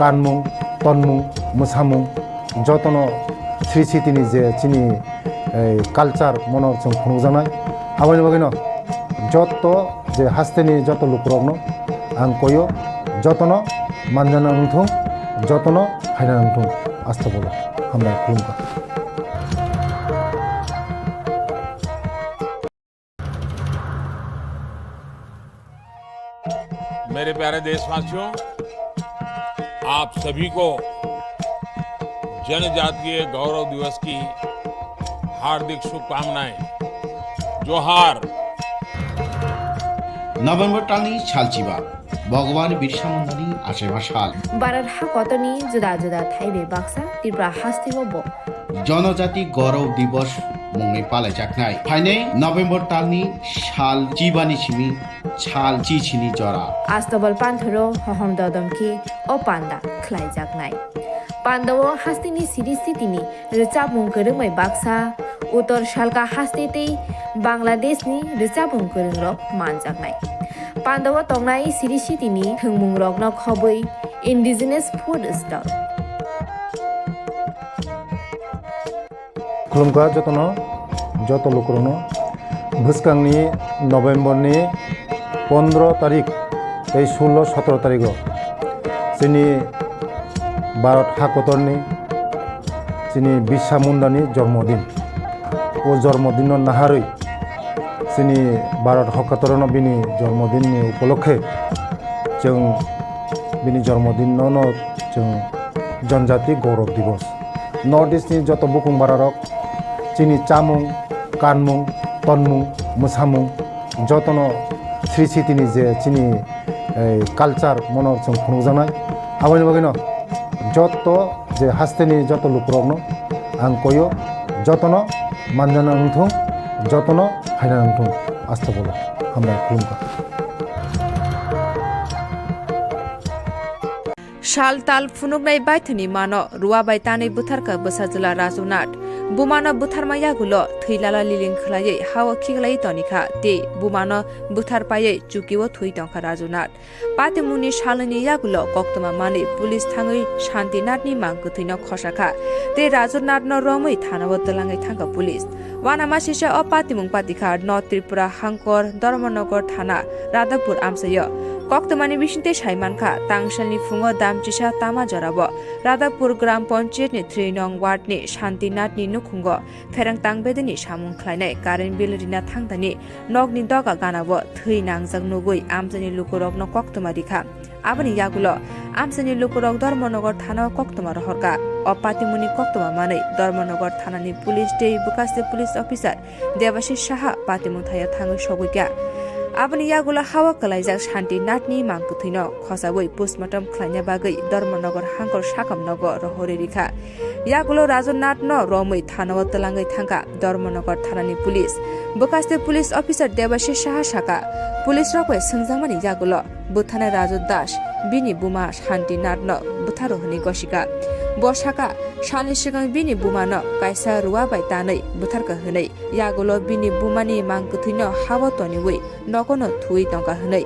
कानमुं तनमुं मोसामुं जतनो श्री सिटिनि जे जोंनि कालचार मन जों खुंजानाय हाबानि बागैनो जत जे हास्तेनि जत लुकरकनो आं कयो जतनो मानजाना नंथों जतनो फायना नंथों आस्था बोलो हामबाय खुलुमबाय मेरे प्यारे देशवासियों, आप सभी को जनजातीय गौरव दिवस की हार्दिक शुभकामनाएं। जोहार। নভেম্বর টালনি সালচিবা ভগবান বিরসা মুন্ডানি আশেমা সাল বারার হাকতনি জুদা জুদা থাইবে বাক্সা ত্রিপুরা হাস্তিবব জনজাতি গৌরব দিবস মুংনি পালাই চাকনাই ফাইনে নভেম্বর তালনি সাল চিবানি সিমি ছাল চিছিনি জরা আস্তবল পান্থরো হহম দদমকে ও পান্ডা খ্লাই জাগনাই পান্ডাও হাস্তিনি সিরিস্থিতিনি রেচাবুং গরংমাই বাক্সা উত্তর শালকা হাস্তেতেই বাংলাদেশনি রেচাবুং গরং রক মানজাগনাই পান্ডাও তংনাই সিরিস্থিতিনি থংমুং রকন খবৈ ইন্ডিজিনাস ফুড স্টল खुलुमखा जतनो जत लोकरनो भुसकांनि नभेम्बरनि 15 तारिख 16-17 तारिख जोंनि भारत हाकतरनि जोंनि बिरसा मुंडानि जन्मदिन ओ जन्मदिन नाहारै जोंनि भारत हाकतरनो बिनि जन्मदिननि उपलक्षे जों बिनि जन्मदिनावनो जों जनजाति गौरव दिवस नर्थ इस्टनि जत बुकुं बारारक जोंनि चामुं कानमुं तनमुं मोसामुं जतनो श्री सिटिनि जे जोंनि कालचार मनर जों खुंजानाय आबायनि बागैनो जत जे हास्तेनि जत लुकरकनो आं कयो जतनो मानजाना नंथों जतनो फायना नंथों आस्था बोला हामबाय खुलुमखा शाल ताल फुनुगनाय बायथनि मानो रुवाबाय तानै बुथारका बसाजुला राजुनाथ बुमानो बुथारमा यागुलो थैलाला लिलिं खलायै हावा खिगलायै तनिखा ते बुमानो बुथारपायै चुकिवो थुइ टंका राजुनाथ पातेमुनि शालनि यागुलो कक्तमा माने पुलिस थाङै शान्तिनाथनि मांगो थैनो खसाखा ते राजुनाथनो रमै थानाव तलाङै थांगा पुलिस वानामासिसा अ पातेमुं पातिखा नर्थ त्रिपुरा हांकर धर्मनगर थाना राधापुर आमसय कक्तमानि बिसिन्ते साइमानखा तांसालनि फुङो दामचिसा तामा जराब राधापुर ग्राम पञ्चायतनि 3 नं वार्डनि शान्तिनाथनि नुखुंग फेरां तांबेदनि सामुं ख्लायनाय कारेन्ट बिल रिना थांदानि नगनि दगा गानाब थै नांजाग नुगै आमजनि लुकुरकनो कक्तमा रिखा आबनि यागुलो आमजनि लुकुरक धर्मनगर थाना कक्तमा रहरका अपातिमुनि कक्तमा मानै धर्मनगर थानानि पुलिस दै बुकासे पुलिस अफिसार देवाशिष साहा पातिमुं थाया थाङै सगैका आबनि यागुला हावा कलाइजाक शान्तिनाथनि मांगो थैनो खसाबै पोस्टमार्टम ख्लायना बागै धर्मनगर हांकर साकाम नगर रहरे रिखा यागुलो राजुनाथ न रमै थानाव तलाङै थांगा धर्मनगर थानानि पुलिस बुकास्ते पुलिस अफिसार देवाशिष साहा साका पुलिस रकै सोंजामानि यागुलो बुथाना राजु दास बिनि बुमा शान्तिनाथ न बुथारो हनि गसिका बसाका सानि सिगां बिनि बुमानो कायसा रुवाबाय तानै बुथारका हनै यागुलो बिनि बुमानि मांगो थैनो हावा तनिवै नगनो थुइ टंका हनै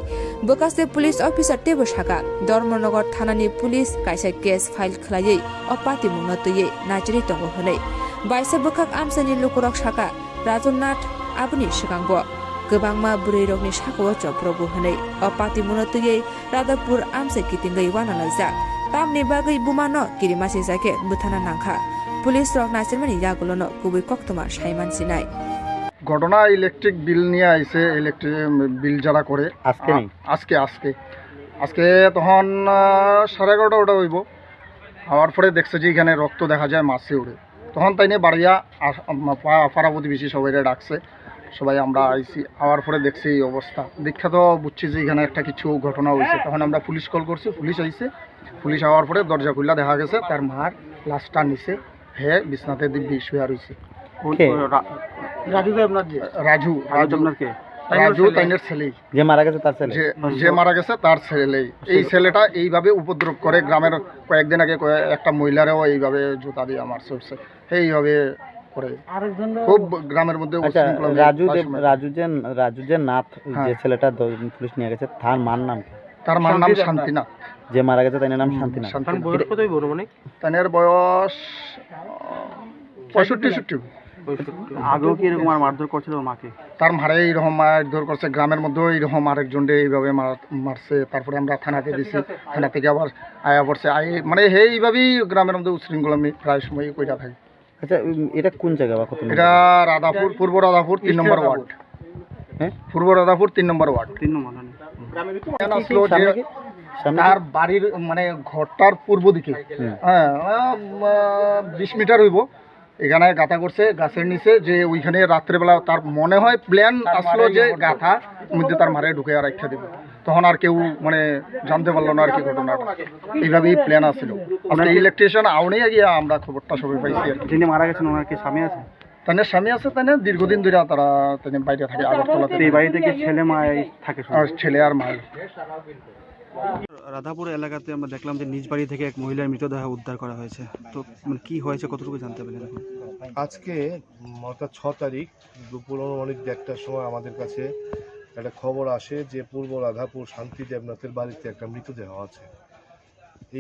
बुकास्ते पुलिस अफिसार तेबो साका धर्मनगर थानानि पुलिस कायसा केस फाइल खलायै अपाति मुंनो तयै नाजरि टंगो हनै बायसा बुकाक आमसानि लुकुरक साका राजुनाथ आबनि सिगांबो गोबांमा बुरै रगनि साखौ चप्रबो हनै अपाति मुंनो तयै राधापुर आमसे कितिंगै वानालायजा तामनि बागै बुमानो किरिमासि जाके बुथाना नांखा पुलिस रक नासिरमानि यागुलोनो गुबै कक्तमा साइमान सिनाय ঘটনা ইলেকট্রিক বিল নিয়ে আইছে ইলেকট্রিক বিল যারা করে আজকে আজকে আজকে তখন 11:30 ওটা হইব হওয়ার পরে দেখছে যে এখানে রক্ত দেখা যায় মাছে উড়ে তখন তাই নিয়ে বাড়িয়া পাড়া প্রতিবেশী সবাই ডাকছে সবাই আমরা আইছি আওয়ার পরে দেখছি এই অবস্থা দেখা তো বুঝছি যে এখানে একটা কিছু ঘটনা হয়েছে তখন আমরা পুলিশ কল করছি পুলিশ আইছে পুলিশ আওয়ার পরে দরজা খুললা দেখা গেছে তার মার লাশটা নিচে হে বিছনাতে দিব্যি শুয়ে রয়েছে রাজু তাইনের ছেলে যে মারা গেছে তার ছেলে এই ছেলেটা এইভাবে উপদ্রব করে গ্রামের কয়েকদিন আগে একটা মহিলারও এইভাবে জুতা দিয়ে মারছে এইভাবে করে খুব গ্রামের মধ্যে রাজু যে নাথ যে ছেলেটা পুলিশ নিয়ে গেছে তার মার নাম শান্তিনাথ যে মারা গেছে তার নাম শান্তিনাথ তাইনের বয়স 65-67 আগেও কি এরকম মারধর করছিল মাকে তার মারে এইরকম মারধর করছে গ্রামের মধ্যেও এইরকম আরেকজনকে এইভাবে মারছে তারপরে আমরা থানাতে দিছি থানা থেকে আবার আয়া পড়ছে মানে এইভাবেই গ্রামের মধ্যে উশৃঙ্খলামি প্রায় সময় কইরা থাকে আচ্ছা এটা কোন জায়গা বা কত এটা রাধাপুর পূর্ব রাধাপুর 3 নম্বর ওয়ার্ড হ্যাঁ পূর্ব রাধাপুর 3 নম্বর ওয়ার্ড 3 নম্বর তার বাড়ির মানে ঘরটার পূর্ব দিকে হ্যাঁ 20 মিটার হইব এখানে গাথা করছে গাছের নিচে, যে ওইখানে রাত্রেবেলা তার মনে হয় প্ল্যান আসলো যে গাথা মধ্যে তার মারে ঢুকে আর রাখা দেবে, তখন আর কেউ মানে জানতে পারলো না আর কি ঘটনাটা। এইভাবেই প্ল্যান আসছিল। আমরা ইলেকট্রিশিয়ান আউনেই গিয়ে আমরা খবরটা সবাই পাইছি আর কি। যিনি মারা গেছেন ওনার কি স্বামী আছে? তাদের স্বামী আছে, তাই দীর্ঘদিন ধরে তারা বাইরে থাকে আগরতলাতে। এই বাড়ি থেকে ছেলে মা থাকে? ছেলে আর মা। রাধাপুর এলাকাতে আমরা দেখলাম যে নিজ বাড়ি থেকে এক মহিলার মৃতদেহ উদ্ধার করা হয়েছে, তো মানে কি হয়েছে কতটুকু জানতে পারলেন? আজকে মথা 6 তারিখ দুপুর অনেক 1টার সময় আমাদের কাছে একটা খবর আসে যে পূর্ব রাধাপুর শান্তি দেবনাথের বাড়িতে একটা মৃতদেহ আছে।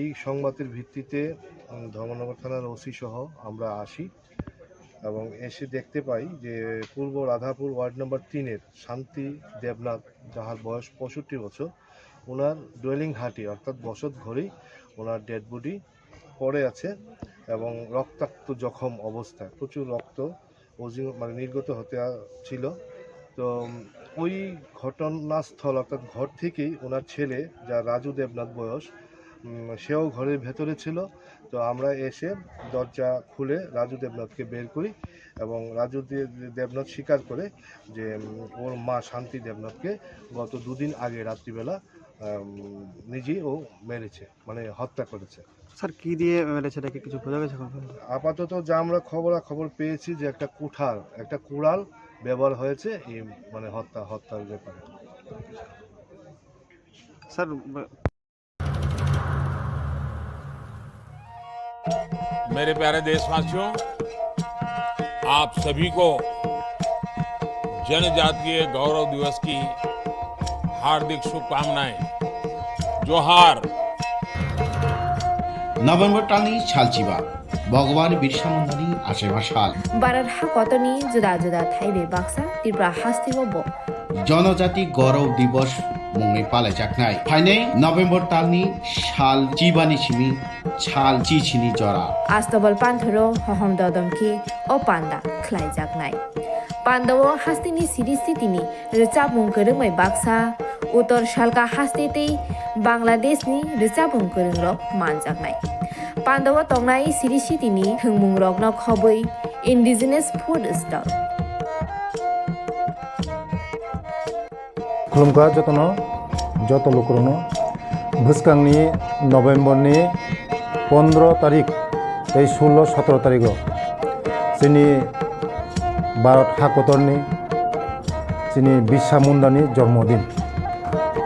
এই সংবাদের ভিত্তিতে ধর্মনগর থানার ওসি সহ আমরা আসি এবং এসে দেখতে পাই যে পূর্ব রাধাপুর ওয়ার্ড নম্বর 3-এর শান্তি দেবনাথ, যাহার বয়স 65 বছর, ওনার ডোয়েলিং হাটি অর্থাৎ বসত ঘরেই ওনার ডেড বডি পড়ে আছে এবং রক্তাক্ত জখম অবস্থায়, প্রচুর রক্ত মানে নির্গত হতে ছিল। তো ওই ঘটনাস্থল অর্থাৎ ঘর থেকেই ওনার ছেলে, যা রাজু দেবনাথ বয়স, সেও ঘরের ভেতরে ছিল। তো আমরা এসে দরজা খুলে রাজু দেবনাথকে বের করি এবং রাজু দেবনাথ স্বীকার করে যে ওর মা শান্তি দেবনাথকে গত 2 দিন আগে রাত্রিবেলা নিজেই ও মেরেছে, মানে হত্যা করেছে। স্যার কি দিয়ে মেরেছে এটা কি কিছু বোঝা গেছে? আপাতত যা আমরা খবর পেয়েছি যে একটা কুড়াল ব্যবহার হয়েছে এই মানে হত্যার ব্যাপারে। স্যার मेरे प्यारे देशवासियों, आप सभी को जनजातीय गौरव दिवस की हार्दिक शुभकामनाएं। जोहार। নভেম্বর টালনি শালচিবা ভগবান বিরসা মুন্ডানি আশেমা শাল বারার হা কতনি জুদা জুদা থাইবে বাক্সা ত্রিপুরা হাস্তিব জনজাতি গৌরব দিবস মুংনি পালে জাকনাই ফাইনে নভেম্বর টালনি শাল চিবানি সিমি ছাল চিছিনি জরা আস্তবল পান্থরো হহম দদমকি ও পান্ডা খ্লাই জাকনাই পান্ডব হাস্তিনি সিরিস্থিতিনি রিচাবুং করংমাই বাক্সা উত্তর শালকা হাস্তেতেই বাংলাদেশনি রিচাবুং করংরক মানজাকনাই পান্ডব তংনাই সিরিস্থিতিনি হংমুং রগ্ন খবই ইন্ডিজিনাস ফুড স্টল खुलुमका যত লোকরনো ভুসকাংনি নভেম্বরনি 15 তারিখ 16-17 তারিখ চিনি ভারত হাকতরনি চিনি বিরসা মুন্ডানি জন্মদিন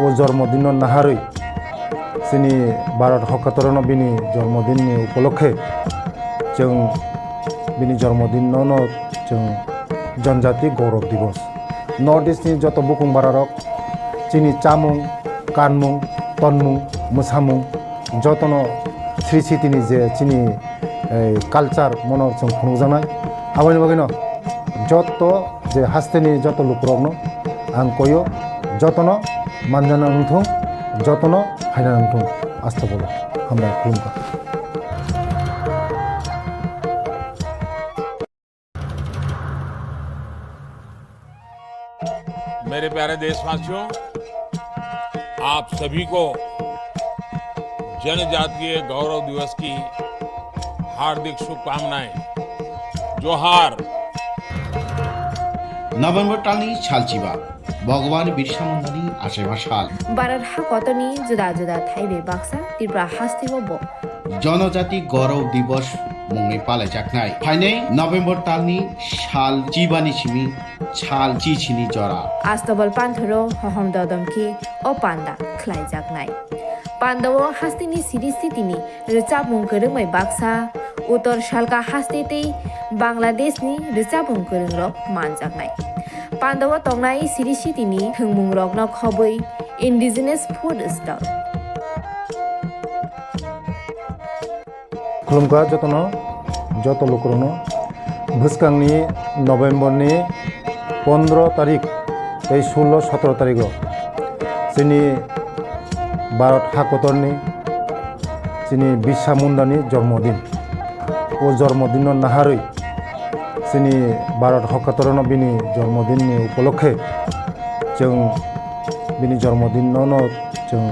ও জন্মদিন নাহারই চিনি ভারত হকাতরন বিনি জন্মদিনनि উপলক্ষে जों बिनि जन्मदिन जों जनजाति गौरव दिवस नर्थ इस्टनि जत बुकुं बारारक चिनि चामुं कानमुं तनमुं मोसामुं जतन श्री सिटिनि जे चिनि कालचार मनर जों खुंजानाय आबानि बागैनो जत जे हास्तेनि जत लुकरकनो आं कयो जतन मानजाना नंथुं जतन हायना नंथुं आस्था बोलो हामबाय खुलुमबाय। मेरे प्यारे देशवासियों, आप सभी को जनजातीय गौरव दिवस की हार्दिक शुभकामनाएं। जोहार। নভেম্বর টালনি শালচিবা ভগবান বিরসা মুন্ডানি আশেমা শাল বারার হা কতনি জুদা জুদা থাইবে বাক্সা ত্রিপুরা হাস্তিব জনজাতি গৌরব দিবস মুংনি পালে জাকনাই ফাইনে নভেম্বর টালনি শাল চিবানি সিমি ছাল চিছিনি জরা আস্তবল পান্থরো হহম দদমকি ও পান্ডা খ্লাই জাকনাই পান্ডব হাস্তিনি সিরিস্থিতিনি রিচাবুং করংমাই বাক্সা উত্তর শালকা হাস্তেতেই বাংলাদেশনি রিচাবুং করংরক মানজাকনাই পান্ডব তংনাই সিরিস্থিতিনি হংমুং রগ্ন খবই ইন্ডিজিনাস ফুড স্টল खुलुमका যত লোকরনো ভুসকাংনি নভেম্বরনি 15 তারিখ 16-17 তারিখ চিনি ভারত হাকতরনি চিনি বিরসা মুন্ডানি জন্মদিন ও জন্মদিন নাহারই চিনি ভারত হকাতরন বিনি জন্মদিনनि উপলক্ষে जों बिनि जन्मदिन जों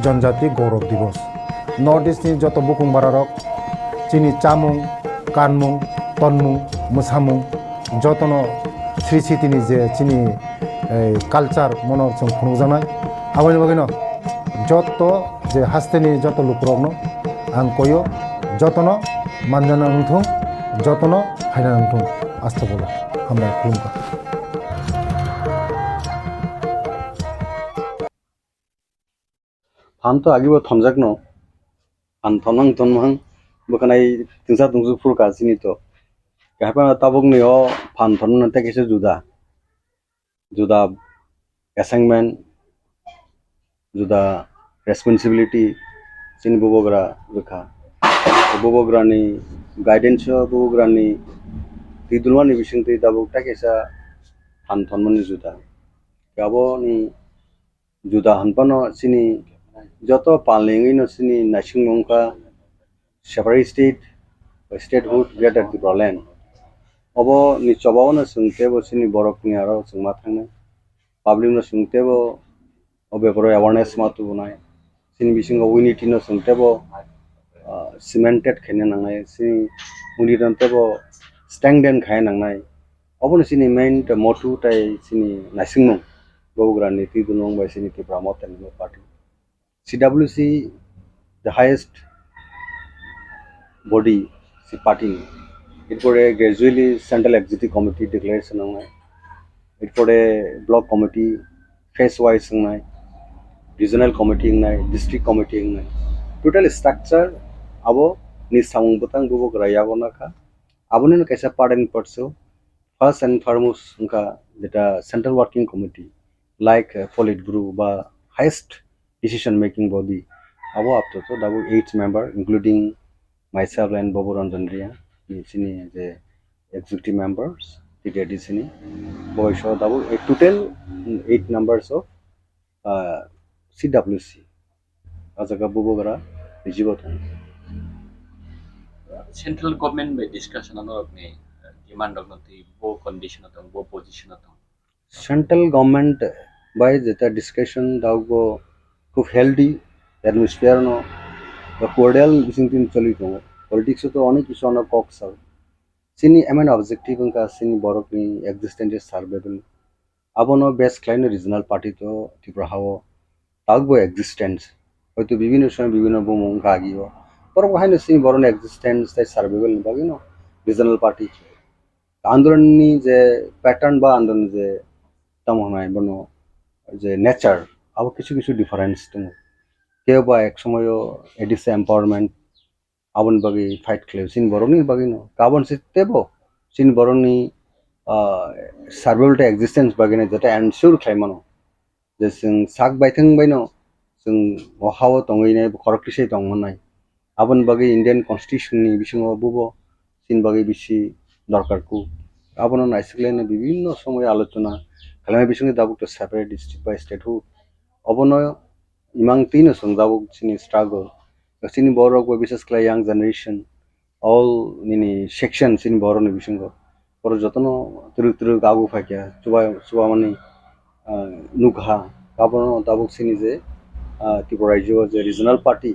जनजाति गौरव दिवस नर्थ इस्टनि जत बुकुं बारारक चिनि चामुं कानमुं তন্মুং মোসামুং যতনো শ্রী স্মৃতিনি যে চিনি কালচার মনৰ जों खुंजानाय आबायनि बागैनो যত যে হাস্তেনি যত লুকরগনো आं कयो যতनो मानजाना उंथुं যতনো फायना उंथुं आस्था बोलो हामबाय खुलुमबाय फानथ' आगिबो थमजाकनो फान थमनां थमहां बखानाय तिंसा तुंजु फुरका सिनिथ' गाहायपा ताबुकनियो फान थमनां तेकेसे जुदा जुदा assignment जुदा responsibility सिनि बबोग्रा रोखा बबोग्रानि गाइडेन्स बबोग्रानि दिदुलवानि बिसिंति दाबुक तेकेसा फान थमनांनि जुदा गाबोनि जुदा हनपानो सिनि যত পালেঙ্গি নসিনি নাইসিংমংকা সেপারেট স্টেটহুড গ্রেটার ত্রিপুরাল্যান্ড অব নিচবাও না সুংতেবো সিনি বরকনি আরো সুংমা থাংনে পাবলিক ন সুংতেবো অবে বড় অ্যাওয়ারনেস মাতু বনায় সিনি বিসিং উইনিটি ন সুংতেবো সিমেন্টেড খাইনে নাংনাই সিনি উনিরন্তেবো স্ট্যাংডেন খাই নাংনাই অবন সিনি মেইন মটু তাই সিনি নাইসিংমং বগুগ্রানি তিদুনং বাই সিনি Tripura Motha party CWC, the highest body, party. It for a gradually central executive committee declaration on it for a block committee, phase wise regional committee, district committee. Total structure, abo ni samung butang bubuk raya bonaka. Abonin kaisa part and parcel. First and foremost, the central working committee, like Politburo, ba highest decision making body abo up to double 8 member including myself and Bobo Ranjandria sini the executive members the sini boy show double total 8 members of CWC ajaga Bobo gara jibotan central government by discussion on demand of the bo condition of bo position of central government by the discussion dago খুব healthy atmosphere no বা কোর্ডিয়াল বিসিংতিন চলি দङ politics তো অনেক কিছু অনেক coxal সিনি MN objective কা সিনি বরকনি existence survival আবনো base ক্লাইন regional party তো ত্রিপুরা হাও তাগবো এক্সিস্টেন্স হয়তো বিভিন্ন সময় বিভিন্ন বমং কাগিও পর হাইনো সিনি বরন এক্সিস্টেন্স তাই সার্ভাইভাল বাগিনো রিজনাল পার্টি আন্দোলননি যে প্যাটার্ন বা আন্দোলন যে তমহনায় বনো যে নেচার আবার কিছু কিছু ডিফারেন্স দङ কেউ বা এক সময়ও এডিসে এম্পাওয়ারমেন্ট আবন বাগি ফাইট খেলে সিন বরংনি বাগিনো কাবন সিতেবো সিন বরংনি সার্ভাইভালটা এক্সিস্টেন্স বাগিনো যেটা এনশিওর খাইমানো যে जों साग बायथों बायनो जों अहाव दङैनाय खरक्रिसै दंमोननाय आबन बागि इन्डियान कन्स्टिट्यूशननि बिसिङाव बुबो सिन बागि बिसि दरकारखौ आबन नायसिगलायनो বিভিন্ন সময় আলোচনা খালামে বিসঙ্গে দাবুক সেপারেট ডিস্ট্রিক্ট বাই স্টেটহুড অবনো ইমাং তিনো সংজাবুক সিনি স্ট্রাগল সিনি বড় কো বিশেষ করে ইয়াং জেনারেশন অল নিনি সেকশন সিনি বড় নি বিসঙ্গ পর যতনো তুরু তুরু গাবু ফাকিয়া চুবা মানে নুঘা গাবনো দাবুক সিনি যে ত্রিপুরা রাজ্য যে রিজনাল পার্টি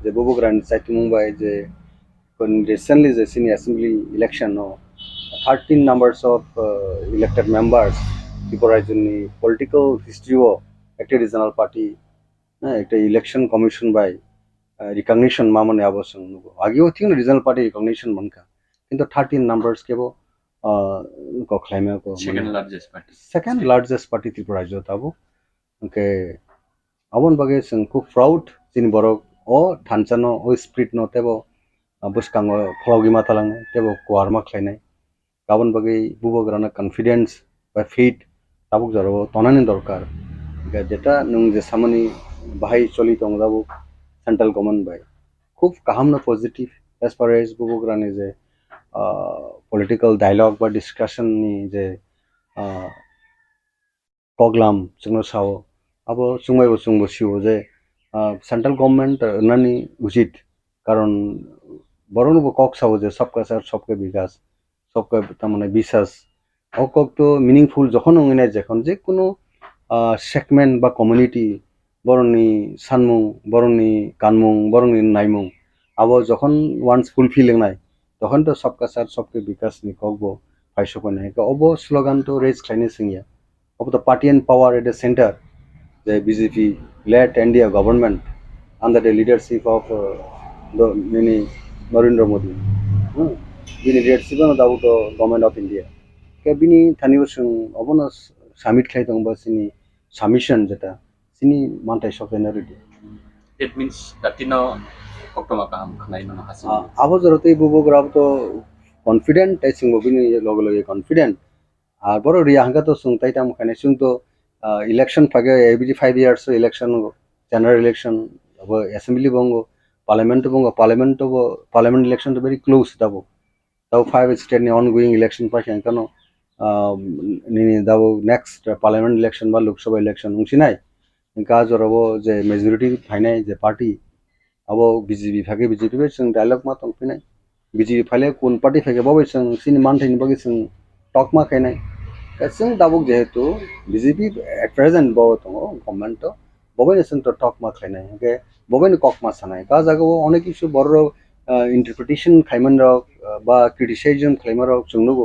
যে ববুগ্রান সাইটি মুম্বাই যে রিসেন্টলি যে সিনি assembly election 13 numbers of elected members Tripura রাজ্যনি পলিটিক্যাল হিস্ট্রিও একটা রিজনাল পার্টি একটা ইলেকশন কমিশন বাই রিকগনিশন মামনে আবশ্যক আগেও ঠিক রিজনাল পার্টি রিকগনিশন মনকা কিন্তু 13 নাম্বারস কেবো কখলাইমে কো সেকেন্ড লার্জেস্ট পার্টি ত্রিপুরা রাজ্য তাবো ওকে আবন বাগে जों খুব প্রাউড যিনি বরক ও থানচানো ও স্পিরিট ন তেবো বুসকাঙ্গ ফলাগি মাতালাঙে তেবো কোয়ারমা খাইনাই গাবন বাগে বুবগ্রানা কনফিডেন্স বা ফিট তাবুক জরো তনানি দরকার যেটা নং যে সামনি বাহাই চলি দङ দাবুক সেন্ট্রাল গভর্নমেন্ট বাই খুব কাহামনা পজিটিভ এজ ফার এজ বুবগ্রানি যে পলিটিক্যাল ডায়লগ বা ডিসকাশননি যে প্রোগ্রাম जोंनो साव अब सुंबायबो सुंबो सिव जे सेंट्रल गवर्नमेंट नानी उचित कारण बरनबो कक साव जे सबका साथ सबके विकास सबका तमाने বিশ্বাস অকক তো মিনিংফুল যখন অংনে যখন যে কোনো সেগমেন্ট বা কমিউনিটি বরনি সানমুং বরনি কানমুং বরনি নাইমুং আবো যখন ওয়ান্স ফুলফিলিং নাই তখন তো সবকা সাথ সবকে বিকাশ নি কগবো ফাইসো কোনে কে অব স্লোগান তো রেজ খাইনে সিংয়া অব তো party and power at a centre the BJP led India government under the leadership of the Narendra Modi. Bini leadership na daw to government of India. Kaya bini thaniyo sung obono summit khlai tong ba sini submission jeta sini mantai shoke na ready. It means datino koktoma kam khnai no hasin. Abo jorote bubo grab to confident tai sung bini logo logo confident. আর বড় রিয়া হাঙ্গা তো সুং তাইটা মুখানে সুং তো ইলেকশন ফাগে every 5 years election general election अब असेंबली बंगो पार्लियामेंट इलेक्शन तो वेरी क्लोज दाबो दाबो 5 स्टेट नि ऑनगोइंग इलेक्शन पाके अंकनो नि दाबो नेक्स्ट पार्लियामेंट इलेक्शन बा लोकसभा इलेक्शन उंसिनाय इनका जरबो जे मेजॉरिटी फाइनाय जे पार्टी अब बीजेपी फागे बीजेपी बे जों डायलॉग मा तंफिनाय बीजेपी फाले कोन पार्टी फागे बबे जों सिनि मानथायनि बगे जों टक मा खायनाय जों दाबो जेहेतु बीजेपी एट प्रेजेंट बो दङ गभर्नमेंट तो बबेनो जों तो टक मा खायनाय के बबेनो कक मा सानाय का जागाव अनेक किछु बर इंटरप्रिटेशन खायमन रक बा क्रिटिसाइजम खायमन रक जोंनोबो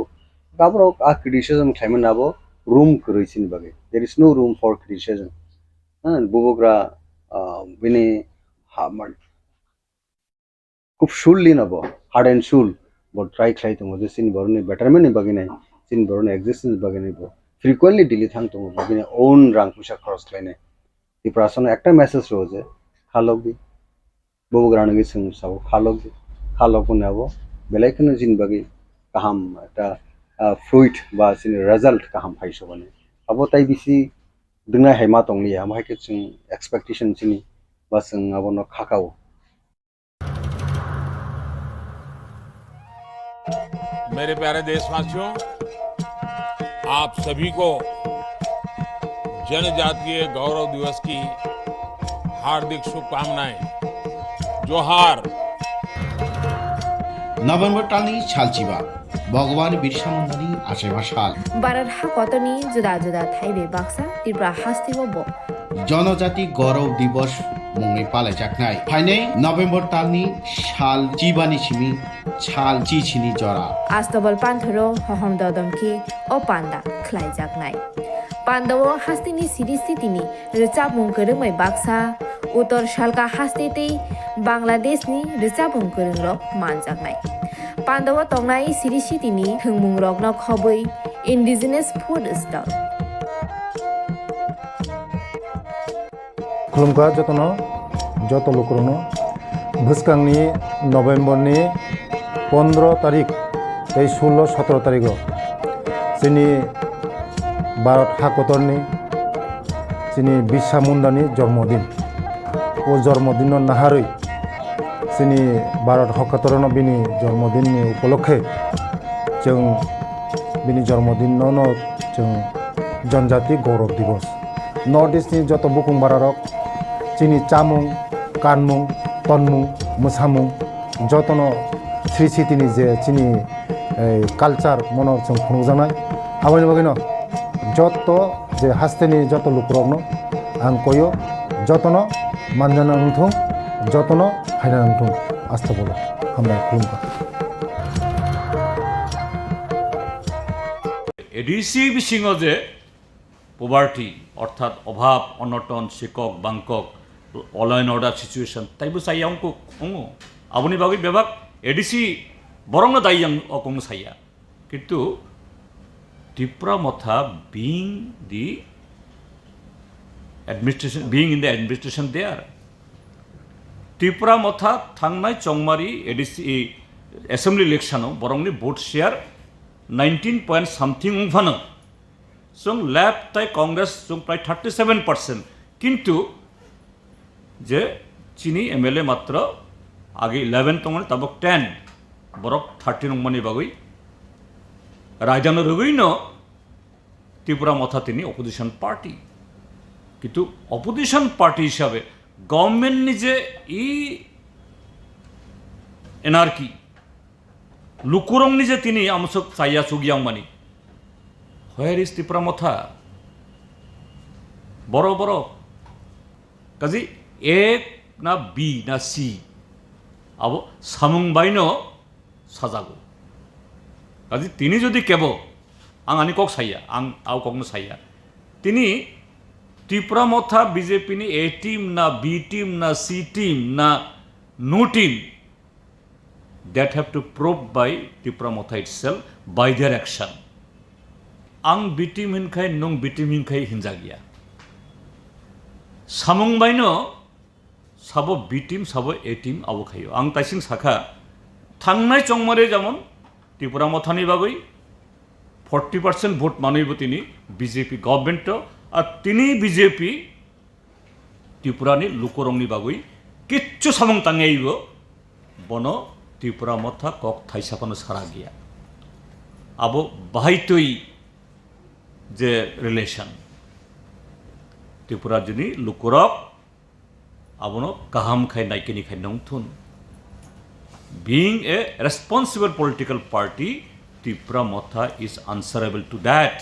गाबरो आ क्रिटिसिजम खायमन नाबो रूम करैसिन बगे there is no room for criticism बुबोग्रा बिनि खूब शुलली नबो हार्ड एंड शुल बट ट्राई खाय दङ जे सिन बरनि बेटरमेन्ट बगे नाय सिन बरनि एक्जिस्टेंस बगे नाय फ्रिक्वेंटली डिली थांग दङ बगे ओन रां फैसा खरच खायनाय टिप्रासन একটা মেসেজ রয়েছে খালক দি ববগ্রাণ গে সং সাব খালক দি খালক নেব বেলাইখনো জিন বাগি কাহাম একটা ফ্লুইড বা সিন রেজাল্ট কাহাম ফাইসো বনে আবো তাই বিসি দুনা হেমা তংলিয়া আমহাইকে जों एक्सपेक्टेशन सिनि बा जों आबनो खाकाव मेरे प्यारे देशवासियों, आप सभी को जनजातीय गौरव दिवस की हार्दिक शुभकामनाएं। जोहार। नभेम्बर टालनि सालचिबा भगवान बिरसा मुंडानि आसेमा साल भारत हाकतनि जुदा जुदा थाइबे बाक्सा त्रिपुरा हास्तिबो जनजाति गौरव दिवस मुंगै पालायजाखनाय फाइनै नभेम्बर टालनि साल चिबानि सिमि साल चिचिनि जरा आस्तबल पान्थरो हहम ददमखि ओ पान्दा खलायजाखनाय पान्दावो हास्तिनि सिरिस्थितिनि रिचाबुं गोरोंमै बाक्सा उत्तर सालका हास्तेतै बांलादेशनि रिचाबुं गोरोंरक मानजाखनाय पान्दावो तंनाय सिरिस्थितिनि थोंमुं रकनो खबै इन्डिजिनास फुड स्टल खुलुमखा जतनो जत लोकरनो भुसकांनि नभेम्बरनि 15 तारिख 16-17 तारिख जोंनि भारत हाकतरनि जोंनि बिरसा मुंडानि जन्मदिन ओ जन्मदिन नाहारै जोंनि भारत हाकतरनो बिनि जन्मदिननि उपलक्षे जों बिनि जन्मदिनावनो जों जनजाति गौरव दिवस नर्थ इस्टनि जत बुकुं बारारक जोंनि चामुं कानमुं तनमुं मोसामुं जतनो श्री सिटिनि जे जोंनि कालचार मनर जों खुंजानाय आबायनि बागैनो जत जे हास्तेनि जत लुकरकनो आं कयो जतनो मानजाना नंथों जतनो फायना नंथों आस्था बोलो हामबाय खुलुमबाय एडिसि बिसिङो जे पभार्टी अर्थात अभाव Anton सिকক बांকক all and order situation ताइबो साया अंको अंगो आबुनि बागै बेबाक एडिसि बरंनो दायियां अकंग साया किन्तु Tipra Motha being the administration, being in the administration there. Tipra Motha thangnai chongmari ADC assembly election borongni vote share 19 point something ungphano. Song left tai Congress song pray 37%. Kintu je chini MLA matra age 11 tongone tabok 10 borok 13 ungmani bagoi राजधानी रगैन त्रिपुरा मथा तिनी opposition party किन्तु opposition party हिसाब government निजे anarchy लुकुरंग निजे तिनी आमसक साया सुगियां मानी व्हेयर इज त्रिपुरा मथा बरो बरो काजी एक ना बी ना सी अब सामुं बाइनो साजागौ काजे तिनी जुदि केबो आं आनी कक साइया आं आव ककनो साइया तिनी त्रिपुरा मथा बीजेपी नि ए टीम ना बी टीम ना सी टीम ना no team that have to prove by Tipra Motha itself by their action. Ang bitim hinkai nung bitim hinkai hinjagia. Samung baino sabo bitim sabo a team abo khayo. Ang taising sakha thangnai chongmare jamon Tipra Motha ni bagoi 40% vote manoi tini BJP government আর তিনি BJP ত্রিপুরানি লুকরংনি বাগৈ কিচ্ছু সামং তাঙাইব বন त्रिपुरा मथा कक थाइसाफानो सारा गैया अब बाहायतोई जे relation Tripura जुनि लुकुरक आबनो गाहाम खाय नायकेनि खाय नंथुन being a responsible political party Tipra Motha is answerable to that.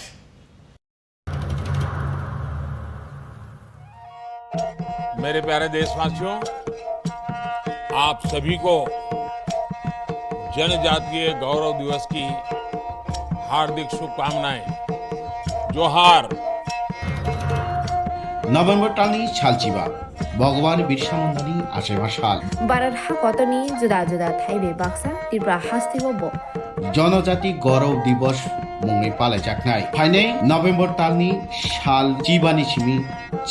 मेरे प्यारे देशवासियों, आप सभी को जनजातीय गौरव दिवस की हार्दिक शुभकामनाएं। जोहार। नभेम्बर टालनि सालचिबा भगवान बिरसा मुंडानि आसेबा साल भारत हाकतनि जुदा जुदा थाइबे बाक्सा त्रिपुरा हास्तिबो जनजाति गौरव दिवस मुंगै पालायजाखनाय फाइनै नभेम्बर टालनि साल चिबानि सिमि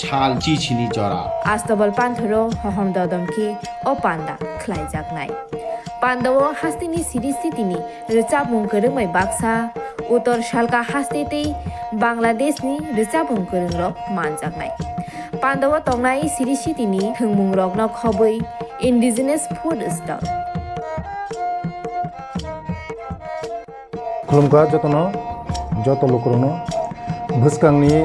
साल चिचिनि जरा आस्तबल पान्थरो हहम ददमखि ओ पान्दा खलायजाखनाय पान्दाव हास्तिनि सिरि स्थितिनि रोचाबुं गोरोंमै बाक्सा उत्तर सालका हास्तेतै बांलादेशनि रोचाबुं गोरोंरक मानजाखनाय पान्दाव तंनाय सिरि स्थितिनि थोंमुं रकनो खबै इन्डिजिनास फुड स्टल खुलुमगा जतन जत लुकरनो भुसकांनि